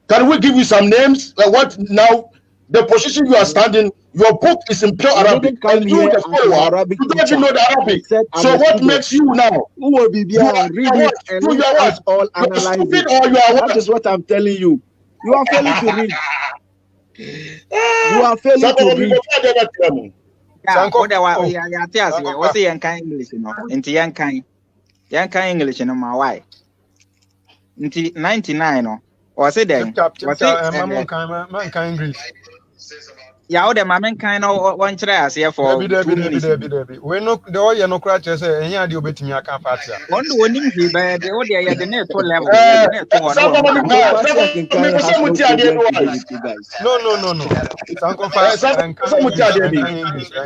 C: Can we give you some names? Like what now? The position you are standing, your book is in pure Arabic, and you the follower, you don't even know the Arabic. So what makes you now?
E: Who will be there and read it and let us all analyze it? That is what I'm telling you. You are failing to read. You are failing to read.
B: Yeah, what they were, yeah, what's the English, you know, into Yankai English, you know, my wife. Into 99, or say then, was it,
F: English.
B: yeah, all the man kind of one try here for 2 minutes.
F: We no the all you no crash say and you bet me I can't pass ya.
B: One winning he by the order at the net level.
F: No. Sacrifice and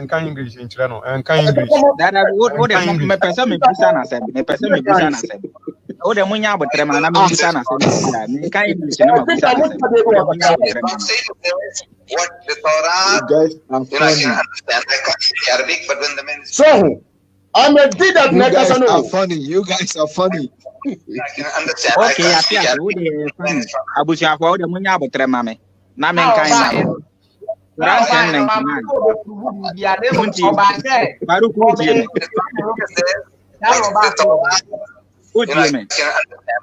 F: can English in Channel and can English.
B: That what my person me Busana said, my person me Busana said. Oh, the Munya but Tremana Busana said, can English
G: what the Torah,
E: guys are
G: you know, I
E: funny.
G: can understand. I can't speak Arabic, but when the men
C: So, I'm a did that
E: You guys are
C: Nakasano.
E: funny. You guys are funny.
G: I can understand.
B: okay,
G: I
B: I
G: can't speak Arabic.
B: Abuja for the Munya but Tremame. Namen kind of.
G: You know, I can understand.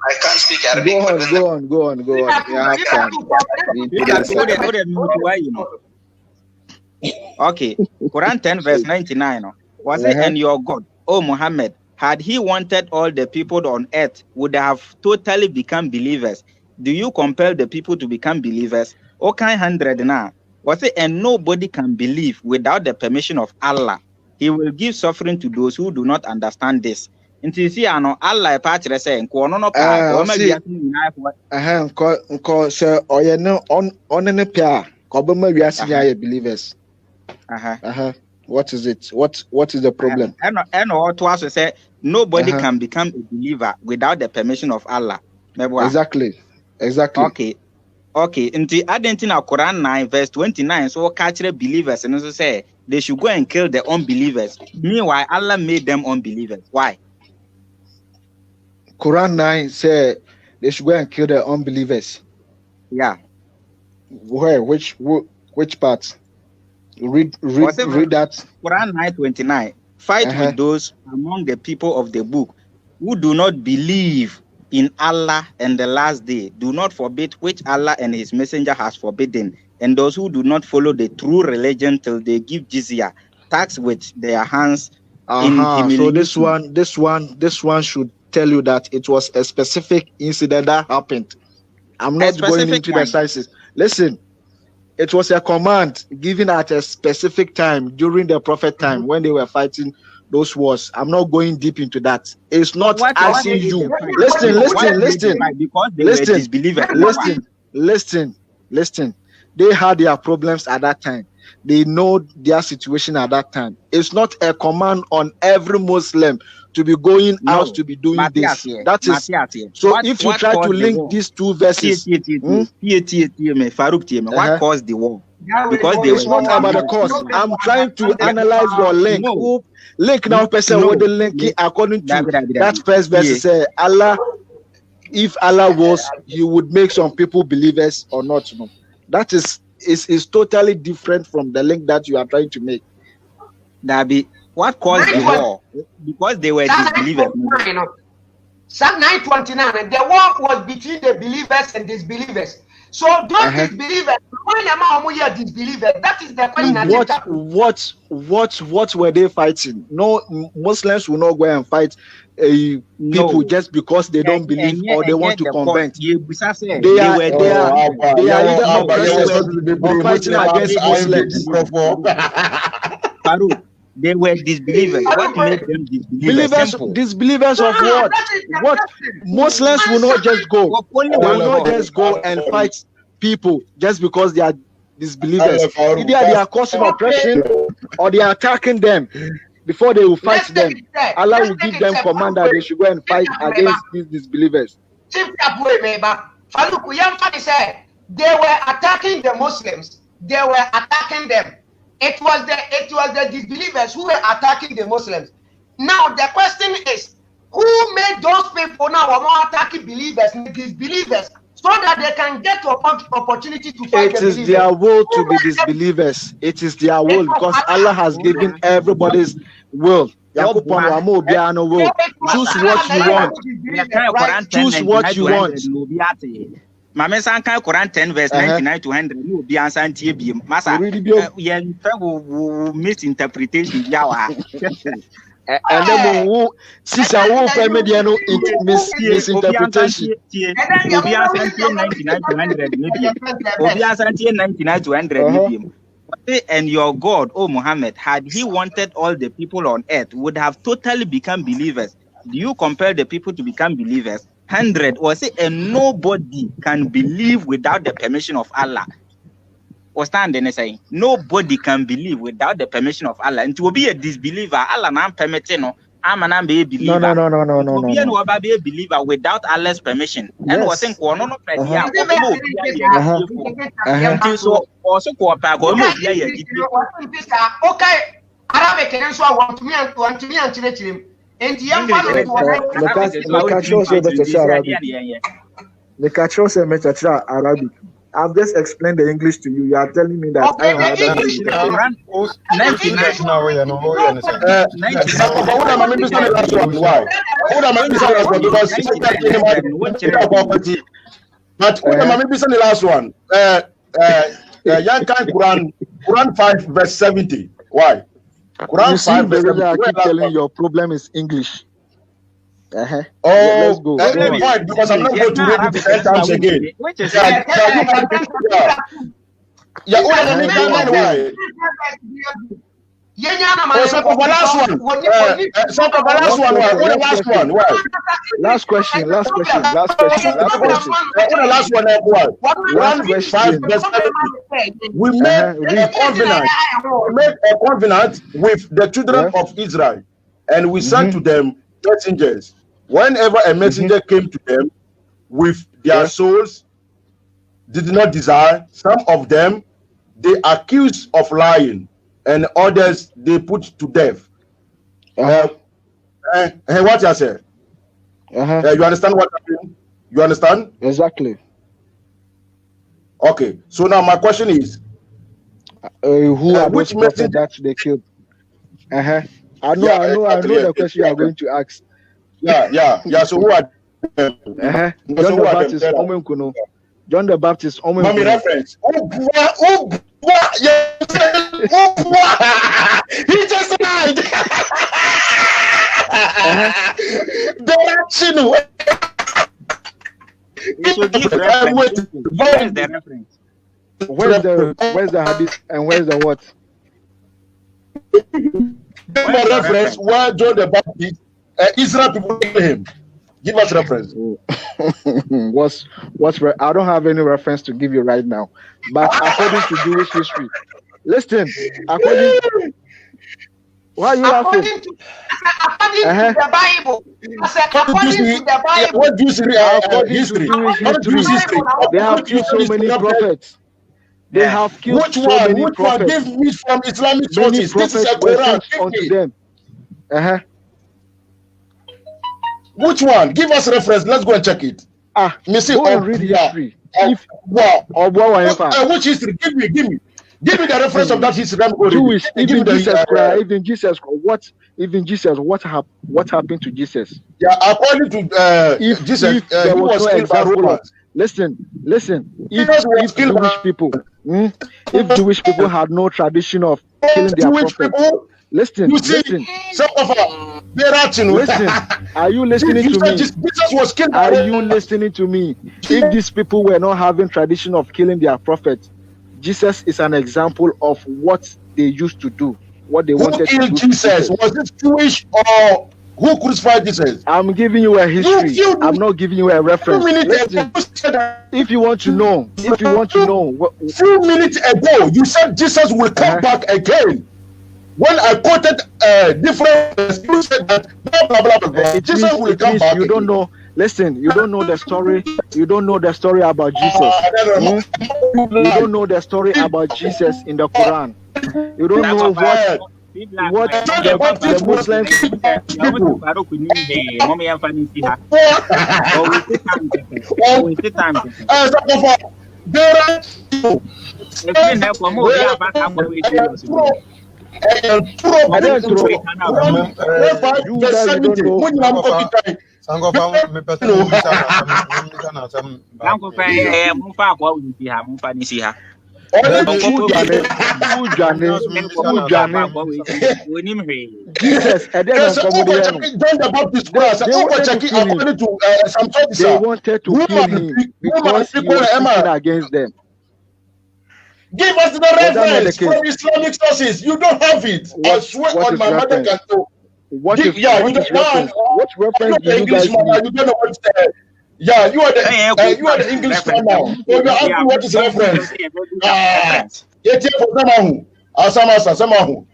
G: I can't speak Arabic.
E: Go on. Yeah,
B: okay, Quran 10 verse 99. Was it and your God, O Muhammad, had he wanted all the people on earth would have totally become believers? Do you compel the people to become believers? Okay, 100 now. Was it and nobody can believe without the permission of Allah? He will give suffering to those who do not understand this. Until see, I know Allah patch saying, "Kono
E: sir, or you know, on any pair, Kobama, we are believers. What is it? What is the problem?
B: And what was say nobody can become a believer without the permission of Allah.
E: Exactly.
B: Okay. Until Argentina Quran 9 verse 29, so catch the believers and also say they should go and kill the unbelievers. Meanwhile, Allah made them unbelievers. Why?
E: Quran 9 say they should go and kill the unbelievers.
B: Yeah.
E: Where? Which part? Read that.
B: Quran 9:29. Fight with those among the people of the book who do not believe in Allah and the last day. Do not forbid which Allah and his messenger has forbidden, and those who do not follow the true religion till they give jizya, tax with their hands in humiliation.
E: So this one should tell you that it was a specific incident that happened. I'm not going into the sizes. Listen, it was a command given at a specific time during the prophet time when they were fighting those wars. I'm not going deep into that. It's not asking you. Listen. They had their problems at that time. They know their situation at that time. It's not a command on every Muslim to be going out to be doing this. That is so. If you try to link these two verses,
B: what caused the war? Because
E: it's not about the cause. I'm trying to analyze your link. Link now, person with the link according to that first verse. Say Allah, if Allah was, He would make some people believers or not. No, that is totally different from the link that you are trying to make.
B: That be what caused the war? Because they were disbelievers.
A: Psalm 9:29. The war was between the believers and disbelievers. So those disbelievers, when are disbelievers? That is the
E: question. What were they fighting? No, Muslims will not go and fight people just because they don't believe or they want to convert. They are fighting against Muslims.
B: They were disbelievers. What made them disbelievers?
E: Disbelievers of what? What? Muslims will not just go. They will not just go and fight people just because they are disbelievers. Either they are causing oppression or they are attacking them. Before they will fight them, Allah will give them command that they should go and fight against these disbelievers.
A: They were attacking the Muslims. They were attacking them. It was the disbelievers who were attacking the Muslims. Now the question is, who made those people now more attacking believers and disbelievers so that they can get opportunity to fight
E: the believers? It is their will to be disbelievers. It is their will because Allah has given everybody's will. Choose what you want. Choose what you want.
B: Mame Sanka Quran 10 verse 99 to 100 no be answer antie bi masa yen wo misinterpretation yawa
E: and then who sister who media no misinterpretation
B: obi answer 99 to 100 maybe obi answer 99 to 100 maybe. And your God, oh Muhammad, had he wanted all the people on earth, would have totally become believers. Do you compel the people to become believers? 100 or say, and nobody can believe without the permission of Allah. Or stand there saying, nobody can believe without the permission of Allah. And to be a disbeliever, Allah not permitting no. I'm an be a believer.
E: No.
B: Be a believer without Allah's permission. And was saying, no, so also okay,
A: Arabic and so want to me and him. And the young
E: Arabic. I've just explained the English to you. You are telling me that
A: okay,
E: I don't
C: the last one. Quran 5 verse 70. Why? Quran 5 verse 70.
E: I keep telling your problem is English.
C: Oh, let's go. Why? Because I'm not going to read it 10 times again.
E: Last question.
C: We made a covenant with the children of Israel, and we sent to them messengers. Whenever a messenger came to them with their souls, did not desire, some of them they accused of lying, and others they put to death. What you say? You understand what I mean? You understand?
E: Exactly.
C: Okay. So now my question is,
E: who are which message that they killed? I know the question you are going to ask.
C: Yeah. So who are
E: John the Baptist.
C: Mommy reference. He just lied.
E: Where's the hadith and where's the what?
C: Reference where John the Baptist, Israel people kill him. Give us reference.
E: I don't have any reference to give you right now. But according to Jewish history, listen. Why are you laughing?
A: According to the Bible. According to the Bible.
C: What do you say?
E: According to Jewish history, they have killed so many prophets. They have killed so many prophets.
C: One? Give me from Islamic sources. This is a Quran.
E: Onto them.
C: Which one? Give us reference. Let's go and check it.
E: Go and read history.
C: Which history? Give me the reference of that history.
E: Jewish. Even Jesus. What happened to Jesus?
C: Yeah, according to Jesus,
E: there
C: he was killed by Romans.
E: Listen. If Jewish people had no tradition of killing their prophets, listen.
C: Some of
E: listen. Are you listening to me?
C: Jesus was killed.
E: Are you listening to me? If these people were not having tradition of killing their prophets, Jesus is an example of what they used to do, what they wanted to do.
C: Who killed Jesus? Was it Jewish or who crucified Jesus?
E: I'm giving you a history. I'm not giving you a reference. Listen, if you want to know,
C: few minutes ago, you said Jesus will come back again. When I quoted different, you said that blah. Jesus will come back.
E: You don't know. Listen, you don't know the story. You don't know the story about Jesus. You don't know the story about Jesus in the Quran. You don't know what the Muslims people.
F: some.
H: Uncle Pay, Mumpa, what would be her Mumpa Nisia?
E: Jesus, and then
C: John the Baptist class, according to some
E: they wanted to kill him because he was speaking against them.
C: Give us the reference from Islamic sources. You don't have it. I swear on my mother can do.
E: What reference do you guys need?
C: You don't know what's there. Yeah, you are the English man now. So you ask me what is reference. Yet for Samahu. Asamahu.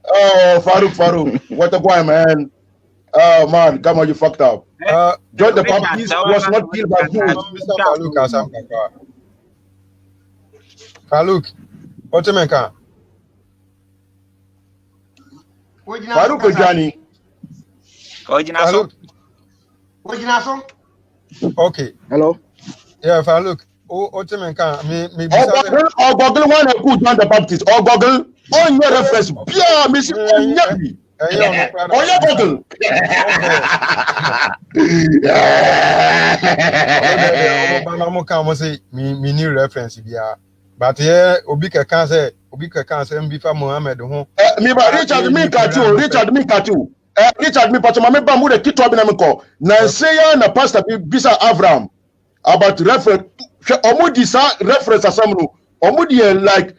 C: Oh, Farouk. What a boy, man. Oh, man, come on, you fucked up. John the Baptist was not killed by who?
F: Farouk, what you make?
C: Farouk Ojani.
F: Okay.
E: Hello.
F: Yeah, Farouk. What you make? Me.
C: Oh, Google one who John the Baptist. Oh, Google. Oh, your reference. Yeah, Miss Onyabi. Oh, yeah, Google.
F: Me new reference here. But yeah, Obika can't say before Mohammed.
C: Me, but Richard Mikatu. Richard me but my member the kit Abinamiko. Nanseya na pastor Bisa Avram about reference. Omudi sa reference asamnu. Omudi like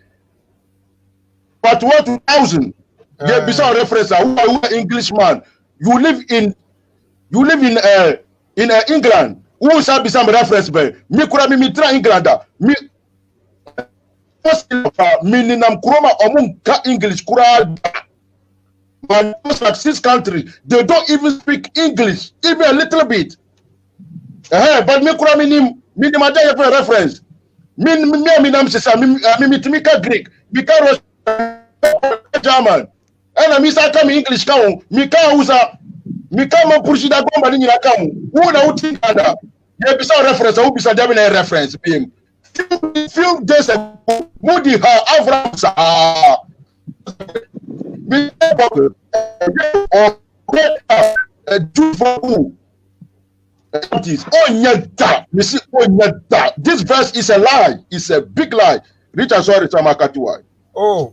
C: but 1,000. Yeah, Bisa reference. Who Englishman? You live in England. Who sa Bisa reference be? Me kura me tra England. Me Mininam Kuroma Omunka English Kura. And those like 6 countries, they don't even speak English, even a little bit. But me kura minim adaya for reference. Minam sisa mitimika Greek, mika German. And I miss come English kaun, mika usa mika mapushida gomba ni nakamu. Una uti anda. Ye bisa reference, u bisa devina reference being. Few days ago, Moody Avram sa. This verse is a lie. It's a big lie. Richard, sorry, Tamakatuai.
F: Oh,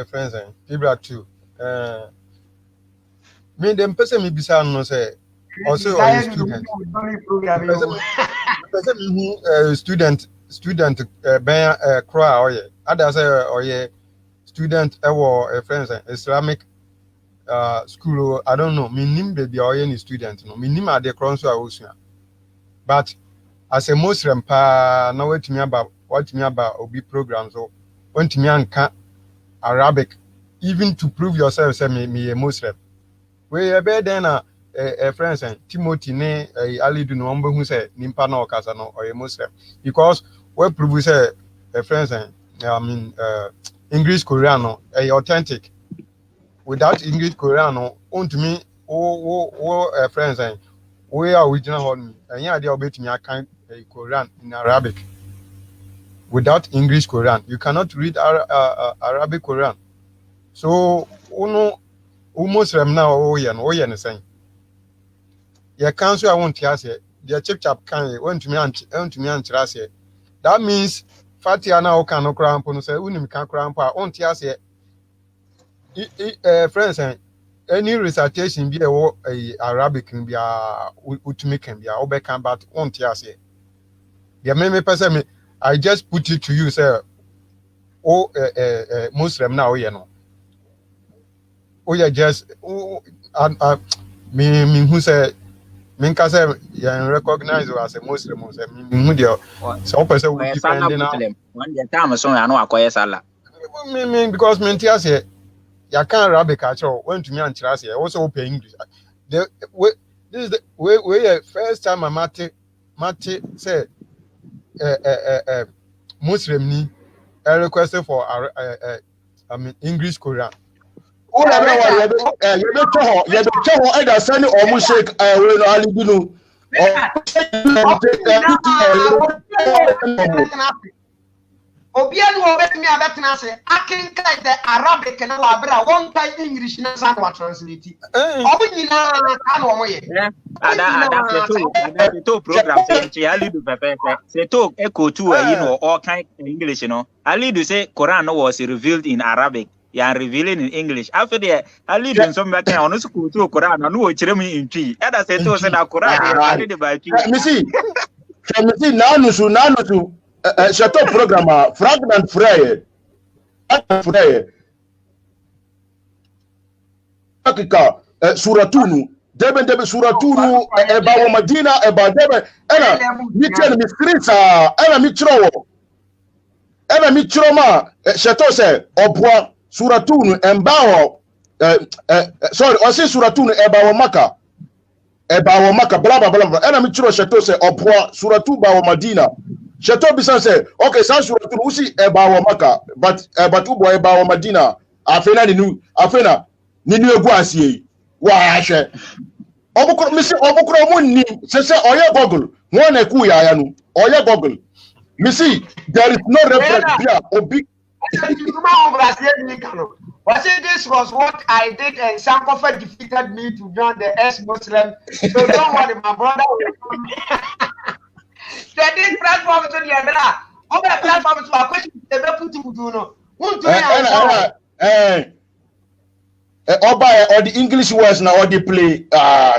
F: friends, people too. Me them person me bisa no say also student ben cry or others or student friends Islamic school I don't know minim baby or any student no minim at the crown so I was but as a Muslim pa na what me about obi programs or want me anka Arabic even to prove yourself say me a Muslim we be then friends Timothy ne Ali do no mbo hu say nimpa na okasa no or a Muslim because we prove say friends I mean English Korean no authentic without English Korean no to me friends we are original on and yeah they obey me can Korean in Arabic without English Korean you cannot read Arabic Korean so Muslim now the same you can't say I want to say the chap can want to me answer say that means Fatiana Okano cramp on say unim can cramp on tiase friends any recitation be a Arabic can be a ultimate can be a obekan but on tiase. The meme person I just put it to you say Muslim now you know. Oh yeah just me who say Minka say you recognize you as a Muslim say so person will defend now
H: one the time so I know akoye sala
F: me because me tia say you can't Arabic at all when to me and say also open English this is the way first time I mate say Muslim ni requested for I mean English Korean.
C: Oh, you either send or Mushek Alibino.
A: Obian will let me about say, I can kind the Arabic and Labra, one kind English, and some translate it.
H: Ada program say Ali do pepe say to echo to all kind English Ali do say Quran was revealed in Arabic ya revealing in English after there Ali do some back on school to Quran no chire me in tree ada say to say na Quran Ali do by tree
C: me see nanusu chateau programme fragment frère akika suratunu debe suratunu eba wo madina eba debe ena mitene mi scripture ena mi chiro chateau se obwa suratunu emba wo sorry osi suratunu eba wo maka bla bla bla ena mi chiro chateau se obwa suratu ba wo madina chateau bisan se okay sa suratunu usi eba wo maka but ubo eba wo madina afena ninu egu asie wa ahwe obukro misi obukro munni se oye google won na ku ya no oye google misi there is no reference here obi
A: this was what I did and Sankofa defeated me to join the ex-Muslim. So don't worry, my brother will come. This platform to the other. Other platforms to a question they put to do no.
C: Oba or the English words now or the play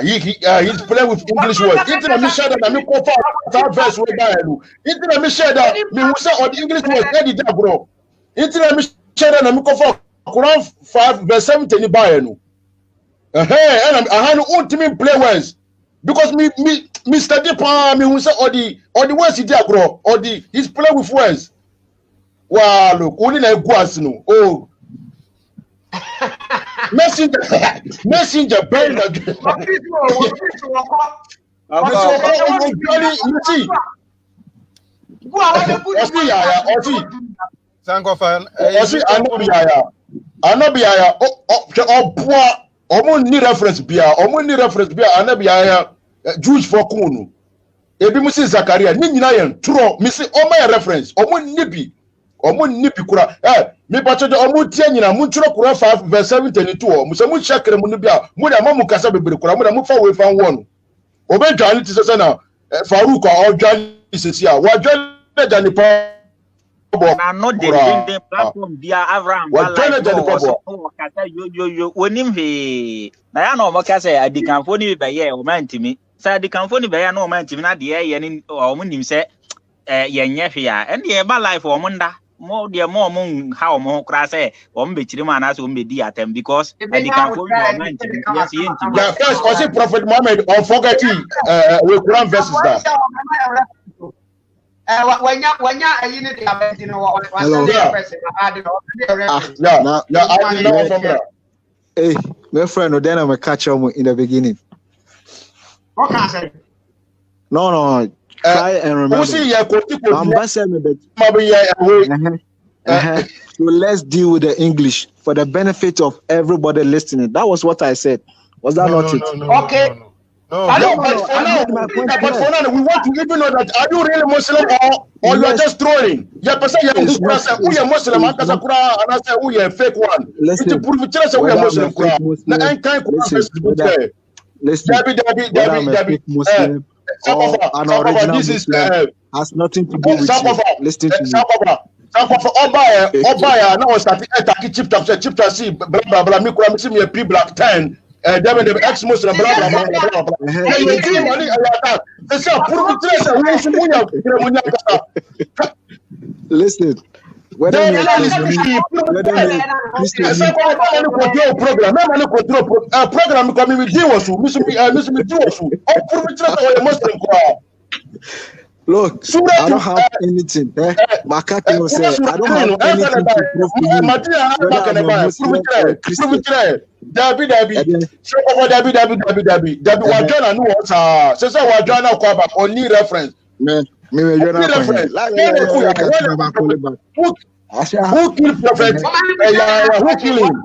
C: he's playing with English words. It's a mission that me go for that verse we buy no. It's a mission that me who say or the English words edit that bro. It's a mission that me go for Quran 5 verse 17 ni buy no. And I no ultimate play words because me study pa me who say or the words he did bro or the he's playing with words. Wow look only na guas no. Oh messenger burn that reference bia anabia Jews for kunu ebi musi Zakaria ni nyina yen tro misi o my reference omo nibi kura me bacho de omo tie nyina mu ntro kura 5 verse 72 musa mu chekere mu nibi a mu da mamu kasa bebere kura mu da mu fa we fan won obedwane ti sese na Farouk o dwane sesi a wa dwane dane pa
H: na no de platform bia Abraham wala o kasa yo wonim he na ya no mo kasa adikanfo ni be ye o mantimi sa adikanfo ni be ya no o mantimi na de ye ni o mo nim se yenye hwe a ende e ba life o mo nda more dear more among how more crass or be chimana so be diatem because I can for
C: yeah first was it Prophet Muhammad or forget we Quran verses that
A: when you need to you know what
E: hey my friend then I'm catch him in the beginning.
A: What can I say?
E: No try and remember. So let's deal with the English for the benefit of everybody listening. That was what I said. Was that not it?
A: Okay.
C: But for now, we want to even know that are you really Muslim or you are just trolling? Yeah, but say you're Muslim, and I say we are fake one. To prove it, we are Muslim.
E: Muslim. An original Muslim has nothing to do with you. Listen to me.
C: Obaya now starting attack chip see blah blah blah me kura me see me P black 10 them the ex Muslim blah blah blah blah.
E: Listen. Whether you
C: program coming with
E: look, I don't have anything. Makati said, I don't have anything to prove to you. Whether I'm a Muslim or a Christian.
C: Dabi. Wajana no what's so Wajana Kaaba only reference.
E: Who
C: killed Prophet? Who killed him?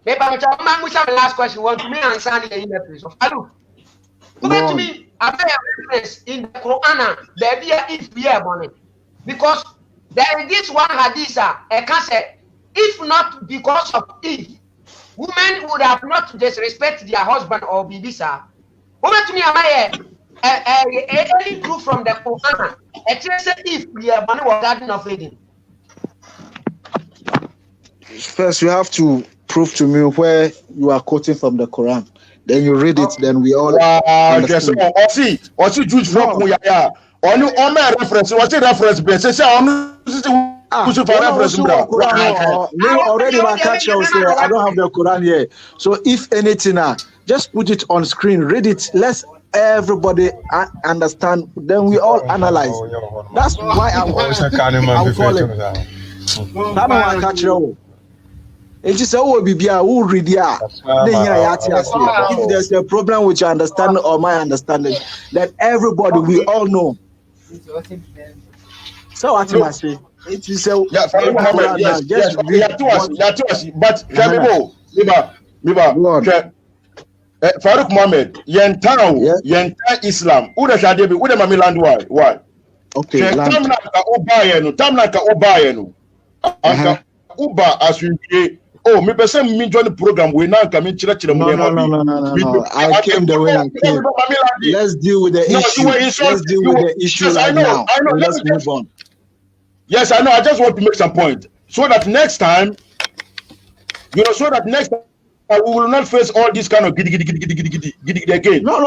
A: Last question. Want me answer the please? Look to me. I have a reference in the Quran. There be if we are born because There is this one hadith, I can say, if not because of Eve, women would have not disrespect their husband or bibisa. Women to me, any proof from the Quran, except if we are money or garden of Eden.
E: First, you have to prove to me where you are quoting from the Quran. Then you read it. Then we all understand.
C: Osi Jewish folk mu ya. Onu o me reference. What's the reference? Say onu push for reference.
E: No, already my catch here. I don't have the Quran here. So if anything, just put it on screen. Read it. Let's everybody understand. Then we all analyze. That's why I'm calling. That's why I catch you. It is our Bibia who read ya. If there's a problem with your understanding or my understanding, then everybody we all know. So what you say? It is a
C: yes, but Farouk Mohammed, yen Islam. Who the shade be? Who the mami land why?
E: Okay,
C: tamna ka obayenu. Anka uba as we oh, me person me join the program we now come in chira
E: No. I came the way I came. Let's deal with the issue. Let's deal with the issue right now. Let's move on.
C: Yes, I know. I just want to make some point so that next time, we will not face all this kind of giddy again.
E: No.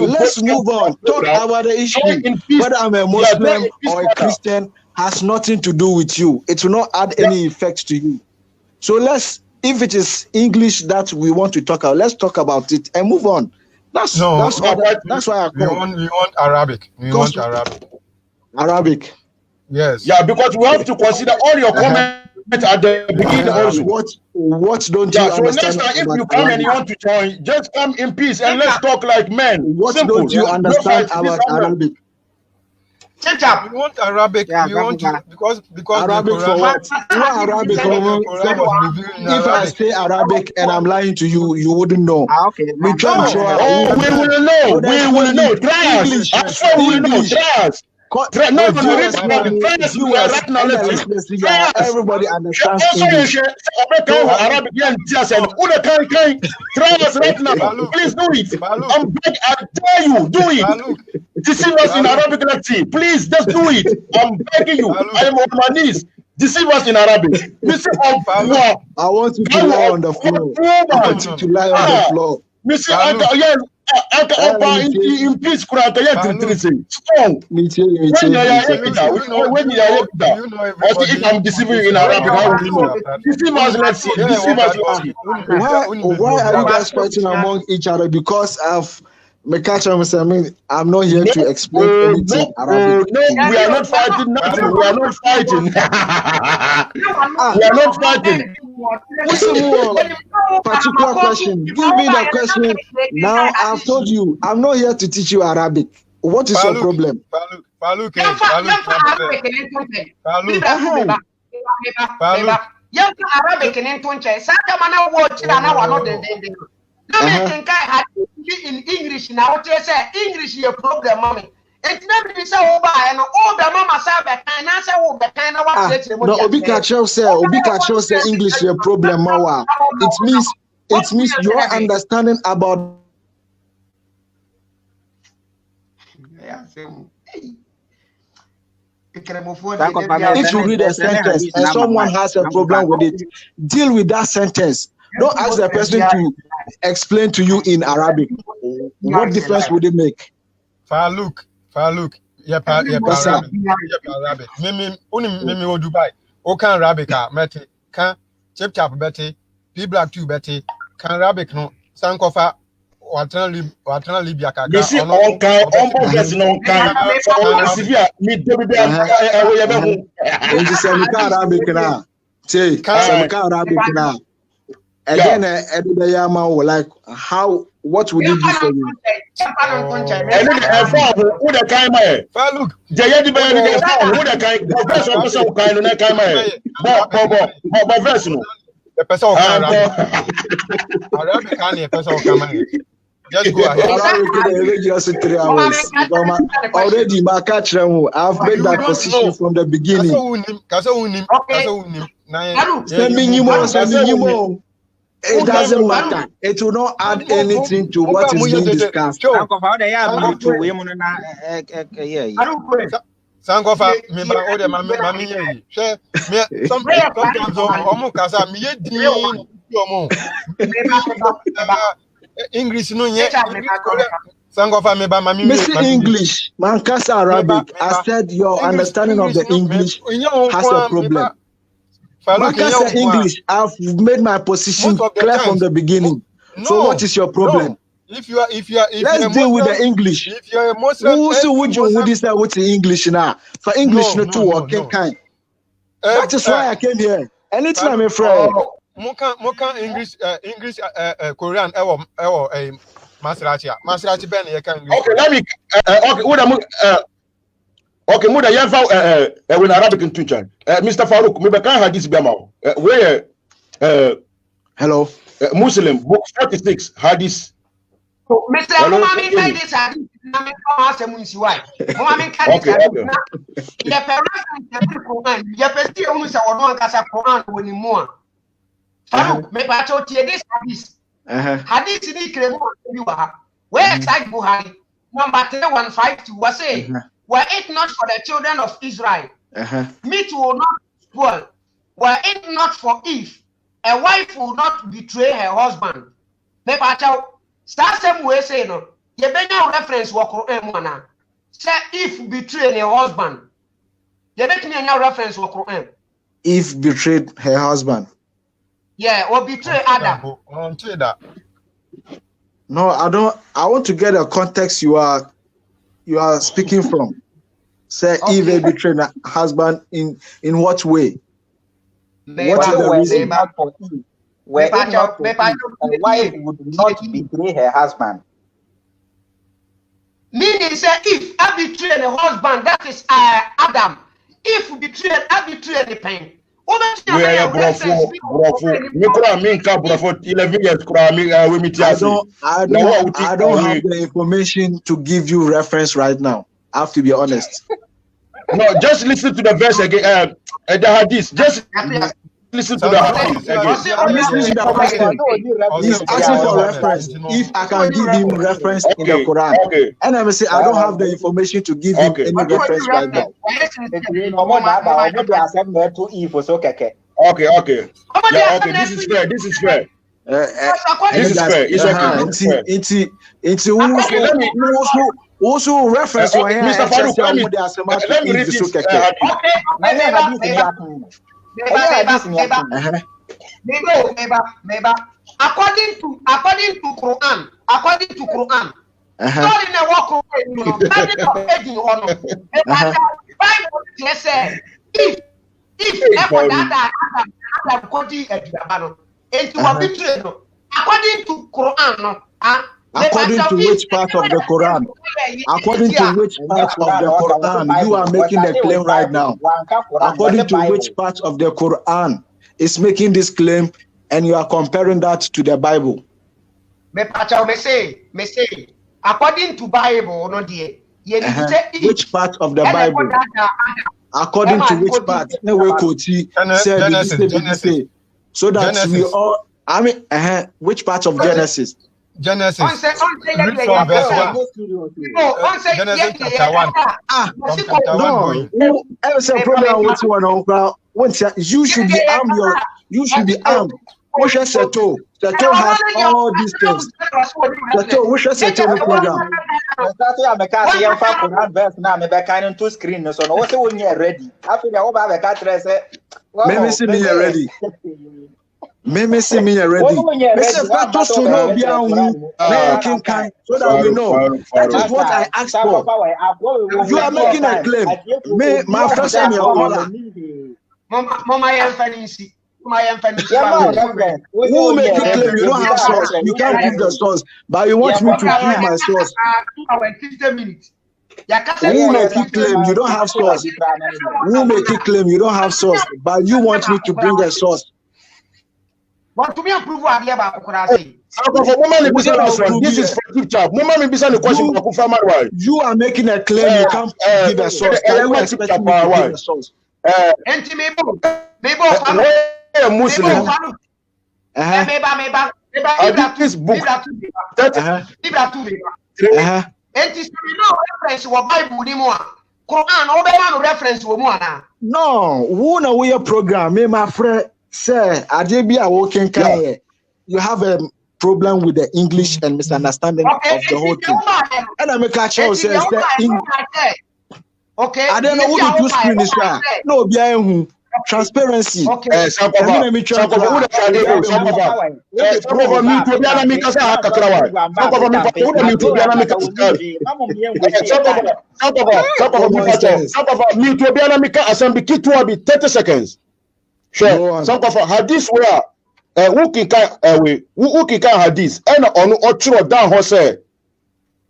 E: Let's move on. Talk about the issue. Whether I'm a Muslim or a Christian has nothing to do with you. It will not add any effect to you. So if it is English that we want to talk about, let's talk about it and move on. That's why I call.
F: We want Arabic.
E: Arabic.
F: Yes.
C: Yeah, because we have to consider all your comments at the beginning also.
E: What don't you understand?
C: So next time, if you come and you want to join, just come in peace and let's talk like men.
E: What don't you understand about Arabic?
F: We want Arabic. We want to, because
E: Arabic for what? Arabic. If I say Arabic and I'm lying to you, you wouldn't know.
A: Okay.
C: We will know. Try us. I swear we will know. Try us.
E: Everybody understands English.
C: Please do it. I dare you, do it. Deceive us in Arabic, let's see. Please, just do it. I'm begging you. I am on my knees. Deceive us in Arabic.
E: I want you to lie on the floor. I want you to lie on the floor.
C: In peace, strong. If I'm deceiving you in Arabic, how will you know? Deceive us, let's see.
E: Why are you guys fighting among each other? Because of I'm not here to explain anything Arabic.
C: No, we are not fighting nothing. We are not fighting. We are not fighting.
E: Particular question. Give me the question. Now I've told you, I'm not here to teach you Arabic. What is your problem?
A: In English now, what you say? English is a problem, mommy. It's never been so over and all the mama said, and I said,
E: no, Obika say English is a problem. It means your understanding about. If you read a sentence and someone has a problem with it, deal with that sentence. Don't ask the person to explain to you in Arabic. What difference would it make?
F: Farouk. Yep, Arabic. Mimi o Dubai. O kan Arabic meti. Kan chip chap beti. P black too beti. Kan Arabic no. Sankofa Watana Libya kaka.
C: You see all kind on person on kind. Severe me David
E: Arabic na. Say Arabic na. Again, like how? What would it do for you?
F: Just go ahead.
E: Already, I've made my position from the beginning. It doesn't matter. It will not add anything to what is being discussed.
F: Sankofa me ba o de mami ye sometimes omo kasa me ye din omo English no ye Sankofa me ba mami
E: English man kasa Arabic. I said your understanding of the English has a problem. Mankasa English, I've made my position clear from the beginning. So what is your problem?
F: If you are
E: let's deal with the English.
F: If you're a Muslim,
E: would say what's the English now? For English no to work kind. That is why I came here. Anything I'm afraid.
F: Moka English Korean ewo Masrachi ben ye can English.
C: Okay, let me okay, muda yanfa when Arabic in Tuncha. Mr. Farouk, me can hadith biama. Where
E: hello.
C: Muslim book 46 hadith.
A: So, Mr. Mommy, I this I'm ask him see why. Mommy can this. The parents the person who say ono kasa Quran woni mu a. Farouk, me ba cho tie this hadith. Hadith ni kremo bi wa ha. Where side Buhari number 3152 was say, were it not for the children of Israel, meat will not spoil. Were it not for Eve, a wife will not betray her husband. Me ba cho start same way say no. You benya reference wo Quran mu na. Say if betray her husband. You bet me any reference wo Quran.
E: Eve betrayed her husband.
A: Yeah, or betray Adam.
E: No, I don't. I want to get a context you are speaking from. Say Eve betrayed her husband in what way? What is the reason?
H: Where a wife would not betray her husband.
A: Meaning, say, if I betray the husband, that is Adam. If betray the pain.
C: I
E: don't have the information to give you reference right now. I have to be honest.
C: No, just listen to the verse again. The hadith. Just listen to the hadith again.
E: I'm listening to the question. He's asking for reference. If I can give him reference in the Quran, and I will say I don't have the information to give him any reference right now.
C: Okay. Yeah, okay. This is fair. This is fair.
E: It's also reference
C: Mr. Farouk, let me read this.
A: According to Quran, not in the walk according to Quran,
E: according to which part of the Quran? According to which part of the Quran you are making the claim right now? According to which part of the Quran is making this claim, and you are comparing that to the Bible?
A: Me say, according to Bible, no dear.
E: Which part of the Bible? According to which part? So that we all. I mean, which part of Genesis?
F: Genesis. Genesis chapter 1.
E: No. There's a problem with one. You should be armed. You should be armed. Seto has all these things. Seto, which Seto no program? Maybe see me ready. Maybe see me already. So that we know. That is what I asked for. You are making a claim. My first time who make a claim? You don't have source. You can't give the source, but you want me to give my source. Who make it claim? You don't have source. Who make it claim? You don't have source, but you want me to bring a source.
A: But to me, approve what I say.
C: This is for teacher.
E: You are making a claim. You can't give a source. Can you expect me to give a source?
C: This book.
E: No, who know your program? Me, my friend, say, you have a problem with the English and misunderstanding of the whole thing. And I make a choice says that
A: okay.
E: I don't know who to screen is right. No, behind transparency.
A: Okay.
C: Sure. Some of hadith where who can hadith and on ochro down ho say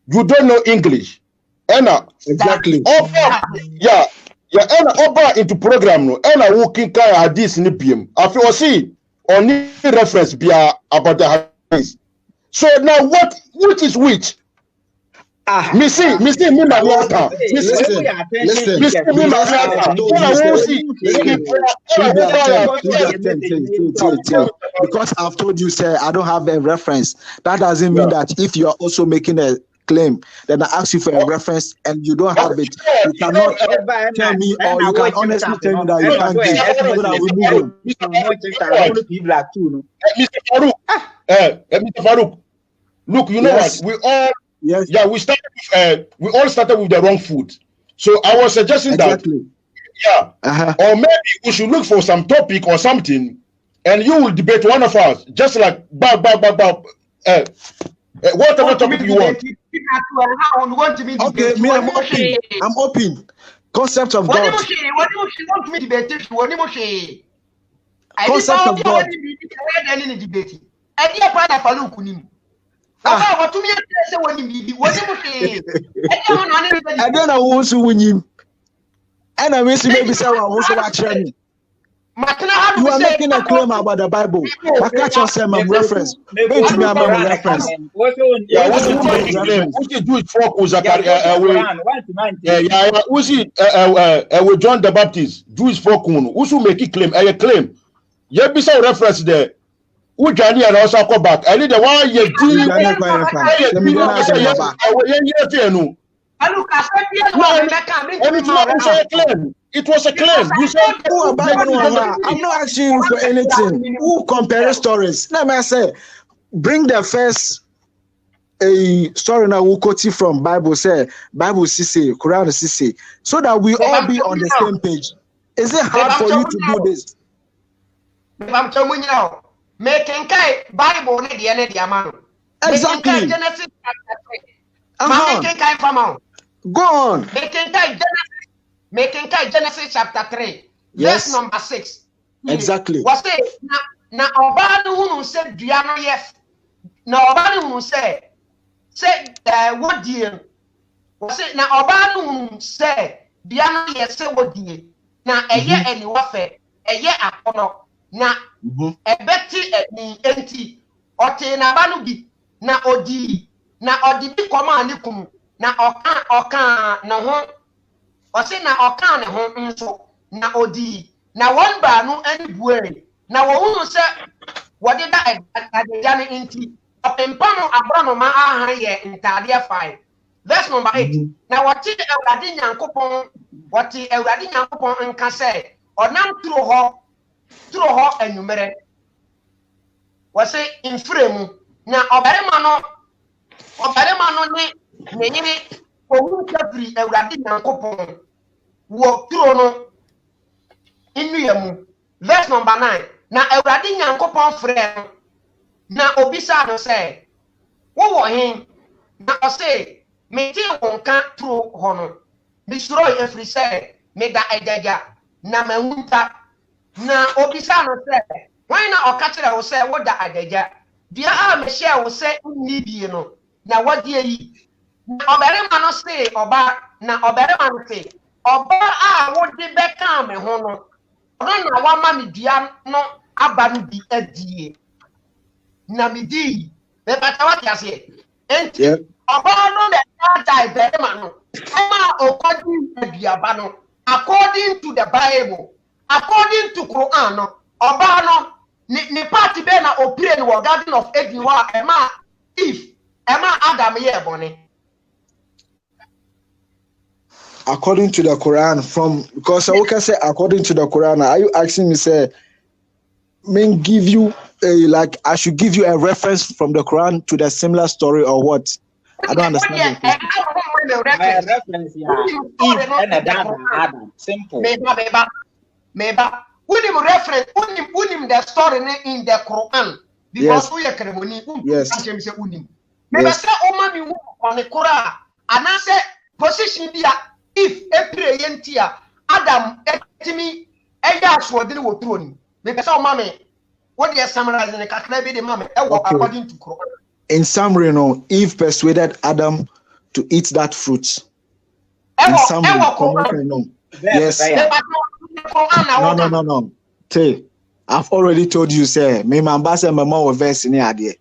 C: you don't know English. And
E: exactly.
C: Yeah, and over into program no and who can hadith ni biem. I feel see on reference be about the hadith. So now which is which? Me see me my water. Listen.
E: Because I've told you, sir, I don't have a reference. That doesn't mean that if you are also making a claim, then I ask you for a reference and you don't have it. You cannot tell me, or you can honestly tell me that you can't
C: Mr. Farouk, look, you know what? We all we all started with the wrong foot. So I was suggesting that or maybe we should look for some topic or something, and you will debate one of us, just like whatever topic you want.
E: Okay, me, I'm open. Concept of God. Concept of God. I don't know who's winning him. And I miss maybe someone who's watching me. You are making a claim about the Bible. I can't just say my reference. Don't me about my reference.
C: What you do it for with John the Baptist. Do it for Kunu. Who make it claim? A claim. You be some reference there. Who Johnny and also come back? I need the one you do. It was a claim. You said,
E: I'm not asking you for anything. Who compare stories? Let me say, bring the first a story now who quote it from Bible, say Bible say, Quran say, so that we all be on the same page. Is it hard for you to do this?
A: Making Bible
E: exactly. Go on.
A: Making Genesis chapter 3, verse number 6.
E: Exactly.
A: Was it na obanu who said Diano yes? Na obanu who said what dear? Was it na obanu who said Diano yes? Say what dear? Na a year and warfare, a year upon na a betty enti ote na banu bi na odi bi command kum na oka na ho o se na oka ne ho nso na odi na one ba no ani buere na wo hu se wode da adeja ne enti opempano abrano ma ahan ye ntade afai. Verse number 8 na wote Awurade Nyankopon nka se onam turo ho enumere wase infremu na obarema no ne nyine owu kafiri Awurade Nyankopon wo turo no inuyemu. Verse number 9 na Awurade Nyankopon frɛ na obisa no sɛ wo hin na ɔsɛ meti wonka turo ho no bisuro efiri sɛ meda ejaja na mahunta na obisa no sɛ wan na ɔka kyerɛ wo sɛ woda ajaja bia a mehyɛ wo sɛ nni bie no na wodi yi na ɔbarima no sɛ ɔba na ɔbarima no sɛ ɔba a wodi bɛka me ho no ɔno na wama me dua no aba no bi adie na me di But what you say? And
E: Yeah.
A: about the die very man. According to the Bible, according to Quran, Obano, ni party be na opire no Garden of Eden wa ema if ema Adam ye bone.
E: According to the Quran, because I can say according to the Quran, are you asking me say, give you I should give you a reference from the Quran to the similar story or what? I don't understand.
H: Reference, Eve and Adam. Simple.
A: Meba. Unim reference, unim the story in the Quran because we are ceremony.
E: Yes.
A: Meba say Oma mi on the Quran, and I say position dia if April yentia Adam etimi eya swodin wo throne. Meba say Oma me what they summarize in the kakra be the mama according to Quran. In
E: summary, Eve persuaded Adam to eat that fruit. In summary, yes. No. Say, I've already told you, say, me mambasa mama wa verse ni adie.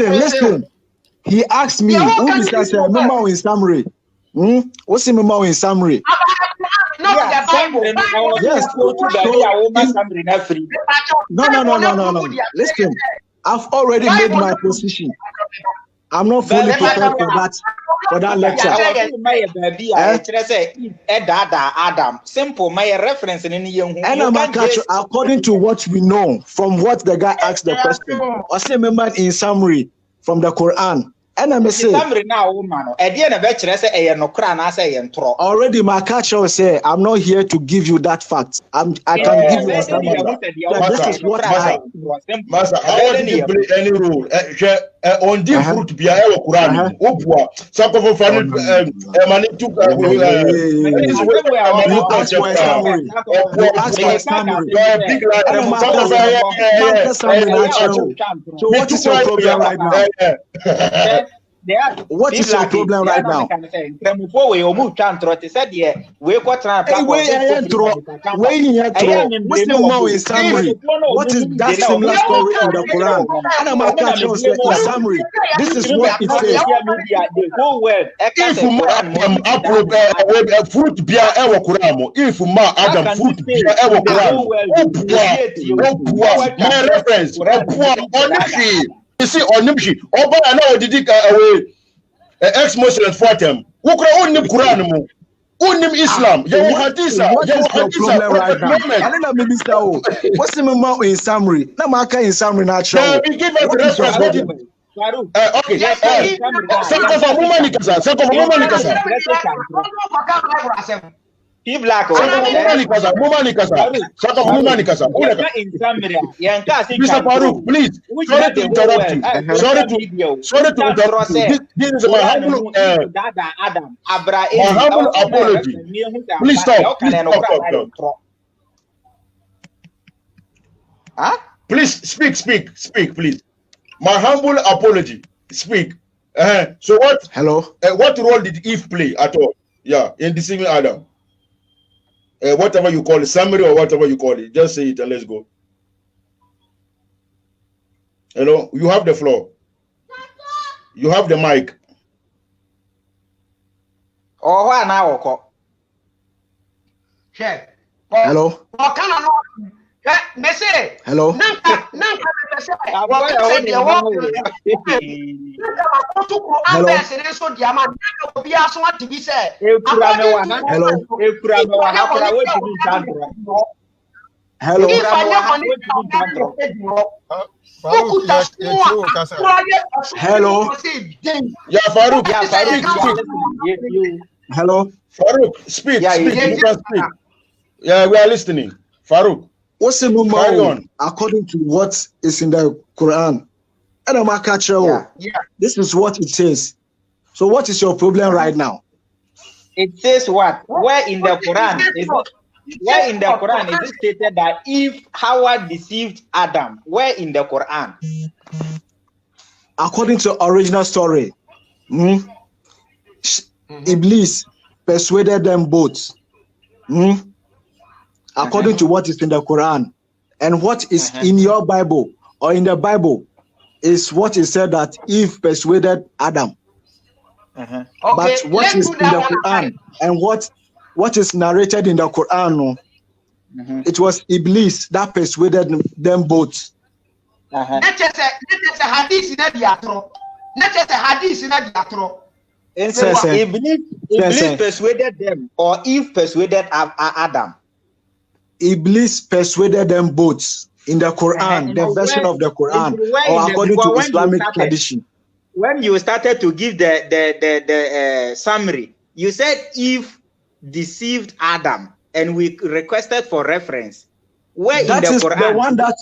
E: Listen. He asked me, who is that mama in summary? What's the mama in summary? Yes. No. Listen, I've already made my position. I'm not fully prepared for that lecture.
B: Adam. Simple. My reference in any young.
E: According to what we know from what the guy asked the question, or say member in summary from the Quran. And I say
B: summary now, woman.
E: Already my catcher say I'm not here to give you that fact. I can give you a summary. This is what
C: Master, I want to play any role. On the fruit be a Quran. Opua. Some of family money took
E: So what is your problem right now? What is your problem right now? What is that similar story in the Quran? And I'm going to say in summary, this is what it says.
C: If fruit be a Quran, if ma Adam fruit be a Quran, my reference, you see, on Nimshi, Oba and now did it away ex-Muslim for them. Who could own Quran? Unim Islam.
E: What is your problem right now? I don't know, Minister. What's the amount in summary? Namaka in summary, natural.
C: What is your problem? Okay. Second of woman,
B: Black
C: Mr. Farouk, please. Sorry to interrupt you. Sorry to interrupt you. This is my humble apology. Please stop. Please speak, please. My humble apology. Speak. So what?
E: Hello.
C: What role did Eve play at all? Yeah, in deceiving Adam. Whatever you call it, summary or whatever you call it, just say it and let's go. Hello, you have the floor. You have the mic.
B: Oh, why now?
E: Hello. Hello. Hello. Hello.
C: Yeah, Farouk.
E: Hello.
C: Farouk, speak. You can speak. Yeah, we are listening. Farouk.
E: What's the number according to what is in the Quran? And I'm a catcher. This is what it says. So what is your problem right now?
B: It says what? Where in the Quran is it? Where in the Quran is it stated that if Hawa deceived Adam? Where in the Quran?
E: According to original story, Iblis persuaded them both. according to what is in the Quran, and what is in your Bible or in the Bible is what is said that Eve persuaded Adam.
A: Okay,
E: But what
A: let's
E: is
A: do
E: in
A: that
E: the
A: one aside.
E: Quran and what is narrated in the Quran, it was Iblis that persuaded them both.
A: Let us say hadith in the atro. Let us say hadith in the atro.
B: Iblis persuaded them, or Eve persuaded Adam.
E: Iblis persuaded them both in the Quran, the version of the Quran, or according to Islamic tradition.
B: When you started to give the summary, you said Eve deceived Adam, and we requested for reference. Where
E: that
B: in the
E: is
B: Quran?
E: The one that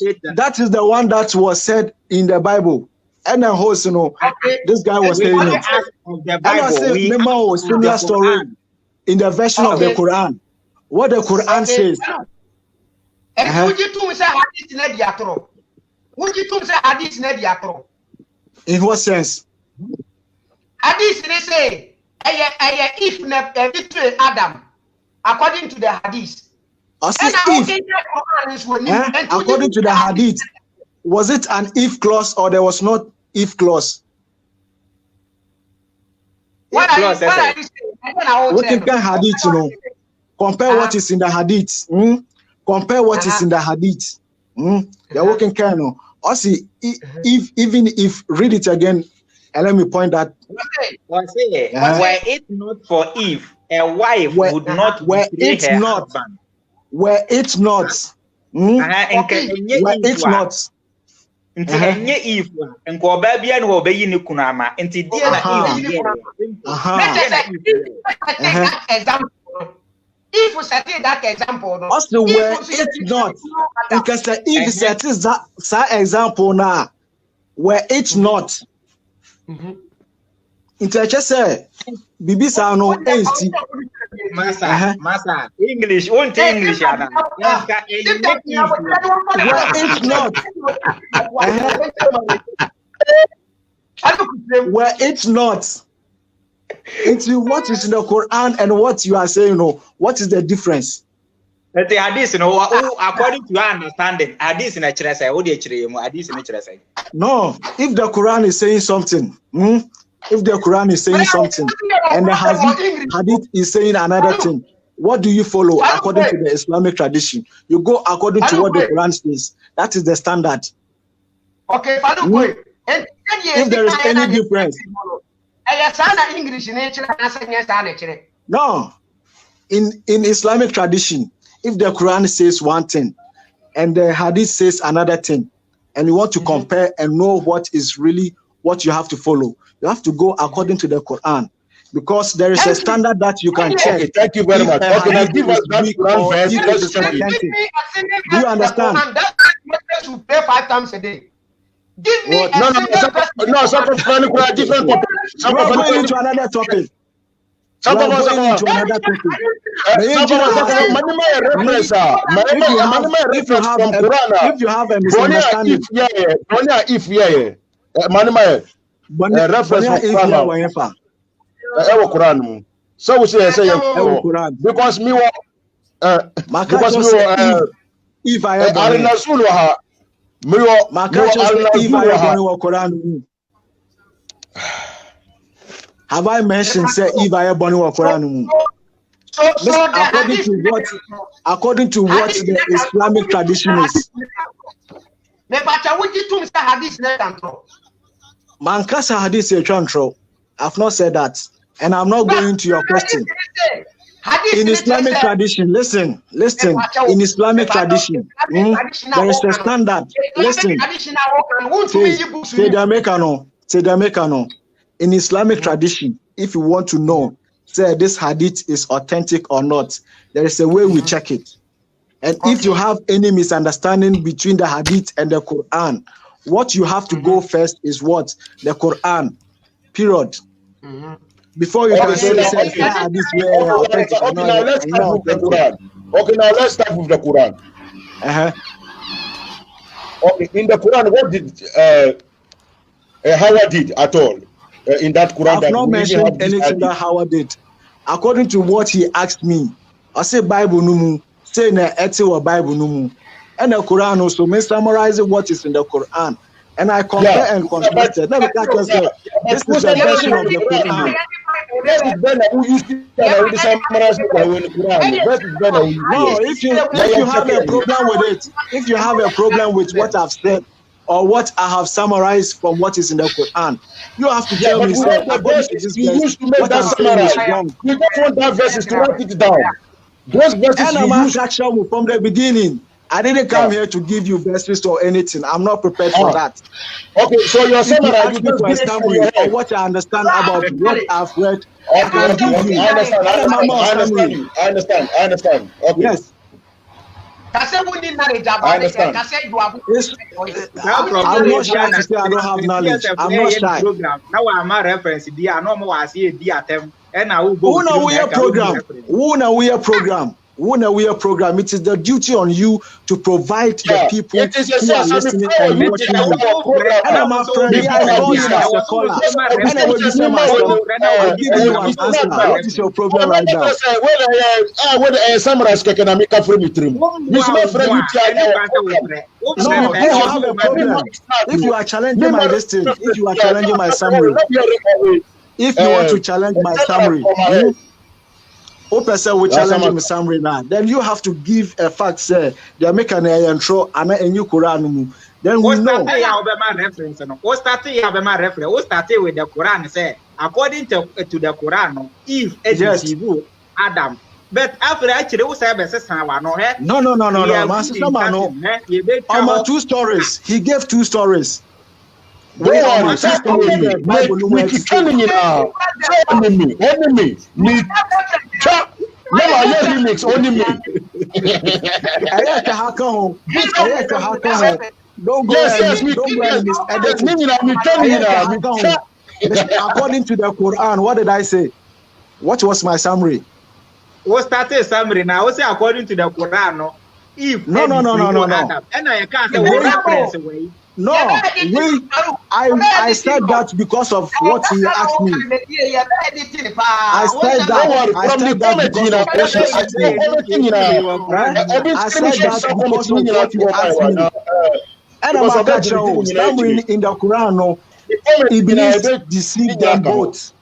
E: is the one that was said in the Bible. And then host, this guy was saying it.
B: The Bible,
E: we similar story in the version of the Quran. What the Quran says.
A: Would you say hadith in the atro? Would you say hadith in the atro?
E: In what sense?
A: Hadith they say, if betray Adam, according to the hadith.
E: According to the hadith, was it an if clause or there was not if clause?
A: What are you saying?
E: What in the hadith, compare what is in the hadith. Compare what is in the hadith. They're working kind of. Also, even if read it again, and let me point that.
B: Were it not for Eve, a wife would not betray her husband.
E: Were it not? Were it not?
B: Eve, and go baby and obey ni kunama. Until
A: if we set that example,
E: also were it not? Because the if set that example now, were it not? Interchese, Bibi Sano, AC.
B: Masa, English, won't English, Anna.
E: Were it not? Were it not? Into what is in the Quran and what you are saying, what is the difference?
B: The hadith, according to your understanding, hadith in a chirasa, what do you hadith in a chirasa?
E: No, if the Quran is saying something, if the Quran is saying something and the hadith is saying another thing, what do you follow according to the Islamic tradition? You go according to what the Quran says. That is the standard.
A: Okay,
E: if there is any difference. No, in Islamic tradition, if the Quran says one thing and the hadith says another thing, and you want to compare and know what is really what you have to follow, you have to go according to the Quran, because there is a standard that you can check.
C: Okay, thank you very much. Okay, now give us that Quran verse.
E: Do you understand?
A: You pray 5 times a day. Give me
C: no, some of us different topic.
E: Some of us going into another topic.
C: Some of us going into another topic.
E: If you have a misunderstanding,
C: reference from Quran. So we say because me
E: if I ever have I mentioned say if I ever born Quran? According to what the Islamic tradition is. Mankasa hadith a control. I've not said that, and I'm not going to your question. In Islamic tradition, listen. In Islamic tradition, there is a standard. Listen. In Islamic tradition, if you want to know, say this hadith is authentic or not, there is a way we check it. And if you have any misunderstanding between the hadith and the Quran, what you have to go first is what? The Quran. Period. Before you can say hadith where authentic or not.
C: Okay, now let's start with the Quran. Okay, in the Quran, what did Howard did at all? In that Quran,
E: I've not mentioned anything that Howard did. According to what he asked me, I say Bible numu say na eti Bible no mu. And the Quran also me summarizing what is in the Quran. And I compare and contrast it. Let me catch say this is the version of the Quran. No, if you have a problem with it, if you have a problem with what I've said or what I have summarized from what is in the Quran, you have to tell me, say, according to this verse, what I'm saying is wrong.
C: You don't want that verses to write it down. Those verses
E: and I'm from the beginning. I didn't come here to give you verses or anything. I'm not prepared for that.
C: Okay, so you're saying that you
E: my summary or what I understand about what I've read. I can give you.
C: I understand. Okay.
E: Yes.
A: I'm
E: not shy to say I don't have knowledge. I'm not shy.
H: Now I'm a reference. I know more I see a attempt. And I will go.
E: Who know we a program? It is the duty on you to provide the people who are listening and watching you. And I'm afraid I call you as a caller. And I will be saying myself, I will give you an answer. What is your problem right now? No, if you have a problem, if you are challenging my listing, if you are challenging my summary, if you want to challenge my summary, person will challenge my summary now. Then you have to give a fact, say they are making a intro and a new Quran. Then we know.
H: What started with the Quran? Say according to the Quran, Eve deceived Adam. But after actually, who said
E: no. Two stories. He gave two stories.
C: Enemy.
E: Don't go according to the Quran, what did I say? What was my summary?
H: What started summary now? I say according to the Quran, no. If
E: no.
H: And I can't say reference away.
E: No, I said that because of what he asked me. I said that because of what he asked me. I said that because of what he asked me. And I'm about to show somewhere in the Quran, Iblis deceived them both.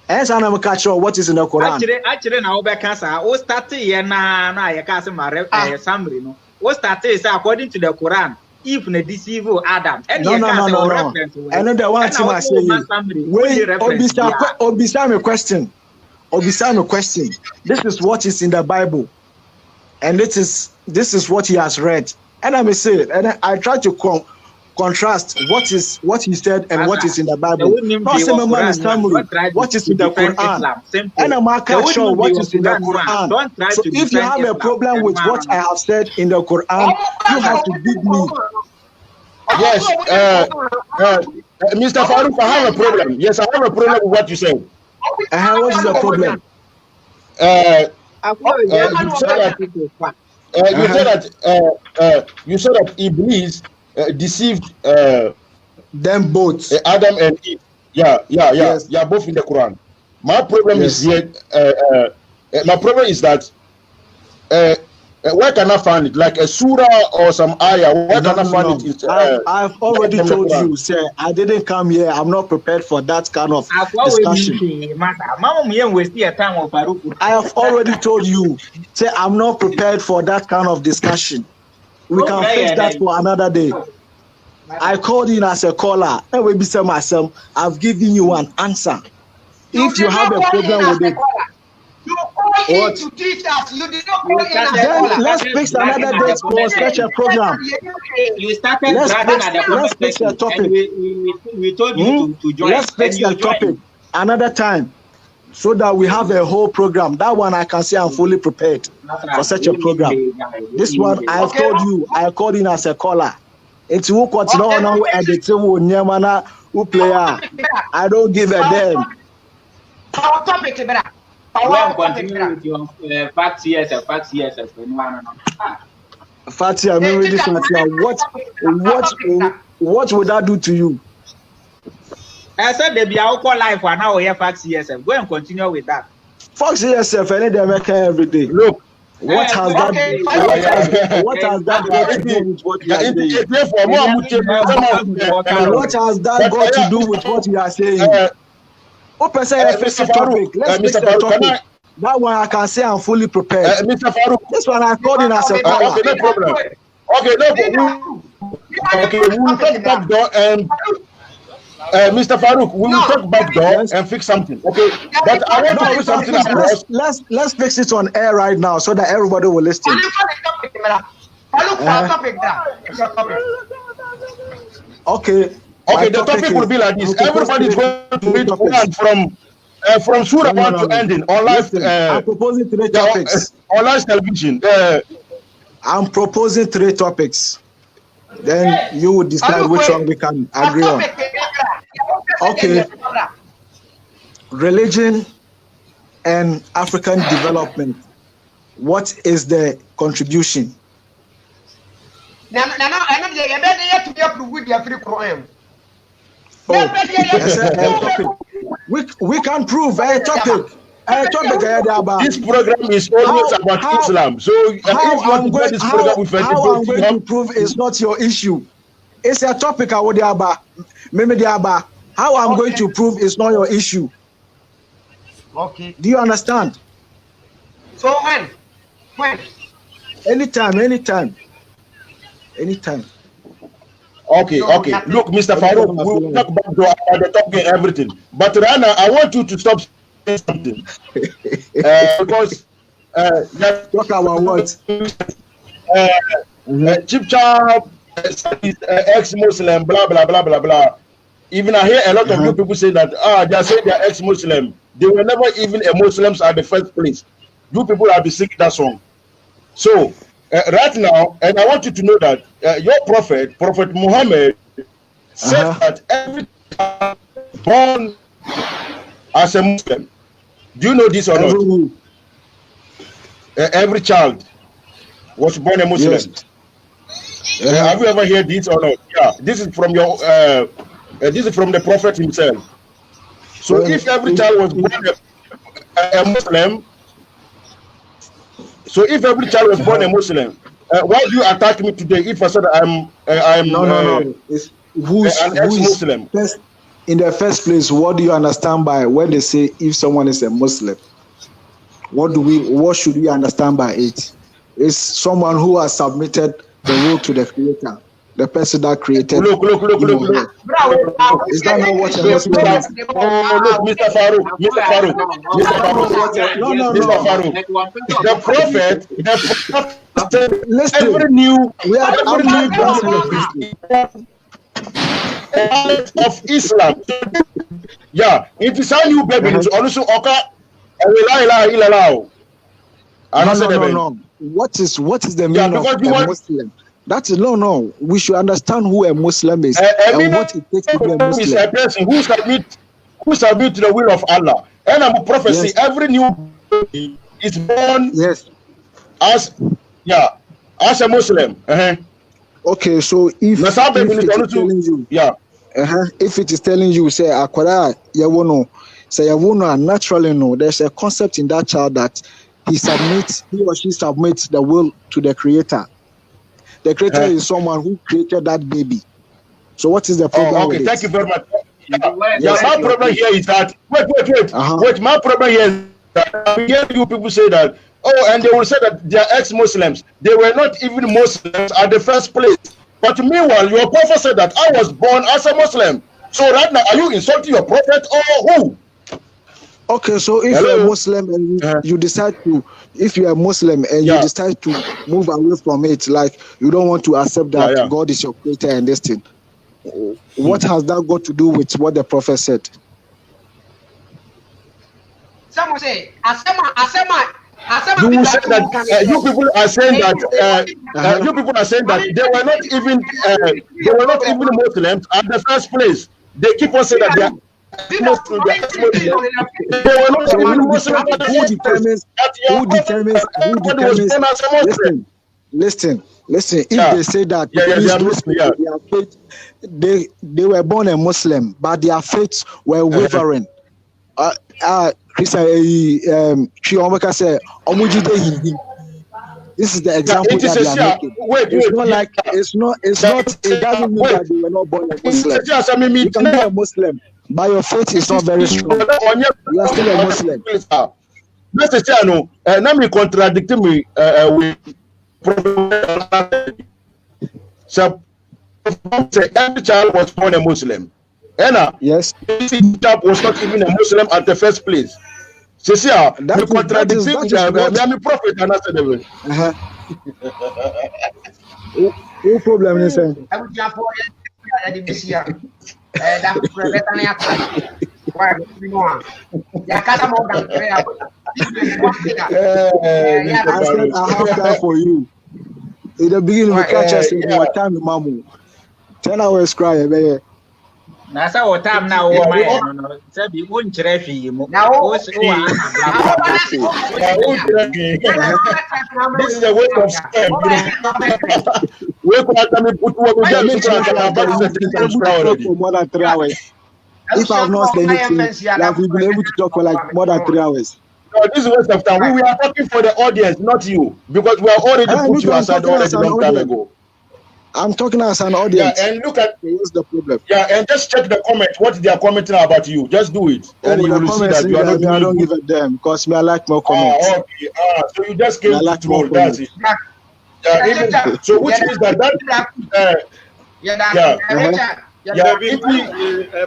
E: And so I'm catch what is in the Quran.
H: Actually, now back answer. What started here na you can't say my summary no. What started is according to the Quran. If ne deceive Adam, and
E: no. Another one to my say. Wait, Obisa me question. This is what is in the Bible, and this is what he has read. And I may say, and I try to contrast what he said and what is in the Bible. Not say man summary. What is in the Quran? And I'm not sure what is in the Quran. So if you have a problem with what I have said in the Quran, you have to give me.
C: Yes, Mr. Farouk, I have a problem. Yes, I have a problem with what you said.
E: What is the problem?
C: You said that Iblis deceived
E: them both,
C: Adam and Eve. Yeah, both in the Quran. My problem is here. My problem is that where can I find it? Like a surah or some ayah? Where can I find it?
E: I've already told you, sir. I didn't come here. I'm not prepared for that kind of discussion. I have already told you, sir. I'm not prepared for that kind of discussion. We can fix that for another day. I called in as a caller. And we be saying myself, I've given you an answer. If you have a problem with it,
A: what? To teach us. You did not call in as a caller.
E: Let's fix another date for such a program.
H: You started let's
E: fix the topic.
H: We told you to join.
E: Let's fix the topic another time, so that we have a whole program. That one I can say I'm fully prepared for such a program. This one I have told you, I called in as a caller. It's who continue now editing who Nyamana who player. I don't give a damn.
A: Our topic, brother.
H: Continue with your facts, yes.
E: Fatia, I'm ready to what would that do to you?
H: I said they be our call life now here facts, yes. Go and continue with that.
E: Fox ESF any day make every day.
C: Look,
E: What has that got to do with what you are saying? What has that got to do with what you are saying? Open say fix the topic. Let's fix the topic. That one I can say I'm fully prepared.
C: Mr. Farouk.
E: This one I called in as a caller.
C: Okay, no problem. Okay, no problem. Okay, we will talk back door and Mr. Farouk, we will talk back door and fix something. Okay, but I want to do something else.
E: Let's fix it on air right now so that everybody will listen. Okay.
C: Okay, the topic will be like this. Everybody is going to read one from Surah 1 to ending on live.
E: I'm proposing 3 topics.
C: On live television.
E: I'm proposing 3 topics. Then you will decide which one we can agree on. Okay. Religion and African development. What is the contribution? We can prove a topic.
C: This program is always about Islam. So
E: how I'm going to prove it's not your issue. It's a topic how I'm going to prove it's not your issue.
A: Okay.
E: Do you understand?
A: So when?
E: Anytime.
C: Okay. Look, Mr. Farouk, we'll talk about the topic and everything. But Rana, I want you to stop saying something. Because
E: talk about what?
C: Chip Chop, ex-Muslim, blah blah blah blah blah. Even I hear a lot of you people say that they are saying they are ex-Muslim. They were never even a Muslims at the first place. You people have been singing that song. So right now, and I want you to know that your Prophet Muhammad, said that every child born as a Muslim. Do you know this or not? Every child was born a Muslim. Yes. Have you ever heard this or not? Yeah, this is from your this is from the Prophet himself. So if every child was born a Muslim, a Muslim, why do you attack me today if I said I'm
E: who's Muslim? In the first place, what do you understand by when they say if someone is a Muslim? What should we understand by it? It's someone who has submitted the will to the Creator, the person that created.
C: Look.
E: Is that not what a Muslim is?
C: Look, Mr. Farouk. The Prophet
E: listen,
C: every new of Islam. Yeah, it is a new baby. It's also occur.
E: No. What is the meaning of a Muslim? That is no. We should understand who a Muslim is and what it takes to be a Muslim.
C: Is a person who submit to the will of Allah. And I'm a prophecy. Yes. Every new baby is born as a Muslim.
E: Okay, so if it is telling you, say akwara yawono naturally no, there's a concept in that child that he or she submits the will to the Creator. The Creator is someone who created that baby. So what is the problem?
C: Okay, thank you very much. My problem here is that wait. My problem here is that I hear you people say that and they will say that they are ex-Muslims. They were not even Muslims at the first place. But meanwhile, your prophet said that I was born as a Muslim. So right now, are you insulting your prophet or who?
E: Okay, so if you're a Muslim and you decide to, if you're a Muslim and you decide to move away from it, like you don't want to accept that God is your creator and this thing, what has that got to do with what the prophet said?
A: Someone say,
C: you will say that you people are saying that you people are saying that they were not even Muslims at the first place. They keep on saying that they are Muslims. They were not even Muslims.
E: Who determines? Listen. If they say that they were born a Muslim, but their faiths were wavering. Christian, This is the example that they are making. It's not like it doesn't mean that they were not born a Muslim. You can be a Muslim, but your faith is not very strong. You are still a Muslim.
C: Let's say no, now me contradict me with so every child was born a Muslim.
E: Yes.
C: This child was not even a Muslim at the first place. So see, me contradicting me prophet and I said
E: no problem, listen. I said I have time for you. In the beginning, we catch us in more time, Mamu. 10 hours cry, baby.
H: Nasa what time now? No. Sabi won't trefi mo.
C: this is a waste of time. We could put what we get
E: for more than 3 hours. If I've not said anything, that we've been able to talk for like more than 3 hours.
C: No, this is waste of time. We are talking for the audience, not you, because we are already put you aside already long time ago.
E: I'm talking as an audience.
C: Yeah, and look at
E: what's the problem.
C: Yeah, and just check the comment. What they are commenting about you. Just do it, and you will see that you are not doing.
E: I don't give a damn because me I like more comments.
C: Okay. So you just came to troll. That's it. So which is that?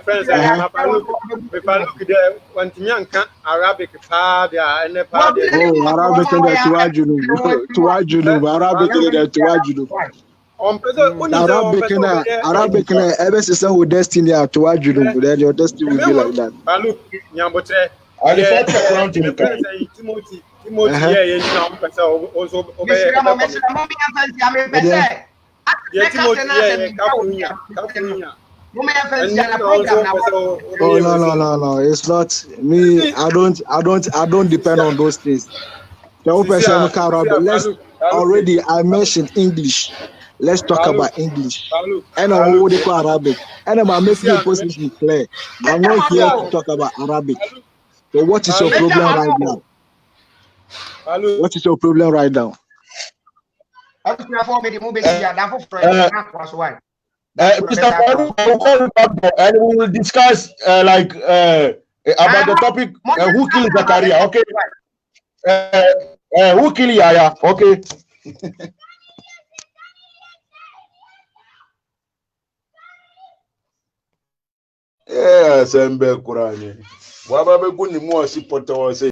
F: Friends, Arabic
E: Arabic ever since with destiny then your destiny will be like that. No. It's not me. I don't depend on those things. Already I mentioned English. Let's talk about English. And I want to call Arabic. And I'm making a position clear. I'm not here to talk about Arabic. So what is your problem right now? What is your problem right now?
C: Mr. Farouk, I will call you back and we will discuss about the topic who killed Zakaria. Okay. Who killed Yahya? Okay. Sembe Kurani. Waba be kuni mo si poto